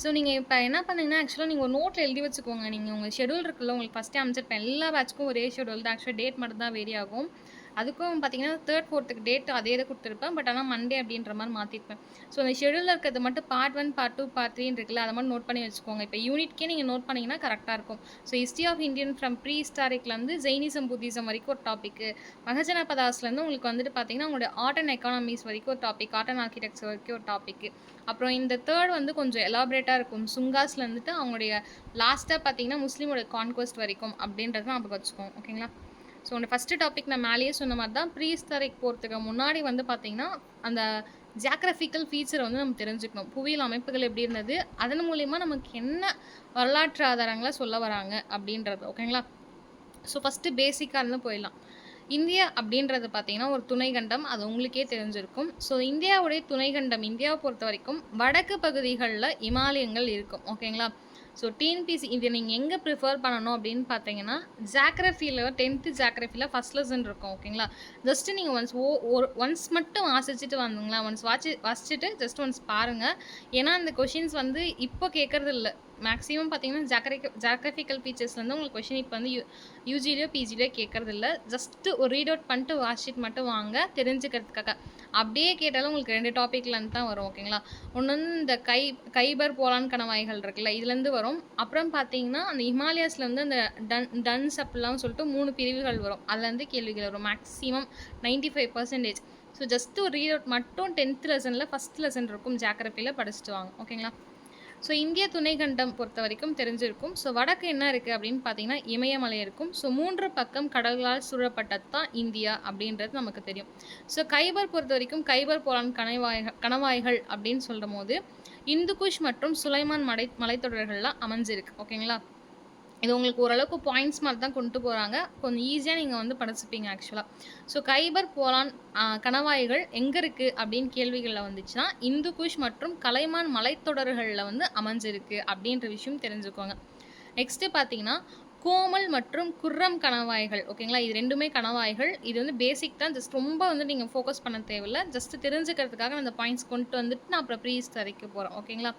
So நீங்க இப்ப என்ன பண்ணீங்கன்னா, ஆக்சுவலா நீங்க ஒரு நோட்ல எழுதி வச்சுக்கோங்க. நீங்க உங்க ஷெட்யூல் இருக்குல்ல, உங்களுக்கு ஃபர்ஸ்ட்டே அனுப்பிச்சிருப்பேன். எல்லா பேட்ச்க்கும் ஒரே ஷெட்யூல் தான். ஆக்சுவலா டேட் மட்டும் தான் வேரி ஆகும். அதுக்கும் பார்த்தீங்கன்னா, 3, 4த்துக்கு டேட் அதே தான் குடுத்துருப்பேன். பட் ஆனா மண்டே அப்படின்ற மாரி மாத்திருப்பேன். ஸோ அந்த ஷெட்யூல்ல இருக்கிறது மட்டும் பார்ட் 1, பார்ட் 2, பார்ட் 3ன்னு இருக்குல்ல, அத மட்டும் நோட் பண்ணி வச்சுக்கோங்க. இப்ப யூனிட்க்கே நீங்க நோட் பண்ணீங்கன்னா கரெக்ட்டா இருக்கும். So history of Indian from pre ஹிஸ்டாரிக்லேருந்து ஜெயினிசம், புத்திசம் வரைக்கும் ஒரு டாபிக்கு. மகஜன பதாஸ்லேருந்து உங்களுக்கு வந்துட்டு பார்த்தீங்கன்னா, உங்களுடைய ஆர்ட் அண்ட் எக்கானமிஸ் வரைக்கும் ஒரு டாபிக். ஆர்ட் அண்ட் ஆர்க்கிடெக்சர் வரைக்கும் ஒரு டாபிக். அப்புறம் இந்த 3 வந்து கொஞ்சம் எலாபரேட்டா இருக்கும். சுங்காஸ்ல இருந்துட்டு அவங்களுடைய லாஸ்ட்டா பார்த்தீங்கன்னா, முஸ்லீமோட கான்குவெஸ்ட் வரைக்கும் அப்படின்றத ஞாபகம் வச்சுக்கோங்க. ஓகேங்களா? ஸோ அந்த ஃபர்ஸ்ட்டு டாபிக் நான் மேலேயே சொன்ன மாரி தான் ப்ரீ ஹிஸ்டாரிக் போறதுக்கு முன்னாடி வந்து பார்த்தீங்கன்னா, அந்த ஜியாகிரபிக்கல் ஃபீச்சர வந்து நம்ம தெரிஞ்சுக்கணும். புவியியல் அமைப்புகள் எப்படி இருந்தது? அதன் மூலியமா நமக்கு என்ன வரலாற்று ஆதாரங்கள சொல்ல வராங்க அப்படின்றது. ஓகேங்களா? ஸோ ஃபர்ஸ்ட்டு பேசிக்கா இருந்து போயிடலாம். இந்தியா அப்படின்றது பார்த்தீங்கன்னா, ஒரு துணைக்கண்டம். அது உங்களுக்கே தெரிஞ்சிருக்கும். ஸோ இந்தியாவுடைய துணைக்கண்டம் இந்தியாவ பொறுத்தவரைக்கும் வடக்கு பகுதிகள்ல இமாலயங்கள் இருக்கும். ஓகேங்களா? ஸோ டிஎன்பிஎஸ்சி இத நீங்க எங்க ப்ரிஃபர் பண்ணணும் அப்படின்னு பார்த்தீங்கன்னா, ஜியோகிராஃபில 10த் ஜியோகிராஃபில ஃபர்ஸ்ட் லெசன் இருக்கும். ஓகேங்களா? ஜஸ்ட் நீங்க ஒன்ஸ் மட்டும் வாசிச்சுட்டு வந்துங்களேன். வாசிச்சுட்டு ஜஸ்ட் ஒன்ஸ் பாருங்க. ஏன்னா, அந்த கொஷின்ஸ் வந்து இப்போ கேட்கறது இல்ல. மேக்ஸிமம் பார்த்தீங்கன்னா, ஜியோகிராஃபிக்கல் ஃபீச்சர்ஸ்லேருந்து உங்களுக்கு கொஷின் இப்போ வந்து யூஜிலியோ, பிஜிலியோ கேட்கறதில்ல. ஜஸ்ட் ஒரு ரீட் அவுட் பண்ணிட்டு வாட்ச் மட்டும் வாங்க தெரிஞ்சுக்கிறதுக்காக. அப்படியே கேட்டாலும் உங்களுக்கு 2 டாபிக்லேருந்து தான் வரும். ஓகேங்களா? ஒண்ணு வந்து இந்த கைபர் போலான் கணவாய்கள் இருக்குல்ல, இதுலேருந்து வரும். அப்புறம் பார்த்தீங்கன்னா, அந்த ஹிமாலயாஸ்ல வந்து அந்த டன்ஸ் அப்படிலாம் சொல்லிட்டு 3 பிரிவுகள் வரும். அதுலேருந்து கேள்விகள் வரும். மேக்ஸிமம் 95%. ஸோ ஜஸ்ட் ஒரு ரீட் அவுட் மட்டும் 10த் லெசனில் ஃபர்ஸ்ட் லெசன் இருக்கும் ஜியோகிராஃபில படிச்சுட்டு வாங்க. ஓகேங்களா? ஸோ இந்திய துணைக்கண்டம் பொறுத்த வரைக்கும் தெரிஞ்சிருக்கும். ஸோ வடக்கு என்ன இருக்குது அப்படின்னு பார்த்தீங்கன்னா, இமயமலை இருக்கும். ஸோ 3 பக்கம் கடல்களால் சூழப்பட்டது தான் இந்தியா அப்படின்றது நமக்கு தெரியும். ஸோ கைபர் பொறுத்த வரைக்கும் கைபர் போலான் கணவாய்கள் அப்படின்னு சொல்லும்போது, இந்து குஷ் மற்றும் சுலைமான் மலைத்தொடர்கள்லாம் அமைஞ்சிருக்கு. ஓகேங்களா? இது உங்களுக்கு ஓரளவுக்கு பாயிண்ட்ஸ் மாதிரி தான் கொண்டு போகிறாங்க. கொஞ்சம் ஈஸியாக நீங்கள் வந்து படிச்சுப்பீங்க ஆக்சுவலாக. ஸோ கைபர் போலான் கணவாய்கள் எங்கே இருக்குது அப்படின்னு கேள்விகளில் வந்துச்சுன்னா, இந்து குஷ் மற்றும் கலைமான் மலைத்தொடர்களில் வந்து அமைஞ்சிருக்கு அப்படின்ற விஷயம் தெரிஞ்சுக்கோங்க. நெக்ஸ்ட்டு பார்த்தீங்கன்னா, கோமல் மற்றும் குர்ரம் கணவாய்கள். ஓகேங்களா? இது 2மே கணவாய்கள். இது வந்து பேசிக் தான். ஜஸ்ட் ரொம்ப வந்து நீங்கள் ஃபோக்கஸ் பண்ண தேவையில்ல. ஜஸ்ட் தெரிஞ்சுக்கிறதுக்காக நான் அந்த பாயிண்ட்ஸ் கொண்டு வந்துட்டு நான் அப்புறம் ப்ரீ ஹிஸ்டாரிக்கு போகிறேன். ஓகேங்களா?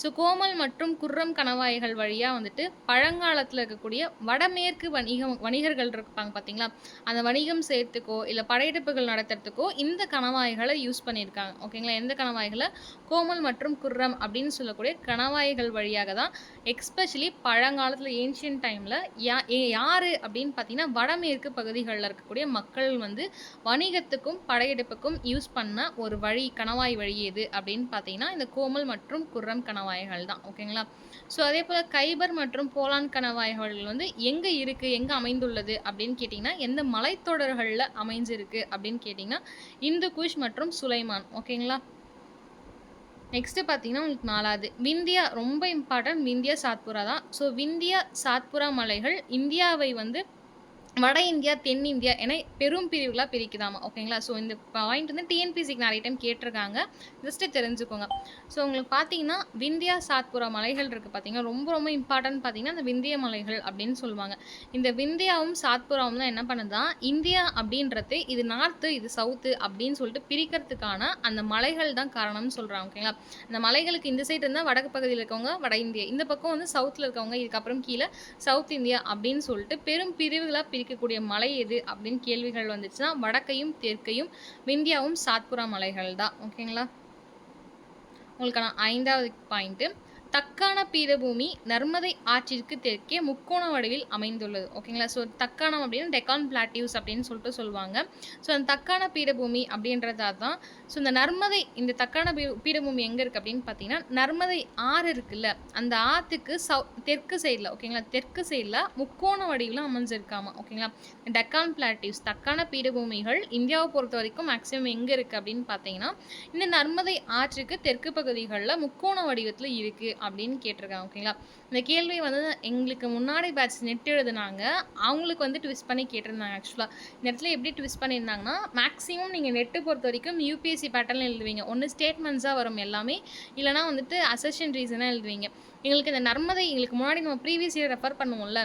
ஸோ கோமல் மற்றும் குர்ரம் கணவாய்கள் வழியாக வந்துட்டு பழங்காலத்தில் இருக்கக்கூடிய வடமேற்கு வணிகர்கள் இருப்பாங்க பார்த்தீங்களா? அந்த வணிகம் செய்யறதுக்கோ இல்லை படையெடுப்புகள் நடத்துறதுக்கோ இந்த கணவாய்களை யூஸ் பண்ணியிருக்காங்க. ஓகேங்களா? எந்த கணவாய்களை? கோமல் மற்றும் குர்ரம் அப்படின்னு சொல்லக்கூடிய கணவாய்கள் வழியாக தான் எக்ஸ்பெஷலி பழங்காலத்தில் ஏன்ஷியன் டைமில் யார் அப்படின்னு பார்த்தீங்கன்னா, வடமேற்கு பகுதிகளில் இருக்கக்கூடிய மக்கள் வந்து வணிகத்துக்கும் படையெடுப்புக்கும் யூஸ் பண்ண ஒரு வழி கணவாய் வழி எது அப்படின்னு பார்த்தீங்கன்னா, இந்த கோமல் மற்றும் குர்ரம் கணவாய்கள் தான். ஓகேங்களா? ஸோ அதே போல் கைபர் மற்றும் போலான் கணவாய்கள் வந்து எங்கே இருக்குது, எங்கே அமைந்துள்ளது அப்படின்னு கேட்டிங்கன்னா, எந்த மலைத்தொடர்களில் அமைஞ்சிருக்கு அப்படின்னு கேட்டிங்கன்னா, இந்து குஷ் மற்றும் சுலைமான். ஓகேங்களா? நெக்ஸ்ட்டு பார்த்தீங்கன்னா, உங்களுக்கு 4வது விந்தியா. ரொம்ப இம்பார்ட்டன்ட். விந்தியா, சாத்புரா தான். ஸோ விந்தியா, சாத்புரா மலைகள் இந்தியாவை வந்து வட இந்தியா, தென் இந்தியா என பெரும் பிரிவுகளா பிரிக்குதாமா. ஓகேங்களா? ஸோ இந்த பாயிண்ட் வந்து டிஎன்பிஎஸ்சிக்கு நிறைய டைம் கேட்டிருக்காங்க. ஜஸ்ட் தெரிஞ்சுக்கோங்க. ஸோ உங்களுக்கு பார்த்தீங்கன்னா, விந்தியா, சாத்புரா மலைகள் இருக்குது பார்த்தீங்கன்னா, ரொம்ப ரொம்ப இம்பார்ட்டன்ட் பார்த்தீங்கன்னா, அந்த விந்திய மலைகள் அப்படின்னு சொல்லுவாங்க. இந்த விந்தியாவும் சாத்புராவும் தான் என்ன பண்ணுதா, இந்தியா அப்படின்றது இது நார்த்து, இது சவுத்து அப்படின்னு சொல்லிட்டு பிரிக்கிறதுக்கான அந்த மலைகள் தான் காரணம்னு சொல்கிறாங்க. ஓகேங்களா? அந்த மலைகளுக்கு இந்த சைடு இருந்தால் வடக்கு பகுதியில் இருக்கவங்க வட இந்தியா, இந்த பக்கம் வந்து சவுத்தில் இருக்கவங்க, இதுக்கப்புறம் கீழே சவுத் இந்தியா அப்படின்னு சொல்லிட்டு பெரும் பிரிவுகளாக பிரிக்கக்கூடிய மலை எது அப்படின்னு கேள்விகள் வந்துச்சுன்னா, வடக்கையும் தெற்கையும் விந்தியாவும் சாத்புரா மலைகள் தான். ஓகேங்களா? உங்களுக்கான 5வது பாயிண்ட்டு, தக்கான பீடபூமி நர்மதை ஆற்றிற்கு தெற்கே முக்கோண வடிவில் அமைந்துள்ளது. ஓகேங்களா? ஸோ தக்காணம் அப்படின்னு டெக்கான் பிளாட்டியூஸ் அப்படின்னு சொல்லிட்டு சொல்லுவாங்க. ஸோ அந்த தக்கான பீடபூமி அப்படின்றது அதுதான். ஸோ இந்த நர்மதை இந்த தக்கான பீடபூமி எங்கே இருக்குது அப்படின்னு பார்த்தீங்கன்னா, நர்மதை ஆறு இருக்குல்ல, அந்த ஆற்றுக்கு தெற்கு சைடில். ஓகேங்களா? தெற்கு சைடில் முக்கோண வடிவில் அமைஞ்சிருக்காமா. ஓகேங்களா? டெக்கான் பிளாட்டியூஸ் தக்கான பீடபூமிகள் இந்தியாவை பொறுத்த வரைக்கும் மேக்ஸிமம் எங்கே இருக்குது அப்படின்னு பார்த்தீங்கன்னா, இந்த நர்மதை ஆற்றுக்கு தெற்கு பகுதிகளில் முக்கோண வடிவத்தில் இருக்குது அப்படின்னு கேட்டிருக்காங்க. ஓகேங்களா? இந்த கேள்வி வந்து எங்களுக்கு முன்னாடி பேட்ச் நெட் எழுதுனாங்க. அவங்களுக்கு வந்து ட்விஸ்ட் பண்ணி கேட்டிருந்தாங்க. ஆக்சுவலாக இந்த இடத்துல எப்படி ட்விஸ்ட் பண்ணியிருந்தாங்கன்னா, மேக்ஸிமம் நீங்கள் நெட்டு பொறுத்த வரைக்கும் யூபிஎஸ்சி பேட்டர்னில் எழுதுவீங்க. ஒன்று ஸ்டேட்மெண்ட்ஸாக வரும் எல்லாமே, இல்லைனா வந்துட்டு அசெஷன் ரீசனாக எழுதுவீங்க. எங்களுக்கு இந்த நர்மதை எங்களுக்கு முன்னாடி நம்ம ப்ரீவியஸ் இயர் ரெஃபர் பண்ணுவோம்ல,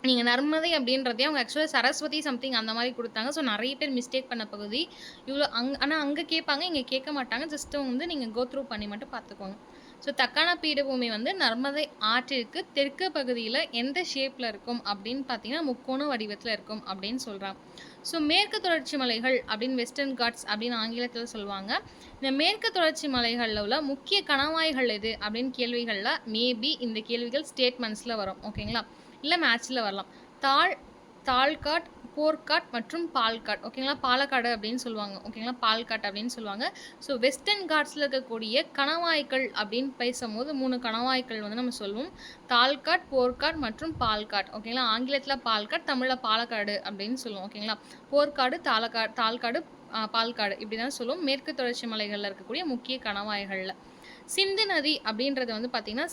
நீங்கள் நர்மதை அப்படின்றதே அவங்க ஆக்சுவலாக சரஸ்வதி சம்திங் அந்த மாதிரி கொடுத்தாங்க. ஸோ நிறைய பேர் மிஸ்டேக் பண்ண பகுதி இவ்வளோ ஆனால் அங்கே கேட்பாங்க, இங்கே கேட்க மாட்டாங்க. ஜஸ்ட்டு வந்து நீங்கள் கோ த்ரூ பண்ணி மட்டும் பார்த்துக்கோங்க. ஸோ தக்கான பீடபூமி வந்து நர்மதை ஆற்றிற்கு தெற்கு பகுதியில் எந்த ஷேப்பில் இருக்கும் அப்படின்னு பார்த்தீங்கன்னா முக்கோண வடிவத்தில் இருக்கும் அப்படின்னு சொல்கிறாங்க. ஸோ மேற்கு தொடர்ச்சி மலைகள் அப்படின்னு வெஸ்டர்ன் காட்ஸ் அப்படின்னு ஆங்கிலத்தில் சொல்லுவாங்க. இந்த மேற்கு தொடர்ச்சி மலைகளில் உள்ள முக்கிய கணவாய்கள் எது அப்படின்னு கேள்விகளில் மேபி இந்த கேள்விகள் ஸ்டேட்மெண்ட்ஸில் வரும். ஓகேங்களா, இல்லை மேட்ச்சில் வரலாம். தாழ்காட், போர்க்காட் மற்றும் பால்காட். ஓகேங்களா, பாலக்காடு அப்படின்னு சொல்லுவாங்க. ஓகேங்களா, பால்காட் அப்படின்னு சொல்லுவாங்க. ஸோ வெஸ்டர்ன் காட்ஸில் இருக்கக்கூடிய கணவாய்கள் அப்படின்னு பேசும்போது 3 கணவாய்கள் வந்து நம்ம சொல்லுவோம். தாழ்காட், போர்க்காட் மற்றும் பால்காட். ஓகேங்களா, ஆங்கிலத்தில் பால்காட், தமிழில் பாலக்காடு அப்படின்னு சொல்லுவோம். ஓகேங்களா, போர்க்காடு, தாழ்காடு, பால்காடு இப்படி தான் சொல்லுவோம் மேற்கு தொடர்ச்சி மலைகளில் இருக்கக்கூடிய முக்கிய கணவாய்களில். சிந்து நதி அப்படின்றது வந்து பார்த்தீங்கன்னா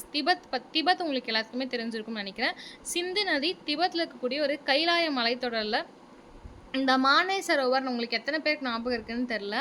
திபெத் உங்களுக்கு எல்லாத்துக்குமே தெரிஞ்சிருக்கும்னு நினைக்கிறேன். சிந்து நதி திபெத்தில் இருக்கக்கூடிய ஒரு கைலாய மலைத்தொடரில் இந்த மானே சரோவர் உங்களுக்கு எத்தனை பேருக்கு ஞாபகம் இருக்குன்னு தெரில.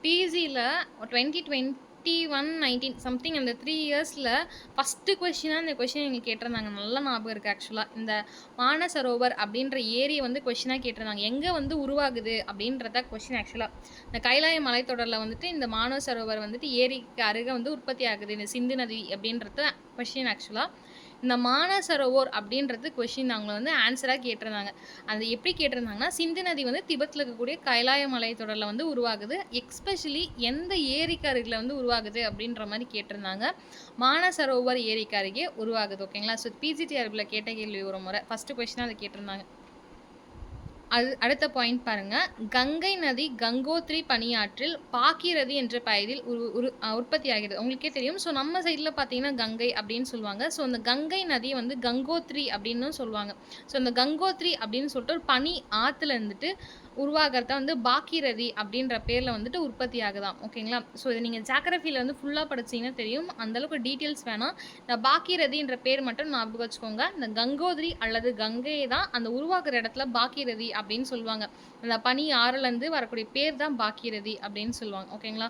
பிஜியில் 2021-19 சம்திங் அந்த 3 இயர்ஸில் ஃபஸ்ட்டு கொஷினாக இந்த கொஷின் எங்களுக்கு கேட்டிருந்தாங்க. நல்லா ஞாபகம் இருக்குது. ஆக்சுவலாக இந்த மானசரோவர் அப்படின்ற ஏரியை வந்து கொஷினாக கேட்டிருந்தாங்க. எங்கே வந்து உருவாகுது அப்படின்றத கொஷின். ஆக்சுவலாக இந்த கைலாய மலைத்தொடரில் வந்துட்டு இந்த மானசரோவர் வந்துட்டு ஏரிக்கு அருகே வந்து உற்பத்தி ஆகுது இந்த சிந்து நதி அப்படின்றது கொஷின். ஆக்சுவலாக இந்த மானசரோவர் அப்படின்றது கொஷின் அவங்க வந்து ஆன்சராக கேட்டிருந்தாங்க. அது எப்படி கேட்டிருந்தாங்கன்னா, சிந்து நதி வந்து திபெத்தில் இருக்கக்கூடிய கைலாய மலைத்தொடரில் வந்து உருவாகுது. எக்ஸ்பெஷலி எந்த ஏரிக்கு அருகில் வந்து உருவாகுது அப்படின்ற மாதிரி கேட்டிருந்தாங்க. மானசரோவர் ஏரிக்கு அருகே உருவாகுது. ஓகேங்களா, ஸோ பிஜிடிஆர்பியில் கேட்ட கேள்வி ஒரு முறை ஃபஸ்ட்டு கொஷினாக அதை கேட்டிருந்தாங்க. அடுத்த பாயிண்ட் பாருங்க. கங்கை நதி கங்கோத்ரி பனியாற்றில் பாகீரதி என்ற பெயரில் உற்பத்தி ஆகிறது. உங்களுக்கே தெரியும். ஸோ நம்ம சைடில் பார்த்தீங்கன்னா கங்கை அப்படின்னு சொல்லுவாங்க. ஸோ அந்த கங்கை நதியை வந்து கங்கோத்ரி அப்படின்னு சொல்லுவாங்க. ஸோ அந்த கங்கோத்ரி அப்படின்னு சொல்லிட்டு ஒரு பனி ஆற்றுல இருந்துட்டு உருவாகிறத வந்து பாகீரதி அப்படின்ற பேரில் வந்துட்டு உற்பத்தி ஆகுதான். ஓகேங்களா, ஸோ இதை நீங்கள் ஜாகிரஃபியில் வந்து ஃபுல்லாக படிச்சிங்கன்னா தெரியும். அந்தளவுக்கு டீட்டெயில்ஸ் வேணாம். இந்த பாகீரதின்ற பேர் மட்டும் ஞாபகம் வச்சுக்கோங்க. இந்த கங்கோத்ரி அல்லது கங்கையை தான் அந்த உருவாக்குற இடத்துல பாகீரதி அப்படின்னு சொல்லுவாங்க. அந்த பனி ஆறுலேருந்து வரக்கூடிய பேர் தான் பாகீரதி அப்படின்னு சொல்லுவாங்க. ஓகேங்களா,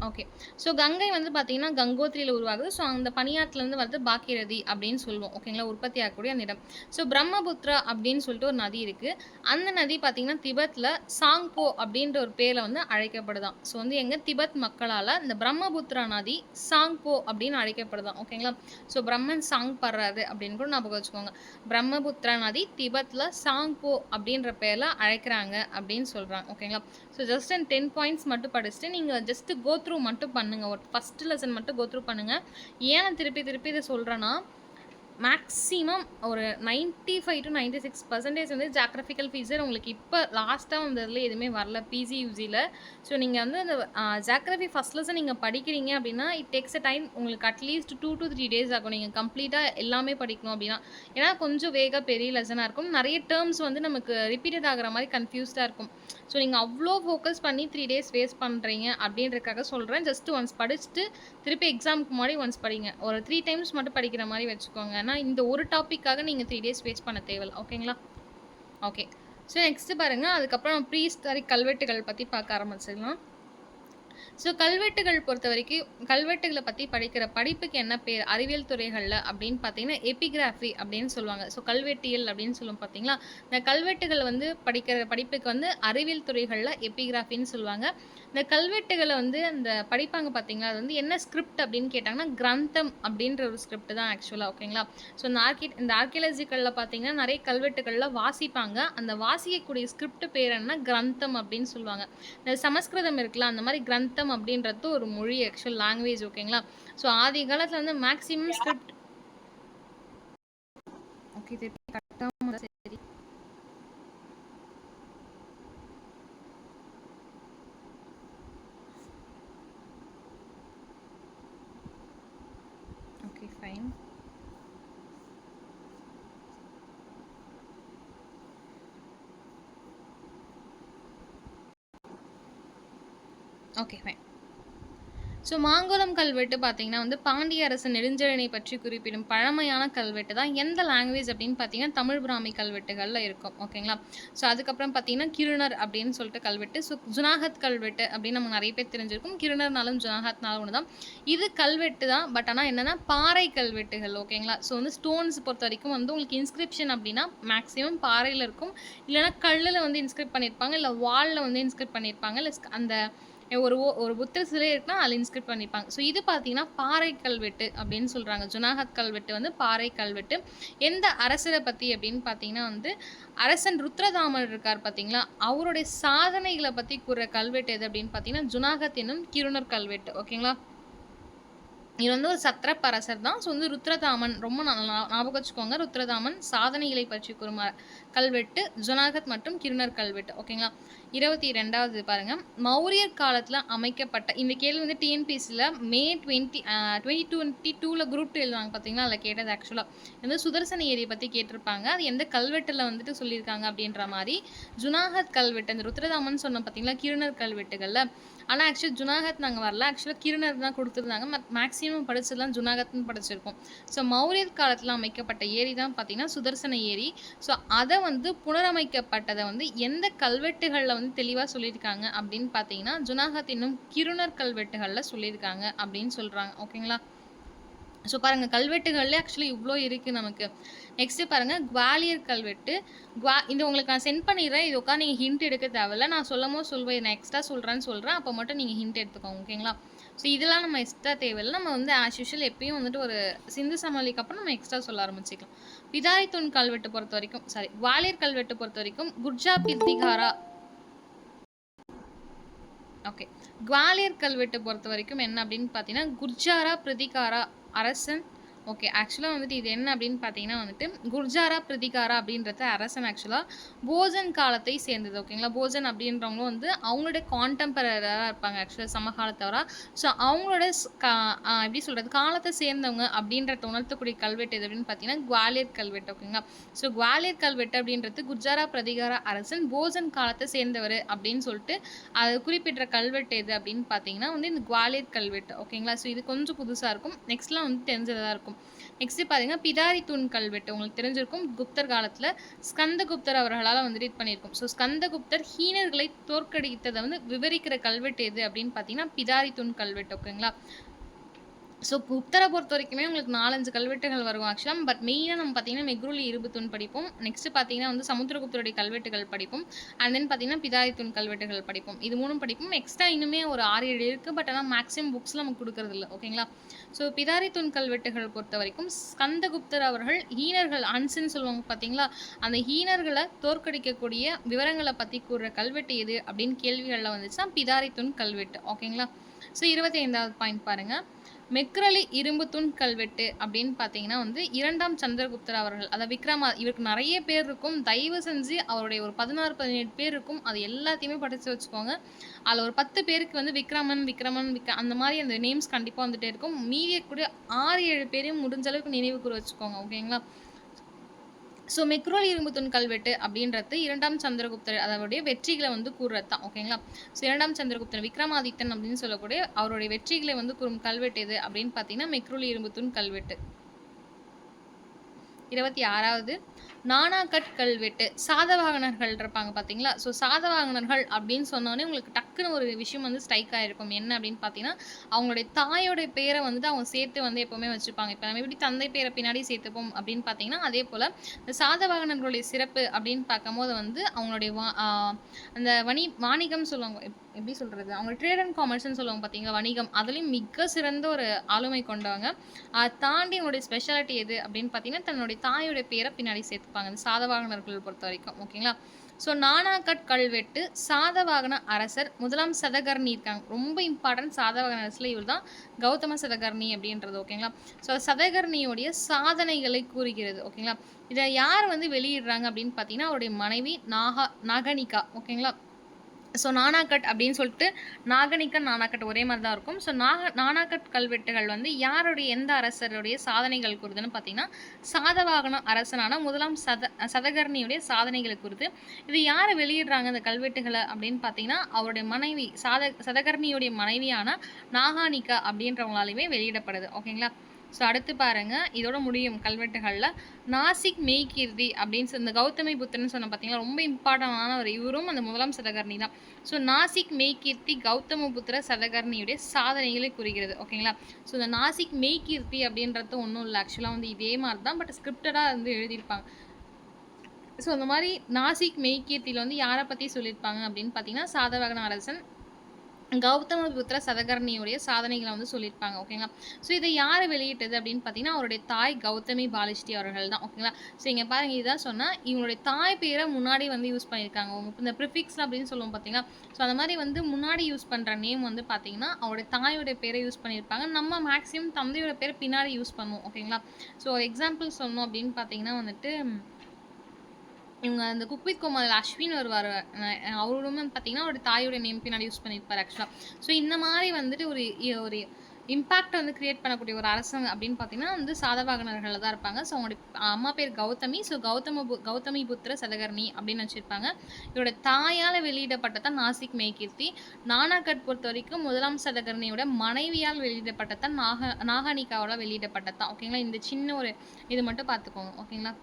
ஓகே. ஸோ கங்கை வந்து பார்த்தீங்கன்னா கங்கோத்ரியில் உருவாகுது. ஸோ அந்த பனியாற்றுலேருந்து வந்து பாகீரதி அப்படின்னு சொல்லுவோம். ஓகேங்களா, உற்பத்தி ஆகக்கூடிய அந்த இடம். ஸோ பிரம்மபுத்திரா அப்படின்னு சொல்லிட்டு ஒரு நதி இருக்குது. அந்த நதி பார்த்தீங்கன்னா திபெத்தில் சாங்போ அப்படின்ற ஒரு பேரில் வந்து அழைக்கப்படுதான். ஸோ வந்து எங்கள் திபெத் மக்களால் இந்த பிரம்மபுத்திரா நதி சாங்போ அப்படின்னு அழைக்கப்படுதான். ஓகேங்களா, ஸோ பிரம்மன் சாங் படுறாரு அப்படின்னு கூட ஞாபகம் வச்சுக்கோங்க. பிரம்மபுத்திரா நதி திபெத்தில் சாங்போ அப்படின்ற பேரில் அழைக்கிறாங்க அப்படின்னு சொல்கிறாங்க. ஓகேங்களா, ஸோ ஜஸ்ட் 10 பாயிண்ட்ஸ் மட்டும் படிச்சுட்டு நீங்கள் ஜஸ்ட் கோ த்ரூ மட்டும் பண்ணுங்கள். ஒரு ஃபஸ்ட்டு லெசன் மட்டும் கோ த்ரூ பண்ணுங்கள். ஏன் நான் திருப்பி இதை சொல்கிறேன்னா, மேக்ஸிமம் ஒரு 95 to 96% வந்து ஜாக்ரஃபிக்கல் ஃபீச்சர் உங்களுக்கு இப்போ லாஸ்ட்டாக வந்ததில் எதுவுமே வரல பிஜியூஜியில். ஸோ நீங்கள் வந்து அந்த ஜாக்ரஃபி ஃபஸ்ட் லெசன் நீங்கள் படிக்கிறீங்க அப்படின்னா இட் டேக்ஸ் அ டைம். உங்களுக்கு அட்லீஸ்ட் 2 to 3 days ஆகும் நீங்கள் கம்ப்ளீட்டாக எல்லாமே படிக்கணும் அப்படின்னா. ஏன்னா கொஞ்சம் வேக பெரிய லெசனாக இருக்கும். நிறைய டேர்ம்ஸ் வந்து நமக்கு ரிப்பீட்டட் ஆகிற மாதிரி கன்ஃபியூஸ்டாக இருக்கும். ஸோ நீங்கள் அவ்வளோ ஃபோக்கஸ் பண்ணி 3 days வேஸ்ட் பண்ணுறீங்க அப்படின்றதுக்காக சொல்கிறேன். ஜஸ்ட் ஒன்ஸ் படிச்சுட்டு திருப்பி எக்ஸாமுக்கு முன்னாடி ஒன்ஸ் படிங்க. ஒரு 3 times மட்டும் படிக்கிற மாதிரி வச்சுக்கோங்க. ஏன்னா இந்த ஒரு டாப்பிக்காக நீங்கள் 3 days வேஸ்ட் பண்ண தேவையில்லை. ஓகேங்களா, ஓகே. ஸோ நெக்ஸ்ட்டு பாருங்கள். அதுக்கப்புறம் ப்ரீ ஹிஸ்டாரிக் கல்வெட்டுகள் பற்றி பார்க்க ஆரம்பிச்சிடலாம். ஸோ கல்வெட்டுகள் பொறுத்த வரைக்கும் கல்வெட்டுகளை பற்றி படிக்கிற படிப்புக்கு என்ன பேர் அறிவியல் துறைகளில் அப்படின்னு பார்த்தீங்கன்னா எபிகிராஃபி அப்படின்னு சொல்லுவாங்க. ஸோ கல்வெட்டியல் அப்படின்னு சொல்லுவோம் பார்த்தீங்களா. இந்த கல்வெட்டுகளை வந்து படிக்கிற படிப்புக்கு வந்து அறிவியல் துறைகளில் எபிகிராஃபின்னு சொல்லுவாங்க. இந்த கல்வெட்டுகளை வந்து அந்த படிப்பாங்க பார்த்தீங்களா, அது வந்து என்ன ஸ்கிரிப்ட் அப்படின்னு கேட்டாங்கன்னா கிரந்தம் அப்படின்ற ஒரு ஸ்கிரிப்ட் தான் ஆக்சுவலாக. ஓகேங்களா, ஸோ இந்த ஆர்கியாலஜிக்கலில் பார்த்தீங்கன்னா நிறைய கல்வெட்டுகளில் வாசிப்பாங்க. அந்த வாசிக்கக்கூடிய ஸ்கிரிப்ட் பேர் என்ன கிரந்தம் அப்படின்னு சொல்லுவாங்க. இந்த சமஸ்கிருதம் இருக்குல்ல, அந்த மாதிரி கிரந்தம் அப்படின்றது ஒரு மொழி, ஆக்சுவல் லாங்குவேஜ். ஓகேங்களா, ஸோ ஆதி காலத்தில் வந்து மேக்ஸிமம் ஸ்கிரிப்ட். ஓகே, சரி. Okay, fine. Okay, fine. So Mangulam கல்வெட்டு பார்த்தீங்கன்னா வந்து பாண்டிய அரசு நெடுஞ்செழியனை பற்றி குறிப்பிடும் பழமையான கல்வெட்டு தான். எந்த லாங்குவேஜ் அப்படின்னு பார்த்தீங்கன்னா தமிழ் பிராமி கல்வெட்டுகளில் இருக்கும். ஓகேங்களா, ஸோ அதுக்கப்புறம் பார்த்தீங்கன்னா கிருணர் அப்படின்னு சொல்லிட்டு கல்வெட்டு. ஸோ ஜுனாகத் கல்வெட்டு அப்படின்னு நம்ம நிறைய பேர் தெரிஞ்சிருக்கும். கிருணர்னாலும் ஜுனாகத்னாலும் ஒன்று தான். இது கல்வெட்டு தான், பட் ஆனால் என்னென்னா பாறை கல்வெட்டுகள். ஓகேங்களா, ஸோ வந்து ஸ்டோன்ஸ் பொறுத்த வரைக்கும் வந்து உங்களுக்கு இன்ஸ்கிரிப்ஷன் அப்படின்னா மேக்ஸிமம் பாறையில் இருக்கும், இல்லைனா கல்லில் வந்து இன்ஸ்கிரிப்ட் பண்ணியிருப்பாங்க, இல்லை வாலில் வந்து இன்ஸ்கிரிப்ட் பண்ணியிருப்பாங்க, இல்லை அந்த ஒரு புத்தர் சிலை இருக்குன்னா அதில இன்ஸ்கிரிப்ட் பண்ணியிருப்பாங்க. ஸோ இது பார்த்தீங்கன்னா, பாறை கல்வெட்டு அப்படின்னு சொல்றாங்க. ஜுனாகத் கல்வெட்டு வந்து பாறை கல்வெட்டு. எந்த அரசர பத்தி அப்படின்னு பார்த்தீங்கன்னா வந்து, அரசன் ருத்ரதாமர் இருக்கார் பார்த்தீங்களா, அவருடைய சாதனைகள பத்தி கூறுற கல்வெட்டு எது அப்படின்னு பார்த்தீங்கன்னா, ஜுனாகத் என்னும் கிருணர் கல்வெட்டு. ஓகேங்களா? இது வந்து ஒரு சத்திரப் அரசர் தான். ஸோ வந்து ருத்ரதாமன் ரொம்ப ஞாபகம் வச்சுக்கோங்க. ருத்ரதாமன் சாதனைகளை பற்றி கூறும் கல்வெட்டு ஜுனாகத் மற்றும் கிருணர் கல்வெட்டு. ஓகேங்களா? 22வது பாருங்க. மௌரியர் காலத்துல அமைக்கப்பட்ட இந்த கேள்வி வந்து டிஎன்பிஎஸ்சில மே 2022ல குரூப் 2 எழுதுவாங்க பார்த்தீங்களா, அதில கேட்டது ஆக்சுவலா. வந்து சுதர்சன ஏரியை பத்தி கேட்டிருப்பாங்க. அது எந்த கல்வெட்டுல வந்துட்டு சொல்லியிருக்காங்க அப்படின்ற மாரி. ஜுனாகத் கல்வெட்டு அந்த ருத்ரதாமன் சொன்னோம் பார்த்தீங்களா, கிருணர் கல்வெட்டுகள்ல. ஆனா ஆக்சுவலி ஜுனாகத் நாங்க வரல. ஆக்சுவலா கிருணர் தான் குடுத்துருந்தாங்க. மேக்ஸிமம் படிச்சதெல்லாம் ஜுனாகத்ன்னு படிச்சிருக்கோம். ஸோ மௌரியர் காலத்துல அமைக்கப்பட்ட ஏரி தான் பார்த்தீங்கன்னா, சுதர்சன ஏரி. ஸோ அத வந்து புனரமைக்கப்பட்டத வந்து எந்த கல்வெட்டுகள்ல வந்து தெளிவா சொல்லியிருக்காங்க அப்படின்னு பார்த்தீங்கன்னா, ஜுனாகத் என்னும் கிருணர் கல்வெட்டுகள்ல சொல்லியிருக்காங்க அப்படின்னு சொல்றாங்க. ஓகேங்களா? ஸோ பாருங்க கல்வெட்டுகள்லே ஆக்சுவலி இவ்ளோ இருக்கு நமக்கு. நெக்ஸ்ட் பாருங்க குவாலியர் கல்வெட்டு. இது உங்களுக்கு நான் சென்ட் பண்ணிடுறேன். இது உட்காந்து நீங்க ஹிண்ட் எடுக்க தேவையில்ல. நான் சொல்லும்போது சொல்வேன். நான் எக்ஸ்ட்ரா சொல்றேன். அப்போ மட்டும் நீங்க ஹிண்ட் எடுத்துக்கோங்க. ஓகேங்களா? ஸோ இதெல்லாம் நம்ம எக்ஸ்ட்ரா தேவையில்ல. நம்ம வந்து ஆஸ் யூசுவல் எப்பயும் வந்துட்டு ஒரு சிந்து சமவெளிக்கு அப்புறம் நம்ம எக்ஸ்ட்ரா சொல்ல ஆரம்பிச்சுக்கலாம். பிதாரித்தூன் கல்வெட்டு பொறுத்தவரைக்கும் குவாலியர் கல்வெட்டு பொறுத்தவரைக்கும் குர்ஜா பிர்திகாரா ஓகே. குவாலியர் கல்வெட்டு பொறுத்தவரைக்கும் என்ன அப்படின்னு பார்த்தீங்கன்னா, குர்ஜாரா பிரதிகாரா அரசன் ஓகே. ஆக்சுவலா வந்துட்டு இது என்ன அப்படின்னு பார்த்தீங்கன்னா வந்துட்டு, குர்ஜாரா பிரதிகாரா அப்படின்றது அரசன் ஆக்சுவலா போஜன் காலத்தை சேர்ந்தது. ஓகேங்களா? போஜன் அப்படின்றவங்களும் வந்து அவங்களுடைய கான்டெம்பரரா இருப்பாங்க ஆக்சுவலா சமகாலத்தவரா. ஸோ அவங்களோட எப்படி சொல்றது? காலத்த சேர்ந்தவங்க அப்படின்றத உணர்த்தக்கூடிய கல்வெட்டு எது அப்படின்னு பார்த்தீங்கன்னா, குவாலியர் கல்வெட்டு. ஓகேங்களா? ஸோ குவாலியர் கல்வெட்டு அப்படின்றது குர்ஜாரா பிரதிகாரா அரசன் போஜன் காலத்த சேர்ந்தவர் அப்படின்னு சொல்லிட்டு அது குறிப்பிட்ட கல்வெட்டு எது அப்படின்னு பார்த்தீங்கன்னா வந்து இந்த குவாலியர் கல்வெட்டு. ஓகேங்களா? ஸோ இது கொஞ்சம் புதுசா இருக்கும். நெக்ஸ்ட்லாம் வந்து தெரிஞ்சதா இருக்கும். நெக்ஸ்ட் பார்த்தீங்கன்னா, பிதாரித்தூன் கல்வெட்டு உங்களுக்கு தெரிஞ்சிருக்கும். குப்தர் காலத்துல ஸ்கந்தகுப்தர் அவர்களால வந்துட்டு இது பண்ணியிருக்கும். ஸோ ஸ்கந்தகுப்தர் ஹீனர்களை தோற்கடித்ததை வந்து விவரிக்கிற கல்வெட்டு எது அப்படின்னு பார்த்தீங்கன்னா, பிதாரித்தூன் கல்வெட்டு. ஓகேங்களா? ஸோ குப்தரை பொறுத்த வரைக்குமே உங்களுக்கு 4, 5 கல்வெட்டுகள் வரும் ஆக்சுவலா. பட் மெயினா நம்ம பார்த்தீங்கன்னா, மெக்ரூலி இருபுத்தூன் படிப்போம். நெக்ஸ்ட் பார்த்தீங்கன்னா வந்து சமுத்திரகுப்தருடைய கல்வெட்டுகள் படிப்போம். அண்ட் தென் பார்த்தீங்கன்னா, பிதாரித்தூன் கல்வெட்டுகள் படிப்போம். இது 3ம் படிப்போம். எக்ஸ்ட்ரா இன்னுமே ஒரு 6, 7 இருக்கு. பட் ஆனா மேக்ஸிமம் புக்ஸ்ல நமக்கு குடுக்கறதில்ல. ஓகேங்களா? ஸோ பிதாரித்தூன் கல்வெட்டுகள் பொறுத்த வரைக்கும் ஸ்கந்தகுப்தர் அவர்கள் ஹீனர்கள் ஹன்ஸ்ன்னு சொல்லுவாங்க பார்த்தீங்களா, அந்த ஹீனர்களை தோற்கடிக்கக்கூடிய விவரங்கள பத்தி கூறுற கல்வெட்டு எது அப்படின்னு கேள்விகள்ல வந்துச்சுன்னா, பிதாரித்தூன் கல்வெட்டு. ஓகேங்களா? ஸோ 25வது பாயிண்ட் பாருங்க. மெக்ரலி இரும்பு தூண் கல்வெட்டு அப்படின்னு பார்த்தீங்கன்னா வந்து 2ஆம் சந்திரகுப்தர் அவர்கள் இவருக்கு நிறைய பேர் இருக்கும். தயவு செஞ்சு அவருடைய ஒரு 16, 17 பேர் இருக்கும். அது எல்லாத்தையுமே படிச்சு வச்சுக்கோங்க. அதில் ஒரு 10 பேருக்கு வந்து அந்த மாதிரி அந்த நேம்ஸ் கண்டிப்பாக வந்துட்டே இருக்கும். மீதி இருக்கக்கூடிய 6, 7 பேரையும் முடிஞ்ச அளவுக்கு நினைவு கூற வச்சுக்கோங்க. ஓகேங்களா? ஸோ மெக்ரோலி இரும்புத்தூண் கல்வெட்டு அப்படின்றது 2ஆம் சந்திரகுப்தர் அதனுடைய வெற்றிகளை வந்து கூறுறது தான். ஓகேங்களா? ஸோ 2ஆம் சந்திரகுப்தர் விக்ரமாதித்தன் அப்படின்னு சொல்லக்கூடிய அவருடைய வெற்றிகளை வந்து கூறும் கல்வெட்டு எது அப்படின்னு பார்த்தீங்கன்னா, மெக்ரோலி இரும்புத்தூண் கல்வெட்டு. 26வது நானாகட் கல்வெட்டு. சாதவாகனர்கள் இருப்பாங்க பார்த்தீங்களா? ஸோ சாதவாகனர்கள் அப்படின்னு சொன்னோனே உங்களுக்கு டக்குன்னு ஒரு விஷயம் வந்து ஸ்ட்ரைக் ஆயிருக்கும். என்ன அப்படின்னு பார்த்தீங்கன்னா, அவங்களுடைய தாயோடைய பேரை வந்துட்டு அவங்க சேர்த்து வந்து எப்பவுமே வச்சுப்பாங்க. இப்போ நம்ம எப்படி தந்தை பேரை பின்னாடி சேர்த்துப்போம் அப்படின்னு பார்த்தீங்கன்னா, அதே போல இந்த சாதவாகனர்களுடைய சிறப்பு அப்படின்னு பார்க்கும்போது வந்து அவங்களுடைய அந்த வாணிகம் சொல்லுவாங்க. எப்படி சொல்றது? அவங்க ட்ரேட் அண்ட் காமர்ஸ்ன்னு சொல்லுவாங்க பார்த்தீங்களா? வணிகம். அதுலயும் மிக சிறந்த ஒரு ஆளுமை கொண்டவங்க. அதை தாண்டி உங்களுடைய ஸ்பெஷாலிட்டி எது அப்படின்னு பார்த்தீங்கன்னா, தன்னுடைய தாயோட பேரை பின்னாடி சேர்த்துப்பாங்க. இந்த சாதவாகனர்கள் பொறுத்த வரைக்கும். ஓகேங்களா? ஸோ நானாகட் கல்வெட்டு சாதவாகன அரசர் 1ஆம் சதகர்ணி இருக்காங்க. ரொம்ப இம்பார்ட்டன்ட் சாதவாகன அரசுல இவர் தான் கௌதம சதகர்ணி அப்படின்றது. ஓகேங்களா? ஸோ சதகர்ணியுடைய சாதனைகளை கூறுகிறது. ஓகேங்களா? இதை யார் வந்து வெளியிடுறாங்க அப்படின்னு பார்த்தீங்கன்னா, அவருடைய மனைவி நாகனிகா. ஓகேங்களா? ஸோ நானாகட் அப்படின்னு சொல்லிட்டு நானாகட் ஒரே மாதிரி தான் இருக்கும். ஸோ நானாகட் கல்வெட்டுகள் வந்து எந்த அரசருடைய சாதனைகள் கூறுதுன்னு பார்த்தீங்கன்னா, சாதவாகன அரசனான 1ஆம் சதகர்ணியுடைய சாதனைகளை கூறுது. இது யார் வெளியிடுறாங்க இந்த கல்வெட்டுகளை அப்படின்னு பார்த்தீங்கன்னா, அவருடைய மனைவி சதகர்ணியுடைய மனைவியான நாகானிகா அப்படின்றவங்களாலையுமே வெளியிடப்படுது. ஓகேங்களா? ஸோ அடுத்து பாருங்க, இதோட முடியும் கல்வெட்டுகளில். நாசிக் மெய்கீர்த்தி அப்படின்னு இந்த கௌதமி புத்தர்னு சொன்ன பார்த்தீங்களா, ரொம்ப இம்பார்ட்டண்டான ஒரு இவரும் அந்த 1ஆம் சதகர்ணி தான். ஸோ நாசிக் மெய்கீர்த்தி கௌதமபுத்திர சதகர்ணியுடைய சாதனைகளை குறிக்கிறது. ஓகேங்களா? ஸோ இந்த நாசிக் மெய்கீர்த்தி அப்படின்றது ஒன்றும் இல்லை. ஆக்சுவலாக வந்து இதே மாதிரி தான், பட் ஸ்கிரிப்டடாக வந்து எழுதியிருப்பாங்க. ஸோ அந்த மாதிரி நாசிக் மெய்கீர்த்தியில் வந்து யாரை பற்றி சொல்லியிருப்பாங்க அப்படின்னு பார்த்தீங்கன்னா, சாதவாகன அரசன் கௌதமபுத்திர சதகர்ணியுடைய சாதனைகள வந்து சொல்லியிருப்பாங்க. ஓகேங்களா. ஸோ இத யாரு வெளியிட்டது அப்படின்னு பார்த்தீங்கன்னா, அவருடைய தாய் கௌதமி பாலிஷ்டி அவர்கள் தான். ஓகேங்களா. ஸோ இங்க பாருங்க இதுதான் சொன்னா, இவங்களுடைய தாய் பேர முன்னாடி வந்து யூஸ் பண்ணியிருக்காங்க. இந்த ப்ரிஃபிக்ஸ் அப்படின்னு சொல்லுவோம் பார்த்தீங்களா? ஸோ அந்த மாரி வந்து முன்னாடி யூஸ் பண்ற நேம் வந்து பார்த்தீங்கன்னா, அவருடைய தாயோட பேர யூஸ் பண்ணியிருப்பாங்க. நம்ம மேக்ஸிமம் தந்தையோட பேர பின்னாடி யூஸ் பண்ணுவோம். ஓகேங்களா. ஸோ எக்ஸாம்பிள் சொல்லணும் அப்படின்னு பார்த்தீங்கன்னா வந்துட்டு இவங்க அந்த குக் வித் கோமாளில அஸ்வின் வருவாரு. அவருமே வந்து பார்த்தீங்கன்னா, அவருடைய தாயோட நேம் பின்னாடி யூஸ் பண்ணியிருப்பாரு ஆக்சுவலா. ஸோ இந்த மாரி வந்துட்டு ஒரு இம்பாக்ட் வந்து கிரியேட் பண்ணக்கூடிய ஒரு அரசங்க அப்படின்னு பார்த்தீங்கன்னா வந்து சாதவாகனர்கள்ல தான் இருப்பாங்க. ஸோ அவங்களுடைய அம்மா பேர் கௌதமி. ஸோ கௌதமி புத்திர சதகர்ணி அப்படின்னு வச்சிருப்பாங்க. இவரோட தாயால வெளியிடப்பட்டது தான் நாசிக் மேய்கீர்த்தி. நானாகட் பொறுத்தவரைக்கும் 1ஆம் சதகர்ணியோட மனைவியால் வெளியிடப்பட்டது தான் நாகானிகாவால வெளியிடப்பட்டது தான். ஓகேங்களா. இந்த சின்ன ஒரு இது மட்டும் பார்த்துக்கோங்க. ஓகேங்களா.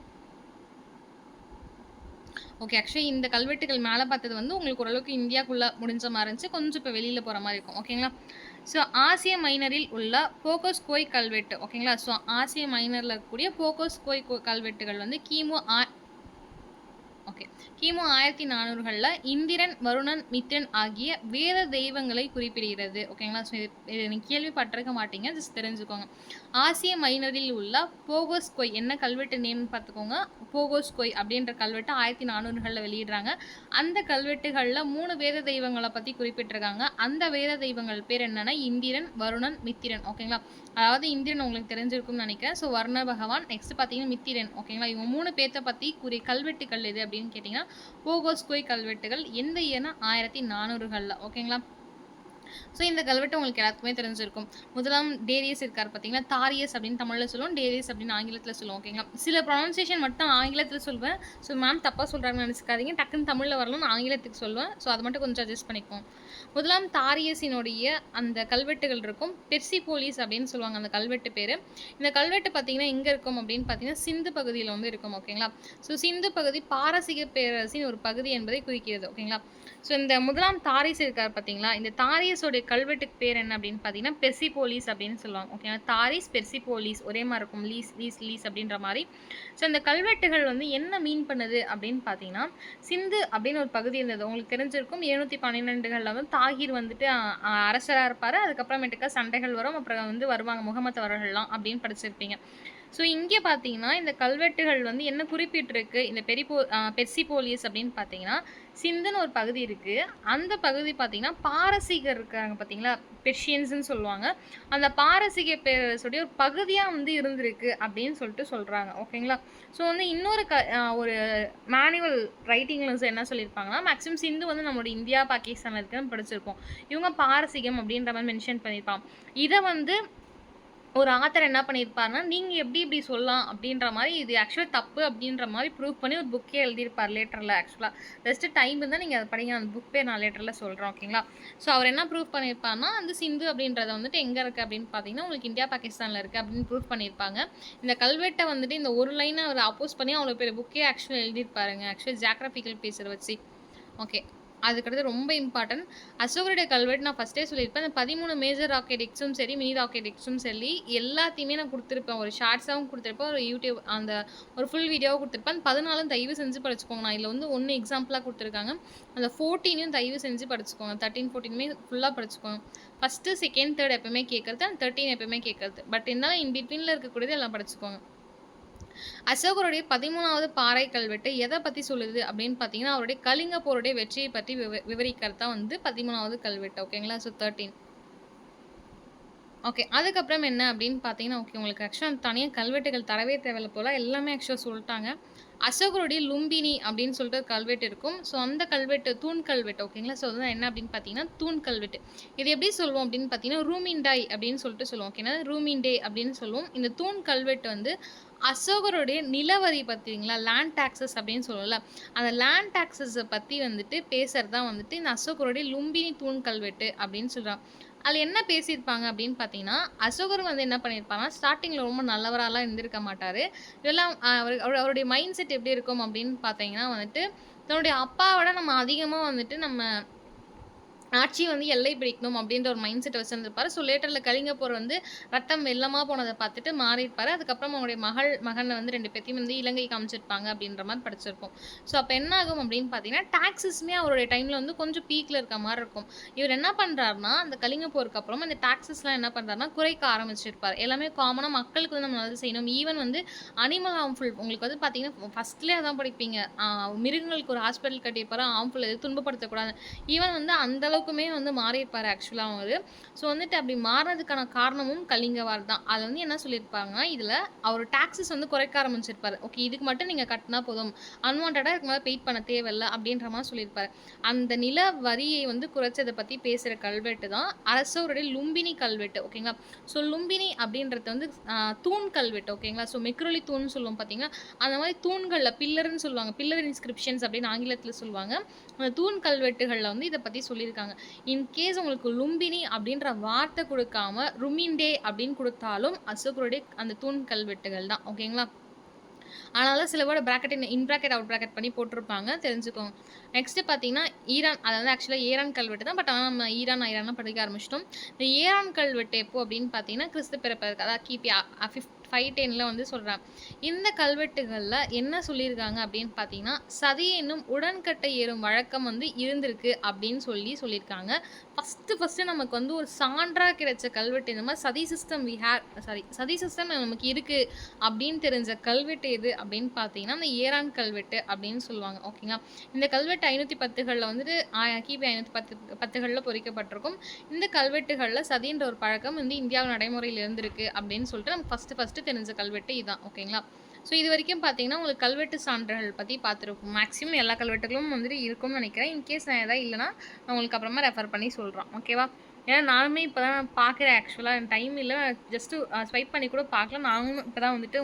ஓகே. ஆக்சுவலி இந்த கல்வெட்டுகள் மேல பார்த்தது வந்து உங்களுக்கு ஓரளவுக்கு இந்தியாக்குள்ள முடிஞ்ச மாரி இருந்துச்சு. கொஞ்சம் இப்ப வெளியில போற மாரி இருக்கும். ஓகேங்களா. ஸோ ஆசிய மைனரில் உள்ள போகோஸ்கோய் கல்வெட்டு. ஓகேங்களா. ஸோ ஆசிய மைனர்ல இருக்கக்கூடிய போகோஸ்கோய் கல்வெட்டுகள் வந்து ஓகே. கிமு 1400கள்ல இந்திரன், வருணன், மித்ரன் ஆகிய வேத தெய்வங்களை குறிப்பிடுகிறது. ஓகேங்களா. ஸோ இது நீங்க கேள்விப்பட்டிருக்க மாட்டீங்க. ஜஸ்ட் தெரிஞ்சுக்கோங்க. ஆசிய மைனரில் உள்ள போகோஸ்கோய் என்ன கல்வெட்டு நேம்னு பார்த்துக்கோங்க. போகோஸ்கோய் அப்படின்ற கல்வெட்டு 1400கள்ல வெளியிடுறாங்க. அந்த கல்வெட்டுகள்ல 3 வேத தெய்வங்கள பத்தி குறிப்பிட்டிருக்காங்க. அந்த வேத தெய்வங்கள் பேர் என்னன்னா இந்திரன், வருணன், மித்திரன். ஓகேங்களா. அதாவது இந்திரன் உங்களுக்கு தெரிஞ்சிருக்கும்னு நினைக்கிறேன். ஸோ வர்ண பகவான், நெக்ஸ்ட் பார்த்தீங்கன்னா மித்திரன். ஓகேங்களா. இவங்க 3 பேத்த பத்தி கூறிய கல்வெட்டுகள் எது அப்படின்னு கேட்டிங்கன்னா, போகோஸ்கோய் கல்வெட்டுகள். எந்த இயர்னா 1400கள்ல. ஓகேங்களா. ஸோ இந்த கல்வெட்டு உங்களுக்கு எல்லாத்துக்குமே தெரிஞ்சிருக்கும். முதலாம் டேரியஸ் இருக்கார் பார்த்தீங்களா, தாரியஸ் அப்படின்னு தமிழ்ல சொல்லுவோம், டேரியஸ் அப்படின்னு ஆங்கிலத்தில் சொல்லுவோம். ஓகேங்களா. சில ப்ரொனன்சியேஷன் மட்டும் ஆங்கிலத்தில் சொல்வேன். ஸோ மேம் தப்பாக சொல்கிறாங்கன்னு நினச்சிக்காதீங்க. டக்குன்னு தமிழில் வரலாம், நான் ஆங்கிலத்துக்கு சொல்லுவேன். ஸோ அதை மட்டும் கொஞ்சம் அட்ஜஸ்ட் பண்ணிப்போம். முதலாம் தாரியஸினுடைய அந்த கல்வெட்டுகள் இருக்கும். பெர்சிபோலிஸ் அப்படின்னு சொல்லுவாங்க அந்த கல்வெட்டு பேர். இந்த கல்வெட்டு பார்த்தீங்கன்னா எங்கே இருக்கும் அப்படின்னு பார்த்தீங்கன்னா சிந்து பகுதியில் வந்து இருக்கும். ஓகேங்களா. ஸோ சிந்து பகுதி பாரசீக பேரரசின் ஒரு பகுதி என்பதை குறிக்கிறது. ஓகேங்களா. ஸோ இந்த முதலாம் தாரிஸ் இருக்கார் பார்த்தீங்களா, இந்த தாரியஸோடைய கல்வெட்டுக்கு பேர் என்ன அப்படின்னு பார்த்தீங்கன்னா பெர்சிபோலிஸ் அப்படின்னு சொல்லுவாங்க. ஓகேங்களா. தாரிஸ், பெர்சிபோலிஸ் ஒரே மாதிரி இருக்கும். லீஸ் லீஸ் லீஸ் அப்படின்ற மாதிரி. ஸோ இந்த கல்வெட்டுகள் வந்து என்ன மீன் பண்ணுது அப்படின்னு பார்த்தீங்கன்னா, சிந்து அப்படின்னு ஒரு பகுதி இருந்தது. உங்களுக்கு தெரிஞ்சிருக்கும் 712களில் வந்து தாகிர் வந்துட்டு அரசராக இருப்பார். அதுக்கப்புறமேட்டுக்கா சண்டைகள் வரும். அப்புறம் வந்து வருவாங்க முகமது அவர்கள்லாம் அப்படின்னு படிச்சிருப்பீங்க. ஸோ இங்கே பார்த்தீங்கன்னா இந்த கல்வெட்டுகள் வந்து என்ன குறிப்பிட்டிருக்கு இந்த பெர்சிபோலியஸ் அப்படின்னு பார்த்தீங்கன்னா சிந்துன்னு ஒரு பகுதி இருக்குது. அந்த பகுதி பார்த்தீங்கன்னா பாரசீகர் இருக்காங்க பார்த்தீங்களா, பெர்ஷியன்ஸ்ன்னு சொல்லுவாங்க. அந்த பாரசீக பேரரசுடைய ஒரு பகுதியாக வந்து இருந்திருக்கு அப்படின்னு சொல்லிட்டு சொல்கிறாங்க. ஓகேங்களா. ஸோ வந்து இன்னொரு ஒரு மேனுவல் ரைட்டிங்கில் என்ன சொல்லியிருப்பாங்கன்னா, மேக்ஸிமம் சிந்து வந்து நம்மளோட இந்தியா பாகிஸ்தான் இருக்குன்னு படிச்சிருப்போம். இவங்க பாரசீகம் அப்படின்ற மாதிரி மென்ஷன் பண்ணியிருப்பாங்க. இதை வந்து ஒரு ஆத்தர் என்ன பண்ணியிருப்பாருன்னா, நீங்கள் எப்படி இப்படி சொல்லலாம் அப்படின்ற மாதிரி இது ஆக்சுவலாக தப்பு அப்படின்ற மாதிரி ப்ரூவ் பண்ணி ஒரு புக்கே எழுதியிருப்பார் லேட்டரில். ஆக்சுவலாக ஜஸ்ட்டு டைம் இருந்தால் நீங்கள் அதை படிங்க. அந்த புக் பேர் நான் லேட்டரில் சொல்கிறேன். ஓகேங்களா. ஸோ அவர் என்ன ப்ரூவ் பண்ணியிருப்பாருன்னா, அந்த சிந்து அப்படின்றத வந்துட்டு எங்கே இருக்குது அப்படின்னு பார்த்தீங்கன்னா உங்களுக்கு இந்தியா பாகிஸ்தானில் இருக்குது அப்படின்னு ப்ரூவ் பண்ணியிருப்பாங்க. இந்த கல்வெட்டை வந்துட்டு இந்த ஒரு லைனை அவர் அப்போஸ் பண்ணி அவ்வளோ பேர் புக்கே ஆக்சுவலாக எழுதியிருப்பாருங்க. ஆக்சுவலி ஜியாகிரபிக்கல் பேசுகிற வச்சு. ஓகே. அதுக்கடுத்து ரொம்ப இம்பார்ட்டன்ட் அசோகருடைய கல்வெட்டு நான் ஃபஸ்ட்டே சொல்லியிருப்பேன். அந்த 13 மேஜர் ராக்கெட் எக்ஸும் சரி, மினி ராக்கெட் எக்ஸும் சரி எல்லாத்தையுமே நான் கொடுத்துருப்பேன். ஒரு ஷார்ட்ஸாகவும் கொடுத்துருப்பேன், ஒரு யூடியூப் அந்த ஒரு ஃபுல் வீடியோவாக கொடுத்துருப்பேன். 14 தயவு செஞ்சு படிச்சுக்கோங்க. நான் இதில் வந்து 1 எக்ஸாம்பிளாக கொடுத்துருக்காங்க. அந்த 14யும் தயவு செஞ்சு படிச்சுக்கோங்க. 13, 14மே ஃபுல்லாக படிச்சுக்கோங்க. ஃபஸ்ட்டு, செகண்ட், தேர்ட் எப்பவுமே கேட்குறது, அண்ட் 13 எப்பவுமே கேட்குறது. பட் இருந்தாலும் இன் பிட்வீனில் இருக்கக்கூடியது எல்லாம் படிச்சுக்கோங்க. அசோகருடைய 13வது பாறை கல்வெட்டு எதை பற்றி சொல்லுது அப்படின்னு பார்த்தீங்கன்னா, அவருடைய கலிங்க போருடைய வெற்றியை பற்றி விவரிக்கிறது தான் வந்து 13வது கல்வெட்டு. ஓகேங்களா. ஸோ 13. ஓகே. அதுக்கப்புறம் என்ன அப்படின்னு பார்த்தீங்கன்னா, ஓகே உங்களுக்கு ஆக்சுவலாக தனியாக கல்வெட்டுகள் தரவே தேவையில்ல போல. எல்லாமே ஆக்சுவலாக சொல்லிட்டாங்க. அசோகருடைய லும்பினி அப்படின்னு சொல்லிட்டு ஒரு கல்வெட்டு இருக்கும். ஸோ அந்த கல்வெட்டு தூண் கல்வெட்டு. ஓகேங்களா. ஸோ அதுதான் என்ன அப்படின்னு பார்த்தீங்கன்னா தூண் கல்வெட்டு. இது எப்படி சொல்லுவோம் அப்படின்னு பார்த்தீங்கன்னா ரூமிண்டாய் அப்படின்னு சொல்லிட்டு சொல்லுவோம். ஓகேனா ரூமிண்டே அப்படின்னு சொல்லுவோம். இந்த தூண் கல்வெட்டு வந்து அசோகருடைய நிலவரி பார்த்தீங்களா, லேண்ட் டாக்ஸஸ் அப்படின்னு சொல்லுவோம்ல, அந்த லேண்ட் டாக்ஸஸை பற்றி வந்துட்டு பேசுறது தான் வந்துட்டு இந்த அசோகருடைய லும்பினி தூண் கல்வெட்டு அப்படின்னு சொல்கிறாங்க. அதில் என்ன பேசியிருப்பாங்க அப்படின்னு பார்த்தீங்கன்னா, அசோகர் வந்து என்ன பண்ணியிருப்பாங்கன்னா ஸ்டார்டிங்கில் ரொம்ப நல்லவராலாம் இருந்திருக்க மாட்டார். இதெல்லாம் அவருடைய மைண்ட் செட் எப்படி இருக்கும் அப்படின்னு பார்த்தீங்கன்னா வந்துட்டு, தன்னுடைய அப்பாவோட நம்ம அதிகமாக வந்துட்டு நம்ம ஆட்சி வந்து எல்லை பிடிக்கணும் அப்படின்ற ஒரு மைண்ட் செட் வச்சிருந்திருப்பாரு. ஸோ லேட்டர்ல கலிங்க போர் வந்து ரத்தம் வெள்ளமா போனத பார்த்துட்டு மாறியிருப்பாரு. அதுக்கப்புறம் அவங்களுடைய மகன வந்து 2 பேத்தையும் வந்து இலங்கைக்கு அனுப்பிச்சிருப்பாங்க அப்படின்ற மாரி படிச்சிருப்போம். ஸோ அப்ப என்ன ஆகும் அப்படின்னு பார்த்தீங்கன்னா, டாக்ஸஸுமே அவருடைய டைம்ல வந்து கொஞ்சம் பீக்ல இருக்க மாரி இருக்கும். இவர் என்ன பண்றாருன்னா, அந்த கலிங்க போருக்கு அப்புறம் அந்த டாக்ஸஸ்லாம் என்ன பண்றாருன்னா, குறைக்க ஆரம்பிச்சிருப்பாரு. எல்லாமே காமனா மக்களுக்கு வந்து நம்ம நல்லது செய்யணும். ஈவன் வந்து அனிமல் ஹார்ம்ஃபுல் உங்களுக்கு வந்து பார்த்தீங்கன்னா, ஃபர்ஸ்ட்லயே அதான் படிப்பீங்க. மிருகங்களுக்கு ஒரு ஹாஸ்பிட்டல் கட்டியிருப்பாரு. ஹார்ம்ஃபுல் எது துன்பப்படுத்தக்கூடாது. ஈவன் வந்து அந்த அளவுக்குமே வந்து மாறியிருப்பாரு ஆக்சுவலா அவரு. ஸோ வந்துட்டு அப்படி மாறுனதுக்கான காரணமும் கலிங்க வார் தான். அதுல வந்து என்ன சொல்லியிருப்பாங்கன்னா, இதுல அவரு டாக்ஸஸ் வந்து குறைக்க ஆரம்பிச்சிருப்பாரு. ஓகே இதுக்கு மட்டும் நீங்க கட்டுனா போதும். அன்வான்டடா இதுக்கு மேல பெயிட் பண்ண தேவையில்ல அப்படின்ற மாரி சொல்லியிருப்பாரு. அந்த நில வரியை வந்து குறைச்சத பத்தி பேசுற கல்வெட்டு தான் அரசருடைய லும்பினி கல்வெட்டு. ஓகேங்களா? ஸோ லும்பினி அப்படின்றது வந்து தூண் கல்வெட்டு. ஓகேங்களா? ஸோ மெக்ரோலி தூண்ன்னு சொல்லுவோம் பார்த்தீங்களா? அந்த மாரி தூண்கள்ல பில்லர்ன்னு சொல்லுவாங்க. பில்லர் இன்ஸ்கிரிப்ஷன்ஸ் அப்படின்னு ஆங்கிலத்துல சொல்லுவாங்க. அந்த தூண் கல்வெட்டுகள்ல வந்து இத பத்தி சொல்லியிருக்காங்க. இன்கேஸ் உங்களுக்கு லும்பினி அப்படின்ற வார்த்தை குடுக்காம ருமிண்டே அப்படின்னு குடுத்தாலும் அசோகருடைய அந்த தூண் கல்வெட்டுகள் தான். ஓகேங்களா? அதனால சில வேர்ட பிராக்கெட் இன் பிராக்கெட், அவுட் பிராக்கெட் பண்ணி போட்டிருப்பாங்க. தெரிஞ்சுக்கோங்க. நெக்ஸ்ட் பார்த்தீங்கன்னா, ஈரான் அதாவது ஆக்சுவலா ஏரான் கல்வெட்டு தான். பட் ஆனா நம்ம ஈரான்லாம் படிக்க ஆரம்பிச்சுட்டோம். இந்த ஏரான் கல்வெட்டு எப்போ அப்படின்னு பார்த்தீங்கன்னா, கிறிஸ்து பிறப்பதற்கு அதாவது கிபி 510ல வந்து சொல்றாங்க. இந்த கல்வெட்டுகள்ல என்ன சொல்லியிருக்காங்க அப்படின்னு பார்த்தீங்கன்னா, சதி என்னும் உடன்கட்டை ஏறும் வழக்கம் வந்து இருந்திருக்கு அப்படின்னு சொல்லியிருக்காங்க. ஃபர்ஸ்ட்டு நமக்கு வந்து ஒரு சான்றா கிடைச்ச கல்வெட்டு இந்த மாரி சதி சிஸ்டம் நமக்கு இருக்கு அப்படின்னு தெரிஞ்ச கல்வெட்டு எது அப்படின்னு பார்த்தீங்கன்னா, அந்த ஏரான் கல்வெட்டு அப்படின்னு சொல்லுவாங்க. ஓகேங்களா? இந்த கல்வெட்டு 510கள்ல வந்துட்டு கிபி 510கள்ல பொறிக்கப்பட்டிருக்கும். இந்த கல்வெட்டுகள்ல சதின்ற ஒரு பழக்கம் வந்து இந்தியாவுல நடைமுறையில் இருந்திருக்கு அப்படின்னு சொல்லிட்டு நம்ம ஃபர்ஸ்ட்டு தெரிஞ்ச கல்வெட்டு இதான். ஓகேங்களா? ஸோ இதுவரைக்கும் பார்த்தீங்கன்னா, உங்களுக்கு கல்வெட்டு சான்றுகள் பத்தி பார்த்துருப்போம். மேக்ஸிமம் எல்லா கல்வெட்டுகளும் வந்துட்டு இருக்கும்னு நினைக்கிறேன். இன்கேஸ் நான் எதாவது இல்லைன்னா, நான் உங்களுக்கு அப்புறமா ரெஃபர் பண்ணி சொல்றேன். ஓகேவா? ஏன்னா நானுமே இப்போ தான் பார்க்குறேன் ஆக்சுவலா. எனக்கு டைம் இல்ல. ஜஸ்ட்டு ஸ்வைப் பண்ணி கூட பார்க்கல. நானும் இப்போ தான் வந்துட்டு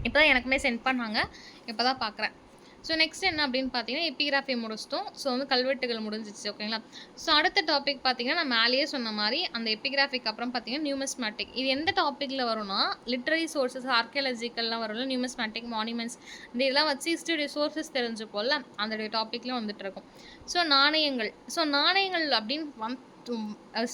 இப்போ தான் எனக்குமே சென்ட் பண்ணாங்க. இப்போ தான் பார்க்குறேன். ஸோ நெக்ஸ்ட் என்ன அப்படின்னு பார்த்தீங்கன்னா, எபிகிராஃபி முடிச்சிட்டோம். ஸோ வந்து கல்வெட்டுகள் முடிஞ்சிச்சு. ஓகேங்களா? ஸோ அடுத்த டாபிக் பார்த்தீங்கன்னா, நான் மேலேயே சொன்ன மாரி அந்த எபிகிராஃபிக்கு அப்புறம் பார்த்தீங்கன்னா, நியூமிஸ்மேட்டிக். இது எந்த டாப்பிக்ல வரும்னா, லிட்ரரி சோர்சஸ், ஆர்க்கியாலஜிக்கல்லாம் வரும்ல, நியூமிஸ்மேட்டிக், மானுமெண்ட்ஸ் இந்த இதெல்லாம் வச்சு ஹிஸ்டரி சோர்சஸ் தெரிஞ்சுப்போம்ல, அந்த டாப்பிக்ல வந்துட்டு இருக்கும். ஸோ நாணயங்கள். ஸோ நாணயங்கள் அப்படின்னு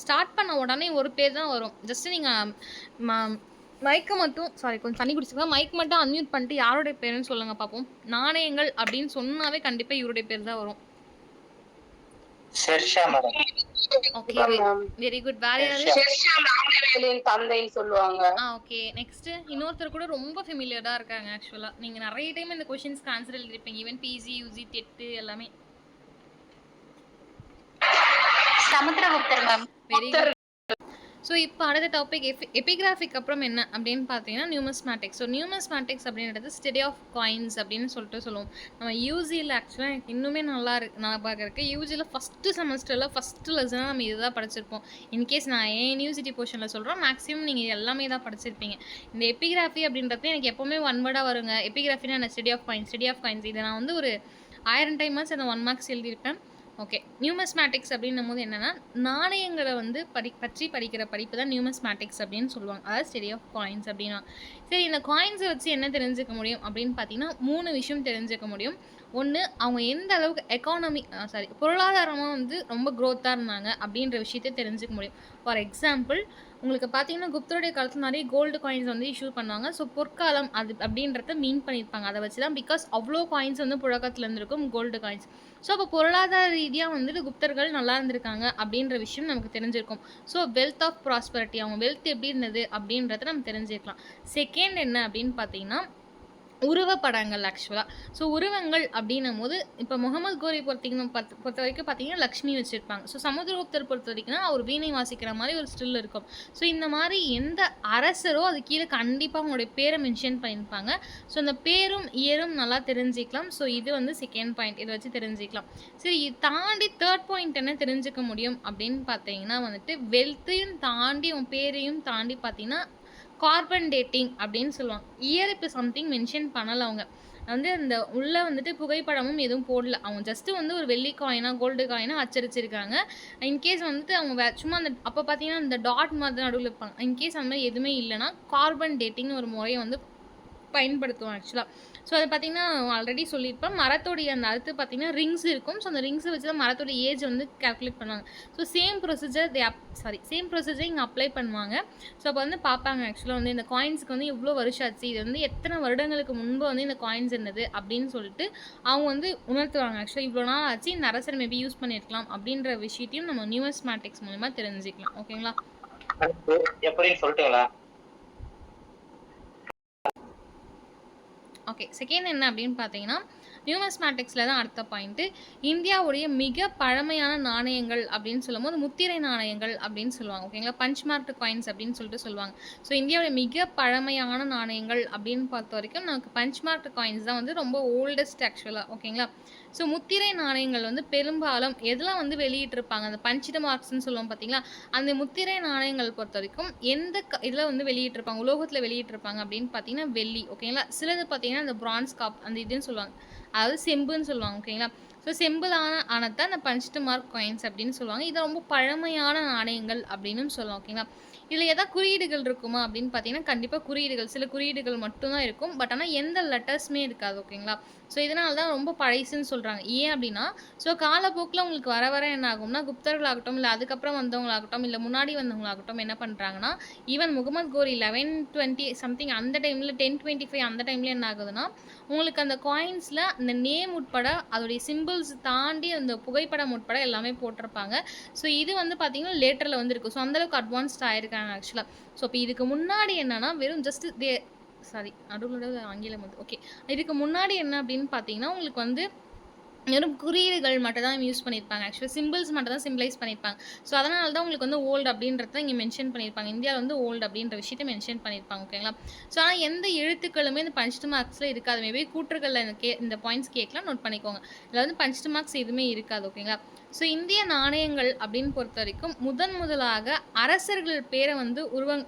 ஸ்டார்ட் பண்ண உடனே ஒரு பேர் தான் வரும். ஜஸ்ட் நீங்கள் மைக்கை மட்டும் கொஞ்சம் தண்ணி குடிச்சுக்கலாம். மைக் மட்டும் அன்மியூட் பண்ணிட்டு யாருடைய பேருன்னு சொல்லுங்க பார்ப்போம். நாணயங்கள் அப்படின்னு சொன்னாவே கண்டிப்பா இவருடைய பேர் தான் வரும். Okay very good. வேற யாரு? தந்தைன்னு சொல்லுவாங்க. ஓகே நெக்ஸ்ட் இன்னொருத்தர் கூட ரொம்ப ஃபெமிலியரா இருக்காங்க ஆக்சுவலா. நீங்க நிறைய டைம் இந்த क्वेश्चंसக்கு ஆன்சர் எழுதிருப்பீங்க. ஈவன் பிஜி யூஜி டெட் எல்லாமே. சமுத்திரகுப்தர் மேம். Very good. ஸோ இப்போ அடுத்த டாபிக் எபிகிராஃபிக் அப்புறம் என்ன அப்படின்னு பார்த்தீங்கன்னா, நியூமிஸ்மேட்டிக்ஸ். ஸோ நியூமிஸ்மேட்டிக்ஸ் அப்படின்றது ஸ்டடி ஆஃப் காயின்ஸ் அப்படின்னு சொல்லுவோம். நம்ம யூஜியில் ஆக்சுவலாக எனக்கு இன்னுமே ஞாபகம் இருக்குது. யூஜியில் ஃபஸ்ட்டு செமஸ்டரில் ஃபஸ்ட்டு லெசனாக நம்ம இதுதான் படிச்சிருப்போம். இன்கேஸ் நான் யூனிவர்சிட்டி போர்ஷனில் சொல்கிறேன், மேக்ஸிமம் நீங்கள் எல்லாமே தான் படிச்சிருப்பீங்க. இந்த எபிகிராஃபி அப்படின்றது எனக்கு எப்போவுமே ஒன் வேர்டாக வருங்க. எபிகிராஃபினா என்ன? Study of coins. இதை நான் வந்து ஒரு 1000 டைமாச்சு அந்த 1 மார்க்ஸ் எழுதியிருப்பேன். ஓகே நியூமிஸ்மேட்டிக்ஸ் அப்படின்னும் போது என்னன்னா, நாணயங்களை வந்து பற்றி படிக்கிற படிப்பு தான் நியூமிஸ்மேட்டிக்ஸ் அப்படின்னு சொல்லுவாங்க. அதாவது ஸ்டடி ஆஃப் காயின்ஸ் அப்படின்னா. சரி இந்த காயின்ஸை வச்சு என்ன தெரிஞ்சுக்க முடியும் அப்படின்னு பார்த்தீங்கன்னா, 3 விஷயம் தெரிஞ்சுக்க முடியும். ஒன்று அவங்க எந்த அளவுக்கு பொருளாதாரமாக வந்து ரொம்ப க்ரோத்தாக இருந்தாங்க அப்படின்ற விஷயத்தை தெரிஞ்சுக்க முடியும். ஃபார் எக்ஸாம்பிள் உங்களுக்கு பார்த்தீங்கன்னா, குப்தருடைய காலத்தில் நிறைய கோல்டு காயின்ஸ் வந்து இஷ்யூ பண்ணுவாங்க. ஸோ பொற்காலம் அது அப்படின்றத மீன் பண்ணியிருப்பாங்க. அதை வச்சு தான் பிகாஸ் அவ்வளோ காயின்ஸ் வந்து புழக்கத்தில் இருந்திருக்கும் கோல்டு காயின்ஸ். ஸோ அப்போ பொருளாதார ரீதியாக வந்துட்டு குப்தர்கள் நல்லா இருந்திருக்காங்க அப்படின்ற விஷயம் நமக்கு தெரிஞ்சிருக்கும். ஸோ வெல்த் ஆஃப் ப்ராஸ்பரிட்டி அவங்க வெல்த் எப்படி இருந்தது அப்படின்றத நம்ம தெரிஞ்சுக்கலாம். செகண்ட் என்ன அப்படின்னு பார்த்தீங்கன்னா, உருவப்படங்கள் ஆக்சுவலாக. ஸோ உருவங்கள் அப்படின்னும் போது இப்போ முகமது கோரி பொறுத்த வரைக்கும் பார்த்தீங்கன்னா லக்ஷ்மி வச்சுருப்பாங்க. ஸோ சமுத்திரகுப்தர் பொறுத்த வரைக்கும்னா அவர் வீணை வாசிக்கிற மாதிரி ஒரு ஸ்டில் இருக்கும். ஸோ இந்த மாதிரி எந்த அரசரோ அது கீழே கண்டிப்பாக அவங்களுடைய பேரை மென்ஷன் பண்ணியிருப்பாங்க. ஸோ அந்த பேரும் இயரும் நல்லா தெரிஞ்சிக்கலாம். ஸோ இது வந்து செகண்ட் பாயிண்ட். இதை வச்சு தெரிஞ்சிக்கலாம். சரி இது தாண்டி தேர்ட் பாயிண்ட் என்ன தெரிஞ்சுக்க முடியும் அப்படின்னு பார்த்தீங்கன்னா வந்துட்டு வெல்த்தையும் தாண்டி உன் பேரையும் தாண்டி பார்த்தீங்கன்னா கார்பன் டேட்டிங் அப்படின்னு சொல்லுவாங்க. இயர் இப்போ சம்திங் மென்ஷன் பண்ணலை. அவங்க வந்து அந்த உள்ளே வந்துட்டு புகைப்படமும் எதுவும் போடல. அவங்க ஜஸ்ட்டு வந்து ஒரு வெள்ளி காயினா கோல்டு காயினா அச்சடிச்சிருக்காங்க. இன்கேஸ் வந்துட்டு அவங்க சும்மா அந்த அப்போ பார்த்தீங்கன்னா இந்த டாட் மாதிரி நடுவில் இருப்பாங்க. இன்கேஸ் அந்த மாதிரி எதுவுமே இல்லைன்னா கார்பன் டேட்டிங்னு ஒரு முறையை வந்து பயன்படுத்துவோம் ஆக்சுவலா. ஸோ அது பார்த்தீங்கன்னா, ஆல்ரெடி சொல்லியிருப்பேன். மரத்தோடைய அந்த அடுத்து பார்த்தீங்கன்னா, ரிங்ஸ் இருக்கும். ஸோ அந்த ரிங்ஸ வச்சு தான் மரத்தோட ஏஜ் வந்து கால்குலேட் பண்ணுவாங்க. ஸோ சேம் ப்ரொசீஜர் இங்க அப்ளை பண்ணுவாங்க. ஸோ அப்போ வந்து பார்ப்பாங்க ஆக்சுவலா வந்து இந்த காயின்ஸ்க்கு வந்து எவ்வளோ வருஷம் ஆச்சு, இது வந்து எத்தனை வருடங்களுக்கு முன்பு வந்து இந்த காயின்ஸ் இருந்தது அப்படின்னு சொல்லிட்டு அவங்க வந்து உணர்த்துவாங்க. ஆக்சுவலா இவ்வளோ நாள் ஆச்சு, இந்த அரசர் மேபி யூஸ் பண்ணியிருக்கலாம் அப்படின்ற விஷயத்தையும் நம்ம நியூமிஸ்மேட்டிக்ஸ் மூலியமா தெரிஞ்சுக்கலாம். ஓகேங்களா? எப்படின்னு சொல்லட்டுங்களா? ஓகே. செகண்ட் என்ன அப்படின்னு பார்த்தீங்கன்னா, நியூமிஸ்மேட்டிக்ஸ்ல தான் அடுத்த பாயிண்ட்டு. இந்தியாவுடைய மிக பழமையான நாணயங்கள் அப்படின்னு சொல்லும்போது, முத்திரை நாணயங்கள் அப்படின்னு சொல்லுவாங்க. ஓகேங்களா? பஞ்ச் மார்க்டு காயின்ஸ் அப்படின்னு சொல்லிட்டு சொல்லுவாங்க. ஸோ இந்தியாவுடைய மிக பழமையான நாணயங்கள் அப்படின்னு பொறுத்தவரைக்கும், நமக்கு பஞ்ச் மார்க்டு காயின்ஸ் தான் வந்து ரொம்ப ஓல்டஸ்ட் ஆக்சுவலா. ஓகேங்களா? ஸோ முத்திரை நாணயங்கள் வந்து பெரும்பாலும் எதெல்லாம் வந்து வெளியிட்டிருப்பாங்க, அந்த பஞ்ச்டு மார்க்ஸ்ன்னு சொல்லுவோம் பார்த்தீங்களா? அந்த முத்திரை நாணயங்கள் பொறுத்தவரைக்கும் எந்த இதில வந்து வெளியிட்டிருப்பாங்க, உலோகத்தில வெளியிட்டிருப்பாங்க அப்படின்னு பார்த்தீங்கன்னா, வெள்ளி. ஓகேங்களா? சிலது பார்த்தீங்கன்னா, அந்த பிரான்ஸ் அந்த இதுன்னு சொல்லுவாங்க. அதாவது செம்புன்னு சொல்லுவாங்க. ஓகேங்களா? ஸோ செம்புல ஆனது தான் அந்த பஞ்ச்டு மார்க் காயின்ஸ் அப்படின்னு சொல்லுவாங்க. இது ரொம்ப பழமையான நாணயங்கள் அப்படின்னும் சொல்லலாம். ஓகேங்களா? இதில ஏதாவது குறியீடுகள் இருக்குமா அப்படின்னு பார்த்தீங்கன்னா, கண்டிப்பா குறியீடுகள், சில குறியீடுகள் மட்டும் தான் இருக்கும். பட் ஆனா எந்த லெட்டர்ஸுமே இருக்காது. ஓகேங்களா? ஸோ இதனால தான் ரொம்ப பழசுன்னு சொல்றாங்க. ஏன் அப்படின்னா, ஸோ காலப்போக்குல உங்களுக்கு வர வர என்ன ஆகும்னா, குப்தர்களாகட்டும், இல்ல அதுக்கப்புறம் வந்தவங்களாகட்டும், இல்ல முன்னாடி வந்தவங்களாகட்டும் என்ன பண்றாங்கன்னா, ஈவன் முகமது கோரி 1120 சம்திங் அந்த டைம்ல 1025 அந்த டைம்ல என்ன ஆகுதுன்னா, உங்களுக்கு அந்த காயின்ஸ்ல அந்த நேம் உட்பட அதோடைய சிம்பிள்ஸ் தாண்டி அந்த புகைப்படம் உட்பட எல்லாமே போட்டிருப்பாங்க. ஸோ இது வந்து பார்த்தீங்கன்னா, லேட்டர்ல வந்து இருக்கு. ஸோ அந்த அளவுக்கு அட்வான்ஸ்ட் ஆயிருக்காங்க ஆக்சுவலா. ஸோ இப்போ இதுக்கு முன்னாடி என்னன்னா, வெறும் ஜஸ்ட் சாரி நடுவுல ஆங்கிலம் வந்து ஓகே. இதுக்கு முன்னாடி என்ன அப்படின்னு பார்த்தீங்கன்னா, உங்களுக்கு வந்து வெறும் குறியீடுகள் மட்டும் தான் யூஸ் பண்ணியிருப்பாங்க. ஆக்சுவலா சிம்பிள்ஸ் மட்டும் தான் சிம்பலைஸ் பண்ணியிருப்பாங்க. ஸோ அதனால தான் உங்களுக்கு வந்து ஓல்டு அப்படின்றத இங்க மென்ஷன் பண்ணியிருப்பாங்க. இந்தியால வந்து ஓல்டு அப்படின்ற விஷயத்த மென்ஷன் பண்ணியிருப்பாங்க. ஓகேங்களா? ஸோ ஆனா எந்த எழுத்துக்களுமே இந்த பஞ்ச்டு மார்க்ஸ்ல இருக்காது. மேபி கூற்றுகள்ல இந்த பாயிண்ட்ஸ் கேட்கலாம், நோட் பண்ணிக்கோங்க. இதுல வந்து பஞ்ச்டு மார்க்ஸ் எதுவுமே இருக்காது. ஓகேங்களா? ஸோ இந்திய நாணயங்கள் அப்படின்னு பொறுத்தவரைக்கும் முதலாக அரசர்கள் பேரை வந்து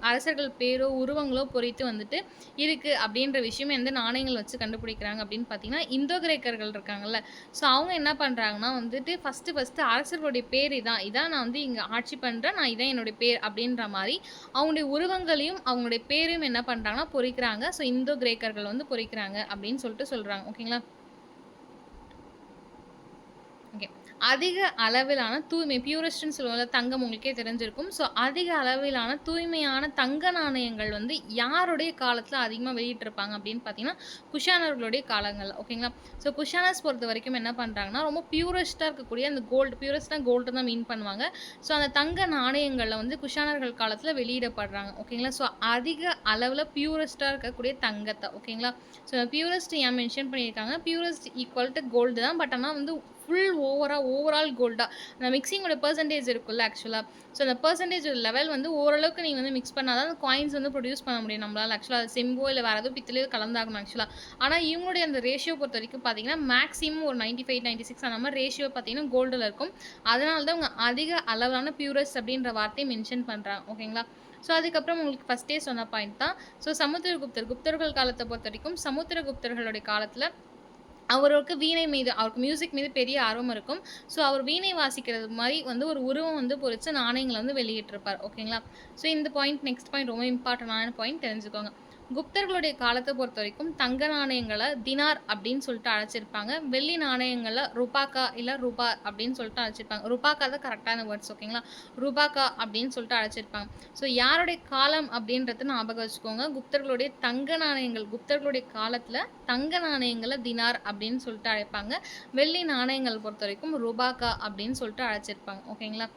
அரசர்கள் பேரோ, உருவங்களோ பொறித்து வந்துட்டு இருக்கு அப்படின்ற விஷயம் எந்த நாணயங்கள் வச்சு கண்டுபிடிக்கிறாங்க அப்படின்னு பார்த்தீங்கன்னா, இந்தோ கிரேக்கர்கள் இருக்காங்கல்ல. ஸோ அவங்க என்ன பண்ணுறாங்கன்னா வந்துட்டு ஃபஸ்ட்டு அரசர்களுடைய பேர் இதான் நான் வந்து இங்கே ஆட்சி பண்ணுறேன், நான் இதான் என்னுடைய பேர் அப்படின்ற மாதிரி அவங்களுடைய உருவங்களையும் அவங்களுடைய பேரையும் என்ன பண்ணுறாங்கன்னா பொறிக்கிறாங்க. ஸோ இந்தோ கிரேக்கர்கள் வந்து பொறிக்கிறாங்க அப்படின்னு சொல்லிட்டு சொல்கிறாங்க. ஓகேங்களா? ஓகே. அதிக அளவிலான தூய்மை பியூரஸ்ட்ன்னு சொல்லுவோம்ல, தங்கம் உங்களுக்கே தெரிஞ்சிருக்கும். ஸோ அதிக அளவிலான தூய்மையான தங்க நாணயங்கள் வந்து யாருடைய காலத்துல அதிகமா வெளியிட்டிருப்பாங்க அப்படின்னு பார்த்தீங்கன்னா, குஷானர்களுடைய காலங்கள்ல. ஓகேங்களா? ஸோ குஷானர்ஸ் பொறுத்தவரைக்கும் என்ன பண்றாங்கன்னா, ரொம்ப பியூரஸ்ட்டா இருக்கக்கூடிய அந்த பியூரஸ்ட்னா கோல்டு தான் மீன் பண்ணுவாங்க. ஸோ அந்த தங்க நாணயங்கள்ல வந்து குஷானர்கள் காலத்துல வெளியிடப்படுறாங்க. ஓகேங்களா? ஸோ அதிக அளவுல பியூரஸ்ட்டா இருக்கக்கூடிய தங்கத்த. ஓகேங்களா? ஸோ பியூரஸ்ட் ஏன் மென்ஷன் பண்ணியிருக்காங்க, பியூரஸ்ட் ஈக்குவல் டு கோல்டு தான். பட் ஆனா வந்து ஃபுல் ஓவரால் கோல்டா அந்த மிக்சிங்கோட பெர்சன்டேஜ் இருக்குல்ல ஆக்சுவலா. ஸோ அந்த பெர்சன்டேஜ் லெவல் வந்து ஓரளவுக்கு நீங்க வந்து மிக்ஸ் பண்ணா தான் அந்த காயின்ஸ் வந்து ப்ரொடியூஸ் பண்ண முடியும் நம்மளால. ஆக்சுவலா அது செம்போ இல்ல வேற ஏதோ பித்தளையோ கலந்தாகணும் ஆக்சுவலா. ஆனா இவங்களுடைய அந்த ரேஷியோ பொறுத்தவரைக்கும் பார்த்தீங்கன்னா, மேக்ஸிமம் ஒரு 95, 96 அந்த மாதிரி ரேஷியோ பார்த்தீங்கன்னா கோல்டுல இருக்கும். அதனால தான் அவங்க அதிக அளவிலான பியூரஸ்ட் அப்படின்ற வார்த்தையை மென்ஷன் பண்றாங்க. ஓகேங்களா? ஸோ அதுக்கப்புறம் உங்களுக்கு ஃபர்ஸ்ட்டே சொன்ன பாயிண்ட் தான். ஸோ குப்தர்கள் காலத்தை பொறுத்தவரைக்கும் சமுத்திரகுப்தர்களுடைய காலத்துல அவருக்கு அவருக்கு மியூசிக் மீது பெரிய ஆர்வம் இருக்கும். ஸோ அவர் வீணை வாசிக்கிறது மாதிரி வந்து ஒரு உருவம் வந்து பொறிச்சு நாணயங்களை வந்து வெளியிட்டிருப்பார். ஓகேங்களா? ஸோ இந்த பாயிண்ட் நெக்ஸ்ட் பாயிண்ட் ரொம்ப இம்பார்ட்டன்டான பாயிண்ட், தெரிஞ்சுக்கோங்க. குப்தர்களுடைய காலத்தை பொறுத்த வரைக்கும் தங்க நாணயங்களை தினார் அப்படின்னு சொல்லிட்டு அழைச்சிருப்பாங்க. வெள்ளி நாணயங்களை ருபாக்கா இல்லை ரூபா அப்படின்னு சொல்லிட்டு அழைச்சிருப்பாங்க. ருபாக்கா தான் கரெக்டான வேர்ட்ஸ். ஓகேங்களா? ருபாக்கா அப்படின்னு சொல்லிட்டு அழைச்சிருப்பாங்க. ஸோ யாருடைய காலம் அப்படின்றத ஞாபகம் வச்சுக்கோங்க. குப்தர்களுடைய காலத்தில் தங்க நாணயங்களை தினார் அப்படின்னு சொல்லிட்டு அழைப்பாங்க. வெள்ளி நாணயங்கள் பொறுத்த வரைக்கும் ருபாக்கா அப்படின்னு சொல்லிட்டு அழைச்சிருப்பாங்க. ஓகேங்களா?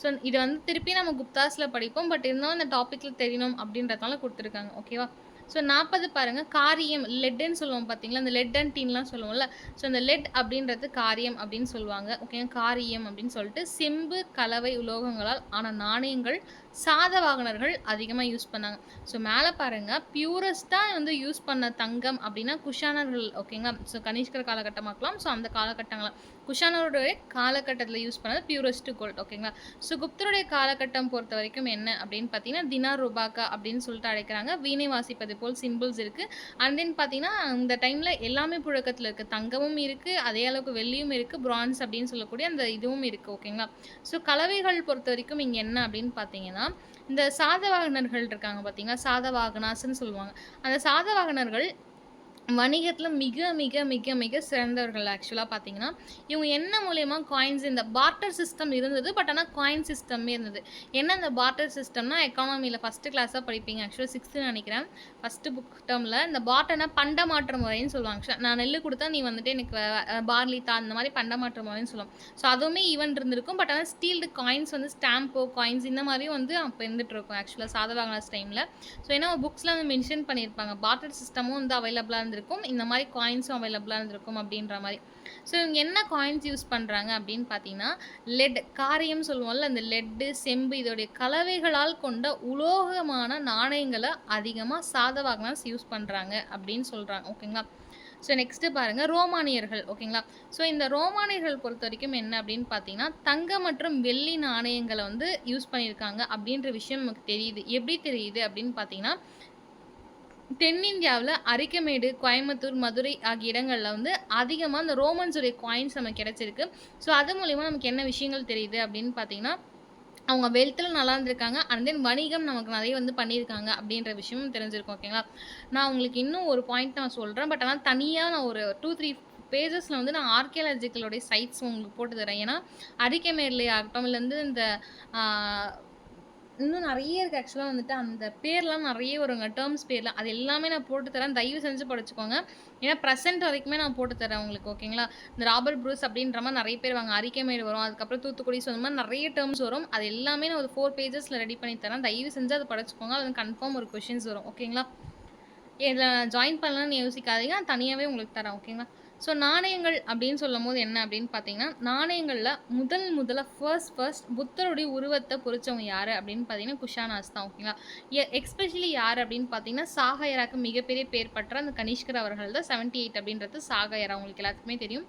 ஸோ இது வந்து திருப்பி நம்ம குப்தாஸில் படிப்போம். பட் இருந்தாலும் இந்த டாப்பிக்கில் தெரியணும் அப்படின்றதுனால கொடுத்துருக்காங்க. ஓகேவா? ஸோ 40 பாருங்க, காரியம் லெட்டுன்னு சொல்லுவோம் பார்த்தீங்களா, அந்த லெட் அண்ட் டீன்லாம் சொல்லுவோம்ல. ஸோ அந்த லெட் அப்படின்றது காரியம் அப்படின்னு சொல்லுவாங்க. ஓகேங்க? காரியம் அப்படின்னு சொல்லிட்டு செம்பு கலவை உலோகங்களால் ஆன நாணயங்கள் சாதவாகனர்கள் அதிகமாக யூஸ் பண்ணாங்க. ஸோ மேலே பாருங்க, பியூரஸ்டாக வந்து யூஸ் பண்ண தங்கம் அப்படின்னா குஷானர்கள். ஓகேங்களா? ஸோ கனிஷ்கர் காலகட்டமாக்கலாம். ஸோ அந்த காலகட்டங்களை குஷானருடைய காலகட்டத்தில் யூஸ் பண்ணது பியூரஸ்ட் கோல்டு. ஓகேங்களா? ஸோ குப்தருடைய காலகட்டம் பொறுத்த வரைக்கும் என்ன அப்படின்னு பார்த்தீங்கன்னா, தினார் ருபாக்கா அப்படின்னு சொல்லிட்டு அழைக்கிறாங்க. வீணை வாசிப்பது போல் சிம்பிள்ஸ் இருக்குது. அண்ட் தென் பார்த்தீங்கன்னா, இந்த டைமில் எல்லாமே புழக்கத்தில் இருக்குது. தங்கமும் இருக்குது, அதே அளவுக்கு வெள்ளியும் இருக்குது, பிரான்ஸ் அப்படின்னு சொல்லக்கூடிய அந்த இதுவும் இருக்குது. ஓகேங்களா? ஸோ கலவைகள் பொறுத்த வரைக்கும் இங்கே என்ன அப்படின்னு பார்த்தீங்கன்னா, இந்த சாதவாகனர்கள் இருக்காங்க பார்த்தீங்களா, சாதவாகனாஸ்ன்னு சொல்லுவாங்க. அந்த சாதவாகனர்கள் வணிகத்தில மிக, மிக, மிக, மிக சிறந்தவர்கள் ஆக்சுவலா பார்த்தீங்கன்னா, இவங்க என்ன மூலியமா காயின்ஸ் இந்த பார்ட்டர் சிஸ்டம் இருந்தது. பட் ஆனா காயின் சிஸ்டமே இருந்தது. என்ன இந்த பார்ட்டர் சிஸ்டம்னா, எக்கானமில ஃபர்ஸ்ட் கிளாஸா படிப்பீங்க. ஆக்சுவலா 6th நெனைக்கிறேன். ஃபர்ஸ்ட் புக் டெர்ம்ல இந்த பார்ட்டர்னா பண்டமாற்று முறைன்னு சொல்லுவாங்க. ஆக்சுவலா நான் நெல்லு குடுத்தா நீ வந்துட்டு எனக்கு பார்லி தா அந்த மாரி பண்டமாற்று முறைன்னு சொல்லுவோம். ஸோ அதுவுமே ஈவன் இருந்திருக்கும். பட் ஆனா ஸ்டீல்டு காயின்ஸ் வந்து ஸ்டாம்போ, காயின்ஸ் இந்த மாரியும் வந்து அப்ப இருந்துட்டுருக்கும் ஆக்சுவலா சாதவாகனஸ் டைம்ல. ஸோ ஏன்னா புக்ஸ்ல வந்து மென்ஷன் பண்ணியிருப்பாங்க. பார்ட்டர் சிஸ்டமும் வந்து அவைலபிளா இருந்திருக்கும். இந்த மாரி காயின்ஸும் அவைலபிளா இருந்திருக்கும் அப்படின்ற மாரி. ஸோ இவங்க என்ன காயின்ஸ் யூஸ் பண்றாங்க அப்படின்னு பார்த்தீங்கன்னா, லெட் காரியம் சொல்லுவோம்ல, அந்த லெட்டு, செம்பு இதோடைய கலவைகளால் கொண்ட உலோகமான நாணயங்கள அதிகமா சாதவாகனஸ் யூஸ் பண்றாங்க அப்படின்னு சொல்றாங்க. ஓகேங்களா? ஸோ நெக்ஸ்ட்டு பாருங்க ரோமானியர்கள். ஓகேங்களா? ஸோ இந்த ரோமானியர்கள் பொறுத்தவரைக்கும் என்ன அப்படின்னு பார்த்தீங்கன்னா, தங்கம் மற்றும் வெள்ளி நாணயங்கள வந்து யூஸ் பண்ணியிருக்காங்க அப்படின்ற விஷயம் நமக்கு தெரியுது. எப்படி தெரியுது அப்படின்னு பார்த்தீங்கன்னா, தென்னிந்தியாவுல அரிக்கமேடு, கோயம்புத்தூர், மதுரை ஆகிய இடங்கள்ல வந்து அதிகமா இந்த ரோமன்ஸுடைய காயின்ஸ் நமக்கு கிடைச்சிருக்கு. ஸோ அது மூலியமா நமக்கு என்ன விஷயங்கள் தெரியுது அப்படின்னு பார்த்தீங்கன்னா, அவங்க வெல்த்ல நல்லா இருந்திருக்காங்க. அண்ட் தென் வணிகம் நமக்கு நெறைய வந்து பண்ணியிருக்காங்க அப்படின்ற விஷயமும் தெரிஞ்சிருக்கும். ஓகேங்களா? நான் உங்களுக்கு இன்னும் ஒரு பாயிண்ட் நான் சொல்றேன். பட் ஆனா தனியா நான் ஒரு 2, 3 பேஜஸ்ல வந்து நான் ஆர்க்கியாலஜிக்கலுடைய சைட்ஸ் உங்களுக்கு போட்டு தரேன். ஏன்னா, அரிக்கமேட்லே ஆகட்டும், இல்ல வந்து இந்த ஆ இன்னும் நெறைய இருக்கு ஆக்சுவலா வந்துட்டு அந்த பேர்லாம் நெறைய வருங்க. டெர்ம்ஸ் பேர்லாம். அது எல்லாமே நான் போட்டு தரேன். தயவு செஞ்சு படிச்சுக்கோங்க. ஏன்னா பிரசன்ட் வரைக்குமே நான் போட்டு தரேன் உங்களுக்கு. ஓகேங்களா? இந்த ராபர்ட் ப்ரூஸ் அப்படின்ற மாரி நெறைய பேர் வாங்க. அரிக்கமேடு வரும். அதுக்கப்புறம் தூத்துக்குடி ஸோ இந்த மாரி நெறைய டெர்ம்ஸ் வரும். அது எல்லாமே நான் ஒரு 4 பேஜஸ்ல ரெடி பண்ணி தரேன். தயவு செஞ்சு அத படிச்சுக்கோங்க. அதுல கன்ஃபார்ம் ஒரு கொஸ்டின்ஸ் வரும். ஓகேங்களா? இதில ஜாயின் பண்ணலான்னு யோசிக்காதீங்க. நான் தனியாவே உங்களுக்கு தரேன். ஓகேங்களா? ஸோ நாணயங்கள் அப்படின்னு சொல்லும்போது என்ன அப்படின்னு பார்த்தீங்கன்னா, நாணயங்கள்ல முதல்ல ஃபர்ஸ்ட் புத்தருடைய உருவத்த பொறிச்சவங்க யாரு அப்படின்னு பார்த்தீங்கன்னா, குஷானாஸ் தான். ஓகேங்களா? எஸ்பெஷலி யாரு அப்படின்னு பார்த்தீங்கன்னா, சாகயராக்கு மிகப்பெரிய பேர் பெற்ற அந்த கனிஷ்கர் அவர்கள் தான் 78 அப்படின்றது சாகயரா உங்களுக்கு எல்லாத்துக்குமே தெரியும்.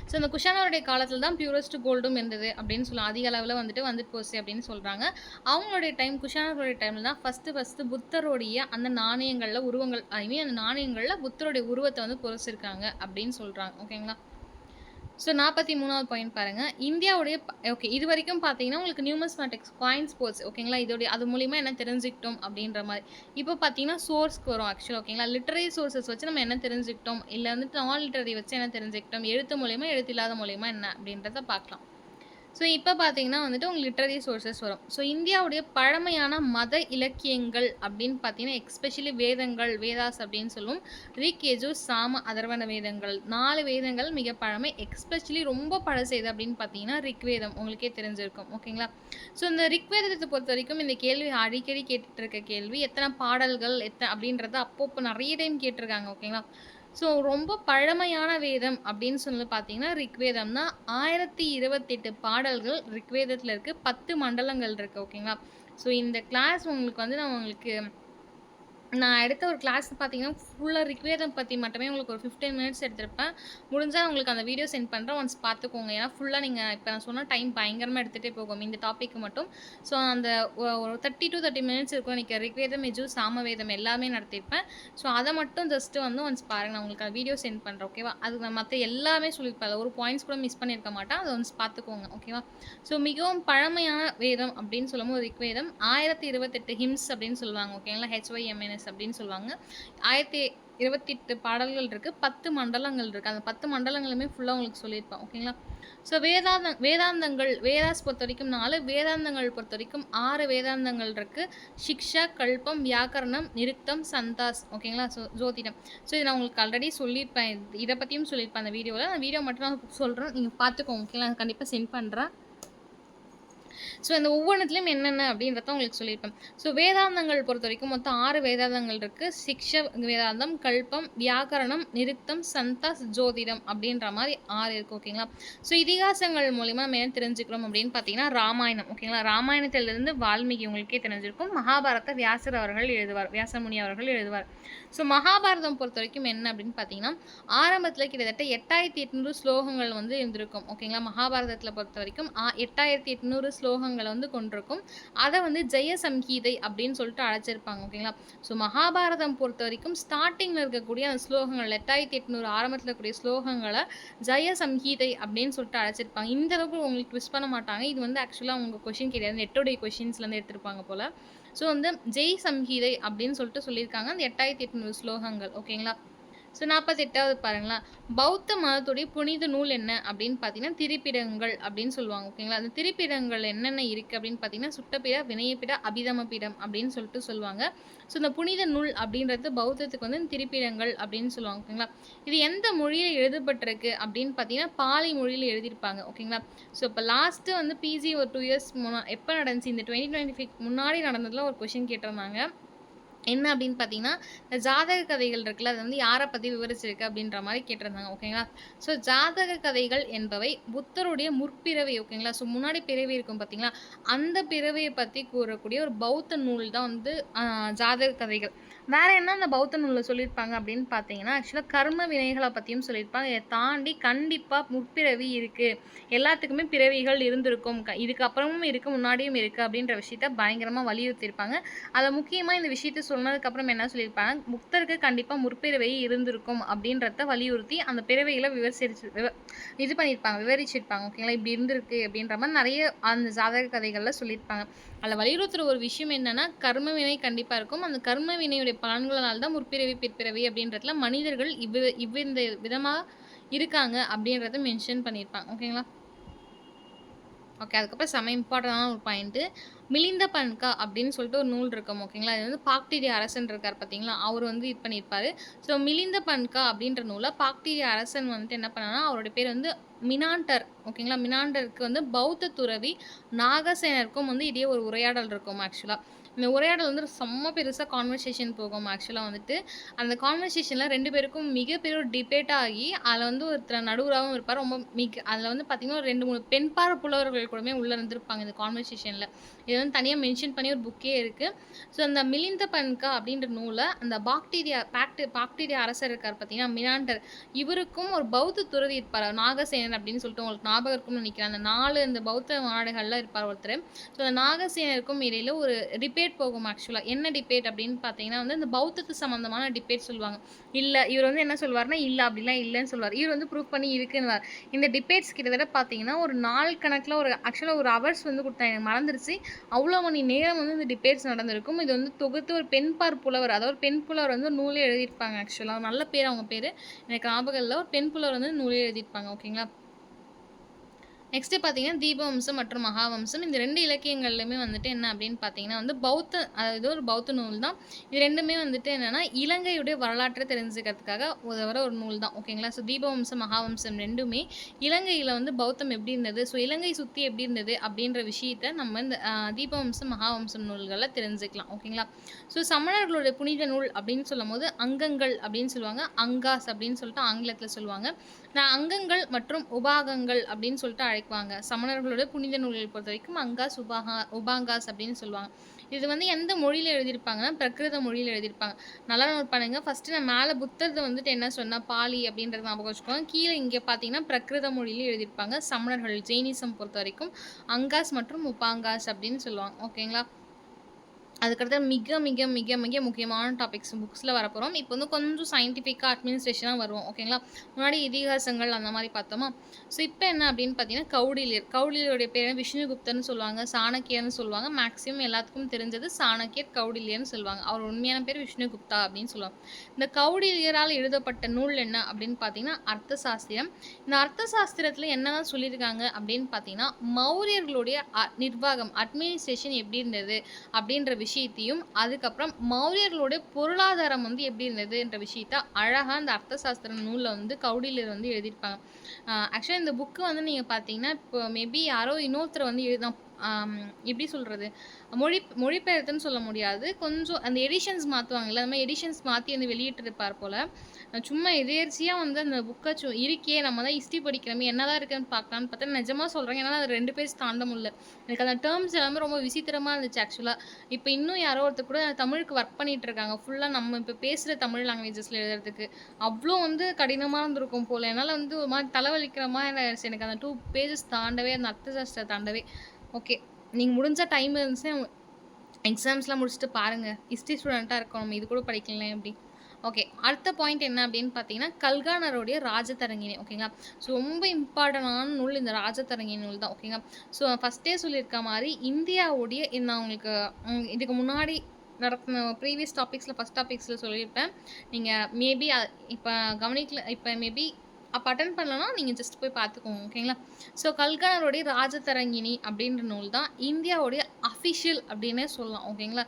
ஸோ இந்த குஷானருடைய காலத்துல தான் பியூரஸ்ட் கோல்டும் இருந்தது அப்படின்னு சொல்லலாம். அதிக அளவுல வந்துட்டு போச்சு அப்படின்னு சொல்றாங்க. அவங்களுடைய டைம் குஷானருடைய டைம்ல தான் ஃபர்ஸ்ட் புத்தருடைய அந்த நாணயங்கள்ல உருவங்கள் ஐ மீன் அந்த நாணயங்கள்ல புத்தருடைய உருவத்த வந்து பொறிச்சிருக்காங்க அப்படின்னு சொல்றாங்க. ஓகேங்களா? ஸோ 43வது பாயிண்ட் பாருங்க. இந்தியாவுடைய ஓகே இதுவரைக்கும் பார்த்தீங்கன்னா, உங்களுக்கு நியூமஸ்மேட்டிக்ஸ் காயின்ஸ் போச்சு. ஓகேங்களா? இதோடைய அது மூலியமா என்ன தெரிஞ்சுக்கிட்டோம் அப்படின்ற மாரி. இப்போ பார்த்தீங்கன்னா, சோர்ஸ்க்கு வரும் ஆக்சுவலா. ஓகேங்களா? லிட்டரரி சோர்சஸ் வச்சு நம்ம என்ன தெரிஞ்சுக்கிட்டோம், இல்ல வந்துட்டு நான் லிட்டரரி வச்சு என்ன தெரிஞ்சுக்கிட்டோம், எழுத்து மூலியமா, எழுத்து இல்லாத மூலியமா என்ன அப்படின்றத பார்க்கலாம். ஸோ இப்போ பார்த்தீங்கன்னா வந்துட்டு உங்களுக்கு லிட்ரரி சோர்சஸ் வரும். ஸோ இந்தியாவுடைய பழமையான மத இலக்கியங்கள் அப்படின்னு பார்த்தீங்கன்னா, எஸ்பெஷலி வேதங்கள், வேதாஸ் அப்படின்னு சொல்லுவோம். ரிக், யஜுர், சாம, அதர்வண வேதங்கள் 4 வேதங்கள் மிக பழமை. எஸ்பெஷலி ரொம்ப பழசு எது அப்படின்னு பார்த்தீங்கன்னா, ரிக்வேதம் உங்களுக்கே தெரிஞ்சிருக்கும். ஓகேங்களா? ஸோ இந்த ரிக்வேதத்தை பொறுத்த வரைக்கும் இந்த கேள்வி அடிக்கடி கேட்டுட்டு இருக்க கேள்வி. எத்தனை பாடல்கள் அப்படின்றத அப்பப்போ நிறைய டைம் கேட்டிருக்காங்க. ஓகேங்களா? ஸோ ரொம்ப பழமையான வேதம் அப்படின்னு சொல்லி பார்த்தீங்கன்னா, ரிக்வேதம் தான். 1028 பாடல்கள் ரிக்வேதத்துல இருக்கு. 10 மண்டலங்கள் இருக்கு. ஓகேங்களா? ஸோ இந்த கிளாஸ் உங்களுக்கு வந்து நான் எடுத்த ஒரு கிளாஸ் பார்த்தீங்கன்னா, ஃபுல்லா ரிக்வேதம் பத்தி மட்டுமே உங்களுக்கு ஒரு 15 மினிட்ஸ் எடுத்திருப்பேன். முடிஞ்சா உங்களுக்கு அந்த வீடியோ சென்ட் பண்றேன். ஒன்ஸ் பார்த்துக்கோங்க. ஏன்னா ஃபுல்லா நீங்க இப்ப நான் சொன்ன டைம் பயங்கரமா எடுத்துட்டே போகும். இந்த டாபிக் மட்டும். ஸோ அந்த ஒரு 30 to 30 மினிட்ஸ் இருக்கும். எனக்கு ரிக்வேதம், யஜுர், சாமவேதம் எல்லாமே நடத்தியிருப்பேன். ஸோ அத மட்டும் ஜஸ்ட் வந்து ஒன்ஸ் பாருங்க. நான் உங்களுக்கு அந்த வீடியோ சென்ட் பண்றேன். ஓகேவா? அதுக்கு நான் மத்த எல்லாமே சொல்லியிருப்பேன். ஒரு பாயிண்ட்ஸ் கூட மிஸ் பண்ணியிருக்க மாட்டேன். அத ஒன்ஸ் பார்த்துக்கோங்க. ஓகேவா? ஸோ மிகவும் பழமையான வேதம் அப்படின்னு சொல்லும்போது ரிக்வேதம் 1028 ஹிம்ஸ் அப்படின்னு சொல்லுவாங்க. ஓகேங்களா? HYMNS அப்படின்னு சொல்லுவாங்க. 1028 பாடல்கள் இருக்கு. 10 மண்டலங்கள் இருக்கு. அந்த 10 மண்டலங்களுமே ஃபுல்லா உங்களுக்கு சொல்லியிருப்பேன். ஓகேங்களா? ஸோ வேதாந்தங்கள் வேதாஸ் பொறுத்தவரைக்கும் 4 வேதாந்தங்கள் பொறுத்தவரைக்கும் 6 வேதாந்தங்கள் இருக்கு. சிக்ஷா, கல்பம், வியாக்கரணம், நிருக்தம், சந்தாஸ். ஓகேங்களா? ஸோ ஜோதிடம். ஸோ இது நான் உங்களுக்கு ஆல்ரெடி சொல்லியிருப்பேன். இத பத்தியும் சொல்லியிருப்பேன் அந்த வீடியோல. அந்த வீடியோ மட்டும் நான் சொல்றேன். நீங்க பார்த்துக்கோங்க. ஓகேங்களா? நான் கண்டிப்பா சென்ட் பண்றேன். ஸோ இந்த ஒவ்வொன்றுத்துலையும் என்னென்ன அப்படின்றத உங்களுக்கு சொல்லியிருப்பேன். ஸோ வேதாந்தங்கள் பொறுத்த வரைக்கும் மொத்தம் 6 வேதாந்தங்கள் இருக்கு. சிக்ஷ வேதாந்தம், கல்பம், வியாக்கரணம், நிருக்தம், சந்தாஸ், ஜோதிடம் அப்படின்ற மாதிரி 6 இருக்கு. ஓகேங்களா? ஸோ இதிகாசங்கள் மூலிமா நம்ம என்ன தெரிஞ்சுக்கிறோம் அப்படின்னு பார்த்தீங்கன்னா, ராமாயணம். ஓகேங்களா? ராமாயணத்திலிருந்து வால்மீகி உங்களுக்கே தெரிஞ்சிருக்கும். மகாபாரத வியாசர் அவர்கள் எழுதுவார். வியாசமுனி அவர்கள் எழுதுவார். ஸோ மகாபாரதம் பொறுத்த வரைக்கும் என்ன அப்படின்னு பார்த்தீங்கன்னா, ஆரம்பத்தில் கிட்டத்தட்ட 8800 ஸ்லோகங்கள் வந்து இருந்திருக்கும். ஓகேங்களா? மகாபாரதத்தில் பொறுத்த வரைக்கும் 8800 ஸ்லோகங்களை வந்து கொண்டிருக்கும். அதை வந்து ஜெய சம்ஹீதை அப்படின்னு சொல்லிட்டு அழைச்சிருப்பாங்க. ஓகேங்களா? ஸோ மகாபாரதம் பொறுத்த வரைக்கும் ஸ்டார்டிங்கில் இருக்கக்கூடிய அந்த ஸ்லோகங்கள் 8800 ஆரம்பத்தில் இருக்கக்கூடிய ஸ்லோகங்களை ஜெய சம்ஹீதை அப்படின்னு சொல்லிட்டு அழைச்சிருப்பாங்க. இந்த அளவுக்கு உங்களுக்கு ட்விஸ்ட் பண்ண மாட்டாங்க. இது வந்து ஆக்சுவலாக உங்கள் கொஷின் கிடையாது. நெட்டோடைய கொஷின்ஸ்லேருந்து எடுத்திருப்பாங்க போல். ஸோ வந்து ஜெய் சம்ஹீதை அப்படின்னு சொல்லிட்டு சொல்லியிருக்காங்க. அந்த 8800 ஸ்லோகங்கள். ஓகேங்களா? ஸோ 48வது பாருங்களேன். பௌத்த மதத்துடைய புனித நூல் என்ன அப்படின்னு பார்த்தீங்கன்னா, திரிபிடங்கள் அப்படின்னு சொல்லுவாங்க. ஓகேங்களா? அந்த திரிபிடங்கள் என்னென்ன இருக்கு அப்படின்னு பார்த்தீங்கன்னா, சுட்டபிட, வினயபிட, அபிதமபிடம் அப்படின்னு சொல்லிட்டு சொல்லுவாங்க. ஸோ இந்த புனித நூல் அப்படின்றது பௌத்தத்துக்கு வந்து திரிபிடங்கள் அப்படின்னு சொல்லுவாங்க. ஓகேங்களா? இது எந்த மொழியில எழுதப்பட்டிருக்கு அப்படின்னு பார்த்தீங்கன்னா, பாலி மொழியில எழுதியிருப்பாங்க. ஓகேங்களா? ஸோ இப்போ லாஸ்ட்டு வந்து பிஜி ஒரு 2 இயர்ஸ் எப்போ நடந்துச்சு? இந்த 2025 முன்னாடி நடந்ததுல ஒரு கொஸ்டின் கேட்டிருந்தாங்க. என்ன அப்படின்னு பார்த்தீங்கன்னா, இந்த ஜாதக கதைகள் இருக்குல்ல, அது வந்து யார பத்தி விவரிச்சிருக்கு அப்படின்ற மாரி கேட்டிருந்தாங்க. ஓகேங்களா? ஸோ ஜாதக கதைகள் என்பவை புத்தருடைய முற்பிறவி. ஓகேங்களா? ஸோ முன்னாடி பிறவி இருக்கும் பார்த்தீங்களா, அந்த பிறவிய பத்தி கூறக்கூடிய ஒரு பௌத்த நூல் தான் வந்து ஜாதக கதைகள். வேற என்ன அந்த பௌத்த நூல்ல சொல்லியிருப்பாங்க அப்படின்னு பார்த்தீங்கன்னா, ஆக்சுவலா கர்ம வினைகள பத்தியும் சொல்லியிருப்பாங்க. இத தாண்டி கண்டிப்பா முற்பிறவி இருக்கு. எல்லாத்துக்குமே பிறவிகள் இருந்திருக்கும். இதுக்கப்புறமும் இருக்கு, முன்னாடியும் இருக்கு அப்படின்ற விஷயத்த பயங்கரமா வலியுறுத்தியிருப்பாங்க. அதில் முக்கியமாக இந்த விஷயத்த சொன்னதுக்கப்புறம் என்ன சொல்லியிருப்பாங்க, புத்தருக்கு கண்டிப்பாக முற்பிறவை இருந்திருக்கும் அப்படின்றத வலியுறுத்தி அந்த பிறவைகளை இது பண்ணியிருப்பாங்க, விவரிச்சிருப்பாங்க. ஓகேங்களா? இப்படி இருந்திருக்கு அப்படின்ற மாதிரி நிறைய அந்த ஜாதக கதைகளில் சொல்லியிருப்பாங்க. அதில் வலியுறுத்துகிற ஒரு விஷயம் என்னன்னா, கர்ம வினை கண்டிப்பாக இருக்கும். அந்த கர்ம வினையுடைய பலன்களால் தான் முற்பிறவி பிற்பிறவி அப்படின்றதுல மனிதர்கள் இந்த விதமாக இருக்காங்க அப்படின்றத மென்ஷன் பண்ணியிருப்பாங்க. ஓகேங்களா? ஓகே. அதுக்கப்புறம் செம்ம இம்பார்ட்டன்டான ஒரு பாயிண்ட்டு. மிலிந்த பன்கா அப்படின்னு சொல்லிட்டு ஒரு நூல் இருக்கும். ஓகேங்களா? இது வந்து பாக்டீரிய அரசன் இருக்கார் பார்த்தீங்களா? அவர் வந்து இது பண்ணியிருப்பாரு. ஸோ மிலிந்த பன்கா அப்படின்ற நூலை பாக்டீரிய அரசன் வந்துட்டு என்ன பண்ணாருன்னா, அவருடைய பேர் வந்து மினாண்டர். ஓகேங்களா? மினாண்டருக்கு வந்து பௌத்த துறவி நாகசேனருக்கும் வந்து இடையே ஒரு உரையாடல் இருக்கும் ஆக்சுவலா. இந்த உரையாடல் வந்து செம்ம பெருசா கான்வர்சேஷன் போகும் ஆக்சுவலா வந்துட்டு. அந்த கான்வர்சேஷன்ல 2 பேருக்கும் மிகப்பெரிய ஒரு டிபேட் ஆகி, அதில வந்து ஒருத்தர் நடுவராவும் இருப்பார். ரொம்ப அதில வந்து பார்த்தீங்கன்னா, ஒரு 2, 3 பெண்பார் புலவர்கள் கூடமே உள்ள இருந்திருப்பாங்க இந்த கான்வர்சேஷன்ல. இது வந்து தனியா மென்ஷன் பண்ணி ஒரு புக்கே இருக்கு. ஸோ அந்த மிலிந்த பன்கா அப்படின்ற நூல அந்த பாக்டீரியா அரசர் இருக்கார் பார்த்தீங்கன்னா, மினாண்டர். இவருக்கும் ஒரு பௌத்த துறவி இருப்பார். நாகசேனர் அப்படின்னு சொல்லிட்டு உங்களுக்கு ஞாபகம் இருக்கும்னு நினைக்கிறேன். அந்த 4 இந்த பௌத்த நாடுகள்ல இருப்பார் ஒருத்தர். ஸோ அந்த நாகசேனருக்கும் இடையில ஒரு டிபேட் போகும் ஆக்சுவலா. என்ன டிபேட் அப்படின்னு பார்த்தீங்கன்னா வந்து, இந்த பௌத்தத்து சம்மந்தமான டிபேட் சொல்லுவாங்க. இல்ல இவர் வந்து என்ன சொல்வாருன்னா, இல்ல அப்படிலாம் இல்லன்னு சொல்வாரு. இவர் வந்து ப்ரூஃப் பண்ணி இருக்குன்னுவாரு. இந்த டிபேட்ஸ் கிட்டத்தட்ட பார்த்தீங்கன்னா, ஒரு நாள் கணக்குல ஆக்சுவலா ஒரு ஹவர்ஸ் வந்து குடுத்தாங்க. எனக்கு மறந்துருச்சு. அவ்வளோ மணி நேரம் வந்து இந்த டிபேட்ஸ் நடந்திருக்கும். இது வந்து தொகுத்து ஒரு பெண்பார் புலவர், அதாவது ஒரு பெண் புலவர் வந்து நூலே எழுதியிருப்பாங்க ஆக்சுவலா. நல்ல பேர் அவங்க பேரு. எனக்கு ஞாபகம் இல்ல. ஒரு பெண் புலவர் வந்து நூலே எழுதியிருப்பாங்க. ஓகேங்களா? நெக்ஸ்ட் பார்த்தீங்கன்னா, தீபவம்சம் மற்றும் மகாவம்சம். இந்த 2 இலக்கியங்கள்லையுமே வந்துட்டு என்ன அப்படின்னு பார்த்தீங்கன்னா வந்து அதாவது ஒரு பௌத்த நூல் தான். இது 2மே வந்துட்டு என்னன்னா, இலங்கையுடைய வரலாற்றை தெரிஞ்சுக்கிறதுக்காக உதவுற ஒரு நூல் தான். ஓகேங்களா? ஸோ தீபவம்சம், மகாவம்சம் 2மே இலங்கையில வந்து பௌத்தம் எப்படி இருந்தது, ஸோ இலங்கை சுத்தி எப்படி இருந்தது அப்படின்ற விஷயத்த நம்ம இந்த தீபவம்சம், மகாவம்சம் நூல்கள்ல தெரிஞ்சுக்கலாம். ஓகேங்களா? ஸோ சமணர்களுடைய புனித நூல் அப்படின்னு சொல்லும்போது, அங்கங்கள் அப்படின்னு சொல்லுவாங்க. அங்காஸ் அப்படின்னு சொல்லிட்டு ஆங்கிலத்தில சொல்லுவாங்க. அங்கங்கள் மற்றும் உபாகங்கள் அப்படின்னு சொல்லிட்டு அழைக்குவாங்க. சமணர்களோட புனித நூல்கள் பொறுத்தவரைக்கும் அங்காஸ், உபாங்காஸ் அப்படின்னு சொல்லுவாங்க. இது வந்து எந்த மொழியில எழுதியிருப்பாங்கன்னா, பிராகிருத மொழியில எழுதியிருப்பாங்க. நல்லா நோட் பண்ணுங்க. ஃபர்ஸ்ட்டு நான் மேல புத்தர்து வந்துட்டு என்ன சொன்னா, பாலி அப்படின்றத ஞாபகம் வச்சுக்கோங்க. கீழ இங்க பார்த்தீங்கன்னா, பிராகிருத மொழியில எழுதியிருப்பாங்க. சமணர்கள் ஜெயினிசம் பொறுத்தவரைக்கும் அங்காஸ் மற்றும் உபாங்காஸ் அப்படின்னு சொல்லுவாங்க. ஓகேங்களா? அதுக்கடுத்து மிக மிக மிக மிக முக்கியமான டாபிக்ஸ் புக்ஸில் வரப்போகிறோம். இப்போ வந்து கொஞ்சம் சயின்டிஃபிக்காக அட்மினிஸ்ட்ரேஷனாக வருவோம். ஓகேங்களா? முன்னாடி இதிகாசங்கள் அந்த மாதிரி பார்த்தோமா? ஸோ இப்போ என்ன அப்படின்னு பார்த்தீங்கன்னா, கௌடில்யருடைய பேர் விஷ்ணுகுப்தர்னு சொல்லுவாங்க, சாணக்கியர்னு சொல்லுவாங்க. மேக்ஸிமம் எல்லாத்துக்கும் தெரிஞ்சது சாணக்கியர், கௌடில்யர்னு சொல்லுவாங்க. அவர் உண்மையான பேர் விஷ்ணுகுப்தா அப்படின்னு சொல்லுவாங்க. இந்த கௌடில்யரால் எழுதப்பட்ட நூல் என்ன அப்படின்னு பார்த்தீங்கன்னா, அர்த்த சாஸ்திரம். இந்த அர்த்த சாஸ்திரத்தில் என்னதான் சொல்லியிருக்காங்க அப்படின்னு பார்த்தீங்கன்னா, மௌரியர்களுடைய நிர்வாகம், அட்மினிஸ்ட்ரேஷன் எப்படி இருந்தது அப்படின்ற விஷயத்தையும், அதுக்கப்புறம் மௌரியர்களுடைய பொருளாதாரம் வந்து எப்படி இருந்ததுன்ற விஷயத்த அழகா அந்த அர்த்தசாஸ்திர நூல்ல வந்து கௌடில்யர் வந்து எழுதியிருப்பாங்க. ஆக்சுவலா இந்த புக்கு வந்து நீங்க பார்த்தீங்கன்னா, இப்போ மேபி யாரோ இன்னொருத்தர் வந்து எப்படி சொல்றது? மொழிபெயர்த்துன்னு சொல்ல முடியாது. கொஞ்சம் அந்த எடிஷன்ஸ் மாத்துவாங்கல்ல, அந்த மாதிரி எடிஷன்ஸ் மாத்தி வந்து வெளியிட்டிருப்பார் போல. சும்மா எதேர்ச்சியா வந்து அந்த புக்க இருக்கே, நம்ம தான் ஹிஸ்ட்ரி படிக்கிறோமே, என்னதான் இருக்குன்னு பார்க்கலான்னு பார்த்தா, நிஜமா சொல்றேன். என்னால அது 2 பேஜ் தாண்ட முடியல. எனக்கு அந்த டெர்ம்ஸ் எல்லாமே ரொம்ப விசித்திரமா இருந்துச்சு ஆக்சுவலா. இப்போ இன்னும் யாரோ ஒருத்தர் கூட தமிழுக்கு ஒர்க் பண்ணிட்டு இருக்காங்க. ஃபுல்லா நம்ம இப்போ பேசுற தமிழ் லாங்குவேஜஸ்ல எழுதுறதுக்கு. அவ்ளோ வந்து கடினமா இருந்திருக்கும் போல. என்னால வந்து ஒரு மாதிரி தலைவலிக்கிற மாதிரி ஆயிடுச்சு. எனக்கு அந்த 2 பேஜஸ் தாண்டவே, அந்த அர்த்தசாஸ்திரம் தாண்டவே. ஓகே. நீங்க முடிஞ்சா டைம் இருந்துச்சுன்னா எக்ஸாம்ஸ்லாம் முடிச்சுட்டு பாருங்க. ஹிஸ்ட்ரி ஸ்டூடெண்ட்டா இருக்கோம். நம்ம இது கூட படிக்கலனா எப்படி? ஓகே. அடுத்த பாயிண்ட் என்ன அப்படின்னு பார்த்தீங்கன்னா, கல்கானருடைய ராஜதரங்கிணி. ஓகேங்களா? ஸோ ரொம்ப இம்பார்ட்டன்டான நூல் இந்த ராஜதரங்கிணி நூல் தான். ஓகேங்களா? ஸோ ஃபர்ஸ்ட்டே சொல்லியிருக்க மாதிரி இந்தியாவுடைய நான் உங்களுக்கு இதுக்கு முன்னாடி நடத்தின ப்ரீவியஸ் டாபிக்ஸில் ஃபஸ்ட் டாபிக்ஸில் சொல்லியிருப்பேன். நீங்கள் மேபி இப்போ கவனிக்கல, இப்போ மேபி அப்போ அட்டன் பண்ணலன்னா நீங்கள் ஜஸ்ட் போய் பார்த்துக்கோங்க. ஓகேங்களா? ஸோ கல்கனருடைய ராஜதரங்கிணி அப்படின்ற நூல் தான் இந்தியாவுடைய அஃபிஷியல் அப்படின்னே சொல்லலாம். ஓகேங்களா?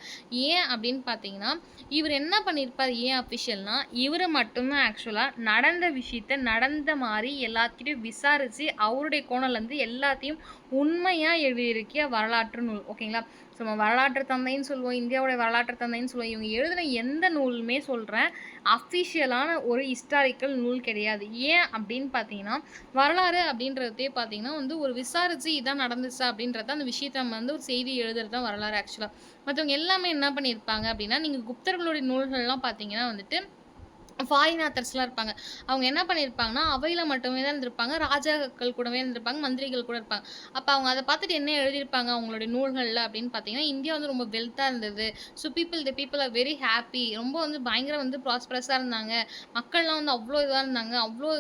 ஏன் அப்படின்னு பார்த்தீங்கன்னா, இவர் என்ன பண்ணியிருப்பார், ஏன் அஃபிஷியல்னா, இவர் மட்டும்தான் ஆக்சுவலாக நடந்த விஷயத்த நடந்த மாதிரி எல்லாத்திட்டையும் விசாரித்து அவருடைய கோணலேருந்து எல்லாத்தையும் உண்மையாக எழுதியிருக்கிய வரலாற்று நூல். ஓகேங்களா? ஸோ நம்ம வரலாற்று தந்தைன்னு சொல்லுவோம், இந்தியாவுடைய வரலாற்று தந்தைன்னு சொல்லுவோம். இவங்க எழுதின எந்த நூலுமே சொல்கிறேன் அஃபிஷியலான ஒரு ஹிஸ்டாரிக்கல் நூல் கிடையாது. ஏன் அப்படின்னு பார்த்தீங்கன்னா, வரலாறு அப்படின்றதே பார்த்தீங்கன்னா வந்து ஒரு விசாரித்து இதான் நடந்துச்சா அப்படின்றத அந்த விஷயத்த நம்ம வந்து ஒரு செய்தி எழுதுறது தான் வரலாறு ஆக்சுவலாக. மற்றவங்க எல்லாமே என்ன பண்ணியிருப்பாங்க அப்படின்னா, நீங்கள் குப்தர்களுடைய நூல்கள்லாம் பார்த்தீங்கன்னா வந்துட்டு ஃபாரின் ஆத்தர்ஸ்லாம் இருப்பாங்க. அவங்க என்ன பண்ணியிருப்பாங்கன்னா, அவையில் மட்டுமே தான் இருந்திருப்பாங்க. ராஜாக்கள் கூடவே இருந்திருப்பாங்க, மந்திரிகள் கூட இருப்பாங்க. அப்போ அவங்க அதை பார்த்துட்டு என்ன எழுதியிருப்பாங்க அவங்களுடைய நூல்களில் அப்படின்னு பார்த்தீங்கன்னா, இந்தியா வந்து ரொம்ப வெல்த்தாக இருந்தது. So people are very happy. ரொம்ப வந்து பயங்கர வந்து ப்ராஸ்பரஸாக இருந்தாங்க. மக்கள்லாம் வந்து அவ்வளோ இதாக இருந்தாங்க. அவ்வளோ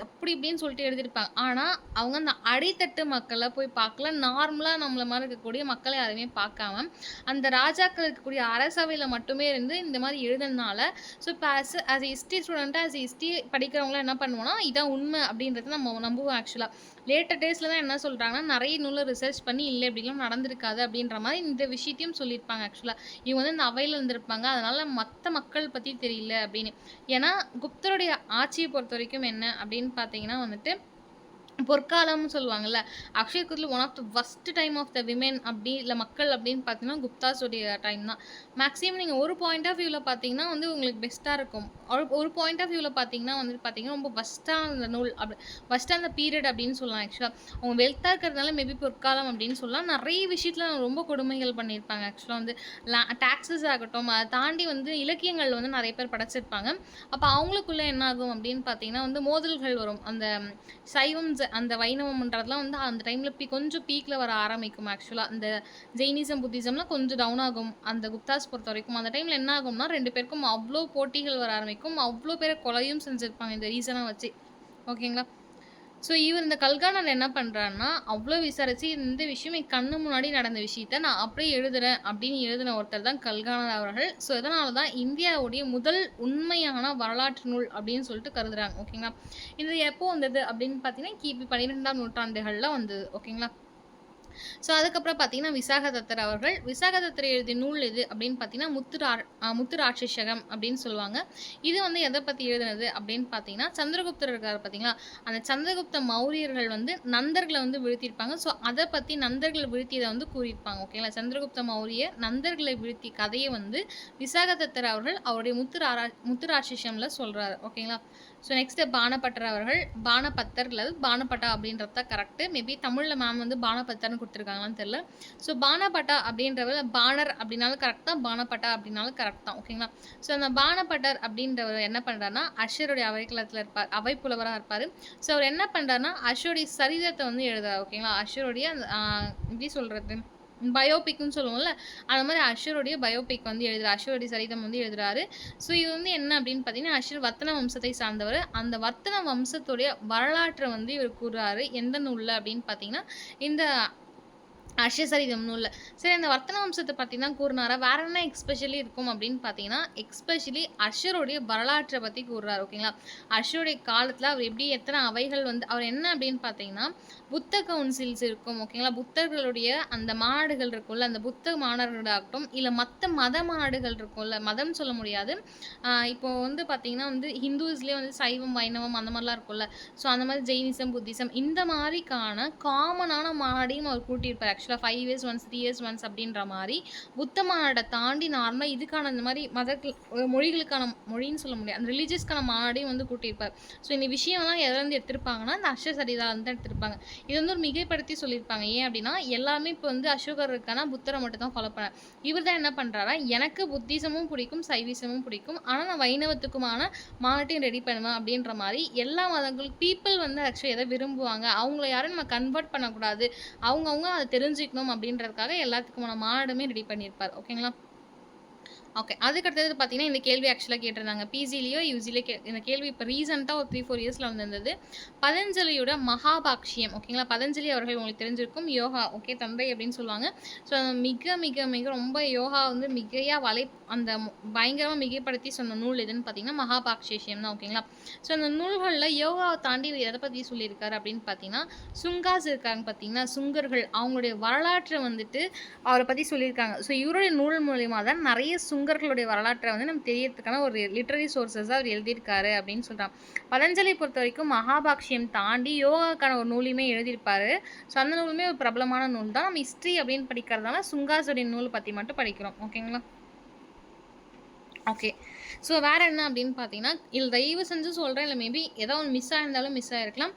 அப்படி இப்படின்னு சொல்லிட்டு எழுதியிருப்பாங்க. ஆனால் அவங்க அந்த அடித்தட்டு மக்களை போய் பார்க்கல. நார்மலாக நம்மள மாதிரி இருக்கக்கூடிய மக்களை யாருமே பார்க்காம, அந்த ராஜாக்கள் இருக்கக்கூடிய அரசவையில் மட்டுமே இருந்து இந்த மாதிரி எழுதுனதுனால, ஸோ இப்போ ஆஸ் ஹிஸ்ட்ரி ஸ்டூடெண்ட்டாக ஹிஸ்ட்ரி படிக்கிறவங்களாம் என்ன பண்ணுவோம்னா, இதான் உண்மை அப்படின்றத நம்ம நம்புவோம் ஆக்சுவலாக. லேட்டர் டேஸில் தான் என்ன சொல்கிறாங்கன்னா, நிறைய நூலை ரிசர்ச் பண்ணி இல்லை இப்படிலாம் நடந்திருக்காது அப்படின்ற மாதிரி இந்த விஷயத்தையும் சொல்லியிருப்பாங்க ஆக்சுவலாக. இவங்க வந்து இந்த அவையில் இருந்திருப்பாங்க, அதனால மற்ற மக்கள் பற்றி தெரியல அப்படின்னு. ஏன்னா குப்தருடைய ஆட்சியை பொறுத்த வரைக்கும் என்ன அப்படின்னு பார்த்தீங்கன்னா வந்துட்டு, பொற்காலம்னு சொல்லுவாங்கல்ல, அக்ஷய குருத்தில் one of the first time of the women அப்படி இல்லை மக்கள் அப்படின்னு பார்த்தீங்கன்னா குப்தாஸுடைய டைம் தான். மேக்ஸிமம் நீங்கள் ஒரு பாயிண்ட் ஆஃப் வியூவில் பார்த்தீங்கன்னா வந்து உங்களுக்கு பெஸ்ட்டாக இருக்கும். ஒரு பாயிண்ட் ஆஃப் வியூவில் பார்த்தீங்கன்னா வந்து பார்த்தீங்கன்னா ரொம்ப ஃபஸ்ட்டாக அந்த நூல் அப்படி ஃபஸ்ட்டாக அந்த பீரியட் அப்படின்னு சொல்லலாம். ஆக்சுவலாக அவங்க வெல்த்தாக இருக்கிறதுனால மேபி பொற்காலம் அப்படின்னு சொல்லலாம். நிறைய விஷயத்தில் ரொம்ப கொடுமைகள் பண்ணியிருப்பாங்க ஆக்சுவலாக. வந்து டாக்ஸஸ் ஆகட்டும், அதை தாண்டி வந்து இலக்கியங்கள் வந்து நிறைய பேர் படைச்சிருப்பாங்க. அப்போ அவங்களுக்குள்ள என்ன ஆகும் அப்படின்னு பார்த்தீங்கன்னா வந்து மோதல்கள் வரும். அந்த சைவம் அந்த வைணவம்ன்றதுலாம் வந்து அந்த டைமில் கொஞ்சம் பீக்கில் வர ஆரம்பிக்கும் ஆக்சுவலாக. அந்த ஜெயினிசம் புத்திசம்லாம் கொஞ்சம் டவுன் ஆகும் அந்த குப்தாஸ் பொறுத்த வரைக்கும். அந்த டைமில் என்ன ஆகும்னா 2 பேருக்கும் அவ்வளோ போட்டிகள் வர ஆரம்பிக்கும். அவ்வளோ பேரை கொலையும் செஞ்சுருப்பாங்க இந்த ரீசனாக வச்சு. ஓகேங்களா? ஸோ இவர் இந்த கல்கானர் என்ன பண்ணுறாருன்னா, அவ்வளோ விசாரித்து இந்த விஷயம் என் கண்ணு முன்னாடி நடந்த விஷயத்த நான் அப்படியே எழுதுறேன் அப்படின்னு எழுதின ஒருத்தர் தான் கல்கானர் அவர்கள். ஸோ இதனால தான் இந்தியாவுடைய முதல் உண்மையான வரலாற்று நூல் அப்படின்னு சொல்லிட்டு கருதுறாங்க. ஓகேங்களா? இது எப்போ வந்தது அப்படின்னு பார்த்தீங்கன்னா, கிபி 12ஆம் நூற்றாண்டுகளில் வந்தது. ஓகேங்களா? ஸோ அதுக்கப்புறம் பார்த்தீங்கன்னா விசாகதத்தர் அவர்கள். விசாகதத்தர் எழுதிய நூல் எது அப்படின்னு பார்த்தீங்கன்னா, முத்துராட்சசகம் அப்படின்னு சொல்லுவாங்க. இது வந்து எதை பற்றி எழுதுனது அப்படின்னு பார்த்தீங்கன்னா, சந்திரகுப்தர் இருக்கார் பார்த்தீங்களா, அந்த சந்திரகுப்த மௌரியர்கள் வந்து நந்தர்களை வந்து வீழ்த்தியிருப்பாங்க. ஸோ அதை பற்றி நந்தர்களை வீழ்த்தியதை வந்து கூறியிருப்பாங்க. ஓகேங்களா? சந்திரகுப்த மௌரிய நந்தர்களை வீழ்த்திய கதையை வந்து விசாகதத்தர் அவர்கள் அவருடைய முத்துராட்சசம்ல சொல்கிறாரு. ஓகேங்களா? ஸோ நெக்ஸ்ட்டு பானபட்டர் அவர்கள். பானபத்தர் அல்லது பானபட்டா அப்படின்றது தான் கரெக்டு. மேபி தமிழில் மேம் வந்து பானபத்தர்னு கொடுத்துருக்காங்களான்னு தெரியல. ஸோ பானபட்டா அப்படின்றவர் பானர் அப்படின்னாலும் கரெக்ட் தான், பானபட்டா அப்படின்னாலும் கரெக்ட் தான். ஓகேங்களா? ஸோ அந்த பானபட்டர் அப்படின்றவர் என்ன பண்ணுறாருன்னா, அஷருடைய அவைக்களத்தில் இருப்பார், அவை புலவராக இருப்பார். ஸோ அவர் என்ன பண்ணுறாருன்னா, அஷருடைய சரிதத்தை வந்து எழுதுறாரு. ஓகேங்களா? அஷருடைய எப்படி சொல்கிறது, பயோபிக்னு சொல்லுவோம்ல, அந்த மாதிரி அஷருடைய பயோபிக் வந்து எழுதுறாரு. அஷருடைய சரிதம் வந்து எழுதுறாரு. ஸோ இது வந்து என்ன அப்படின்னு பார்த்தீங்கன்னா, அஷர் வர்த்தன வம்சத்தை சார்ந்தவர். அந்த வர்த்தன வம்சத்துடைய வரலாற்றை வந்து இவர் கூறுறாரு. எந்த நூலில் அப்படின்னு பார்த்தீங்கன்னா, இந்த அஷசரிதம் நூலில். சரி, அந்த வர்த்தன வம்சத்தை பற்றி தான் கூறினாரா, வேற என்ன எக்ஸ்பெஷலி இருக்கும் அப்படின்னு பார்த்தீங்கன்னா, எக்ஸ்பெஷலி அஷருடைய வரலாற்றை பற்றி கூறுறாரு. ஓகேங்களா? அஷருடைய காலத்தில் அவர் எப்படி எத்தனை அவைகள் வந்து அவர் என்ன அப்படின்னு பார்த்தீங்கன்னா, புத்த கவுன்சில்ஸ் இருக்கும். ஓகேங்களா? புத்தர்களுடைய அந்த மாநாடுகள் இருக்கும்ல, அந்த புத்த மாநாடுகளாகட்டும் இல்லை மற்ற மத மாநாடுகள் இருக்கும்ல, மதம் சொல்ல முடியாது. இப்போ வந்து பார்த்தீங்கன்னா வந்து ஹிந்துஸ்லேயே வந்து சைவம் வைணவம் அந்த மாதிரிலாம் இருக்கும்ல. ஸோ அந்த மாதிரி ஜெயினிசம் புத்திசம் இந்த மாதிரிக்கான காமனான மாநாடையும் அவர் கூட்டியிருப்பார். ஆக்சுவலாக 5 இயர்ஸ் ஒன்ஸ் 3 இயர்ஸ் ஒன்ஸ் அப்படின்ற மாதிரி புத்த மாநாடை தாண்டி நார்மலாக இதுக்கான இந்த மாதிரி மொழிகளுக்கான மொழின்னு சொல்ல முடியாது, அந்த ரிலீஜியஸ்க்கான மாநாடையும் வந்து கூட்டியிருப்பார். ஸோ இந்த விஷயம்லாம் எதிலேருந்து எடுத்திருப்பாங்கன்னா, இந்த அஷசரிதால தான் எடுத்திருப்பாங்க. இது வந்து ஒரு மிகைப்படுத்தி சொல்லியிருப்பாங்க. ஏன் அப்படின்னா, எல்லாமே இப்போ வந்து அசோகர் இருக்கானா புத்தரை மட்டும் தான் ஃபாலோ பண்ண. இவர் தான் என்ன பண்ணுறாரா, எனக்கு புத்திசமும் பிடிக்கும் சைவிசமும் பிடிக்கும், ஆனால் நான் வைணவத்துக்குமான மாநாட்டையும் ரெடி பண்ணுவேன் அப்படின்ற மாதிரி எல்லா மதங்களும் பீப்புள் வந்து ஆக்சுவலி எதை விரும்புவாங்க, அவங்கள யாரும் நம்ம கன்வெர்ட் பண்ணக்கூடாது, அவங்கவுங்க அதை தெரிஞ்சுக்கணும் அப்படின்றதுக்காக எல்லாத்துக்குமான மாநாடுமே ரெடி பண்ணியிருப்பார். ஓகேங்களா? ஓகே. அதுக்கு அடுத்தது பார்த்தீங்கன்னா, இந்த கேள்வி ஆக்சுவலா கேட்டிருந்தாங்க. பிஜிலயோ, யுஜிலயோ இந்த கேள்வி இப்ப ரீசென்ட்டா ஒரு 3, 4 இயர்ஸ்ல வந்திருந்தது. பதஞ்சலியோட மகாபாக்ஷ்யம் ஓகேங்களா? பதஞ்சலி அவர்கள் உங்களுக்கு தெரிஞ்சிருக்கும். யோகா ஓகே தந்தை அப்படின்னு சொல்லுவாங்க. ஸோ மிக, மிக, மிக ரொம்ப யோகா வந்து மிகையா அந்த பயங்கரமா மிகைப்படுத்தி சொன்ன நூல் எதுன்னு பார்த்தீங்கன்னா, மகாபாக்ஷ்யம் தான் ஓகேங்களா? ஸோ அந்த நூல்கள்ல யோகாவ தாண்டி இவர் எத பத்தி சொல்லியிருக்காரு அப்படின்னு பார்த்தீங்கன்னா, சுங்காஸ் இருக்காங்க பார்த்தீங்களா? சுங்கர்கள் அவங்களுடைய வரலாற்ற வந்துட்டு அவர பத்தி சொல்லியிருக்காங்க. ஸோ இவருடைய நூல் மூலியமா தான் நெறைய சுங்கர்களுடைய வரலாற்ற வந்து நம்ம தெரியறதுக்கான ஒரு லிட்டரரி சோர்ஸஸா அவர் எழுதியிருக்காரு அப்படின்னு சொல்றாங்க. பதஞ்சலி பொறுத்தவரைக்கும் மகாபாக்ஷ்யம் தாண்டி யோகாக்கான ஒரு நூலையுமே எழுதியிருப்பாரு. ஸோ அந்த நூலுமே ஒரு பிரபலமான நூல் தான். நம்ம ஹிஸ்ட்ரி அப்படின்னு படிக்கிறதால சுங்காஸுடைய நூல் பத்தி மட்டும் படிக்கிறோம். ஓகேங்களா? ஓகே. ஸோ வேற என்ன அப்படின்னு பார்த்தீங்கன்னா, இதுல தயவு செஞ்சு சொல்றேன். இல்ல மேபி ஏதோ ஒண்ணு மிஸ் ஆயிருந்தாலும் மிஸ் ஆயிருக்கலாம்.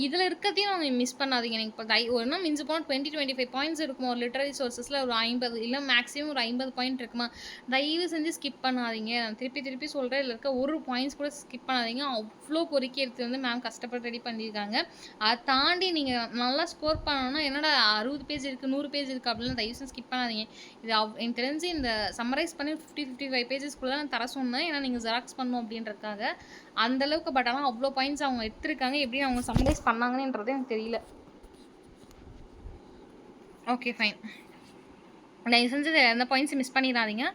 இதுல இருக்கதையும் நீங்க மிஸ் பண்ணாதீங்க. நீங்க இப்ப ஒண்ணா மிஞ்சி போனா 20, 25 பாயிண்ட்ஸ் இருக்குமா? ஒரு லிட்டரரி சோர்ஸஸ்ல ஒரு 50 இல்ல மேக்ஸிமம் ஒரு 50 பாயிண்ட் இருக்குமா? தயவு செஞ்சு ஸ்கிப் பண்ணாதீங்க. நான் திருப்பி திருப்பி சொல்றேன். இதுல இருக்க ஒரு பாயிண்ட்ஸ் கூட ஸ்கிப் பண்ணாதீங்க. அவ்ளோ பொறுக்கி எடுத்து வந்து மேம் கஷ்டப்பட்டு ரெடி பண்ணியிருக்காங்க. அத தாண்டி நீங்க நல்லா ஸ்கோர் பண்ணணும்னா, என்னடா 60 பேஜ் இருக்கு, 100 பேஜ் இருக்கு அப்படிலாம் தயவு செஞ்சு ஸ்கிப் பண்ணாதீங்க. இது எனக்கு தெரிஞ்சு இந்த சம்மரைஸ் பண்ணி 50, 55 பேஜஸ்க்குள்ள தான் நான் தர சொன்னேன். ஏன்னா நீங்க ஜெராக்ஸ் பண்ணணும் அப்படின்றதுக்காக. அந்த அளவுக்கு பட் ஆனா அவ்ளோ பாயிண்ட்ஸ் அவங்க எடுத்திருக்காங்க. எப்படி அவங்க சம்மரைஸ் பண்ணாங்கன்றது எனக்கு தெரியல. Okay fine. தயவு செஞ்சு எந்த பாயிண்ட்ஸும் மிஸ் பண்ணிடாதீங்க.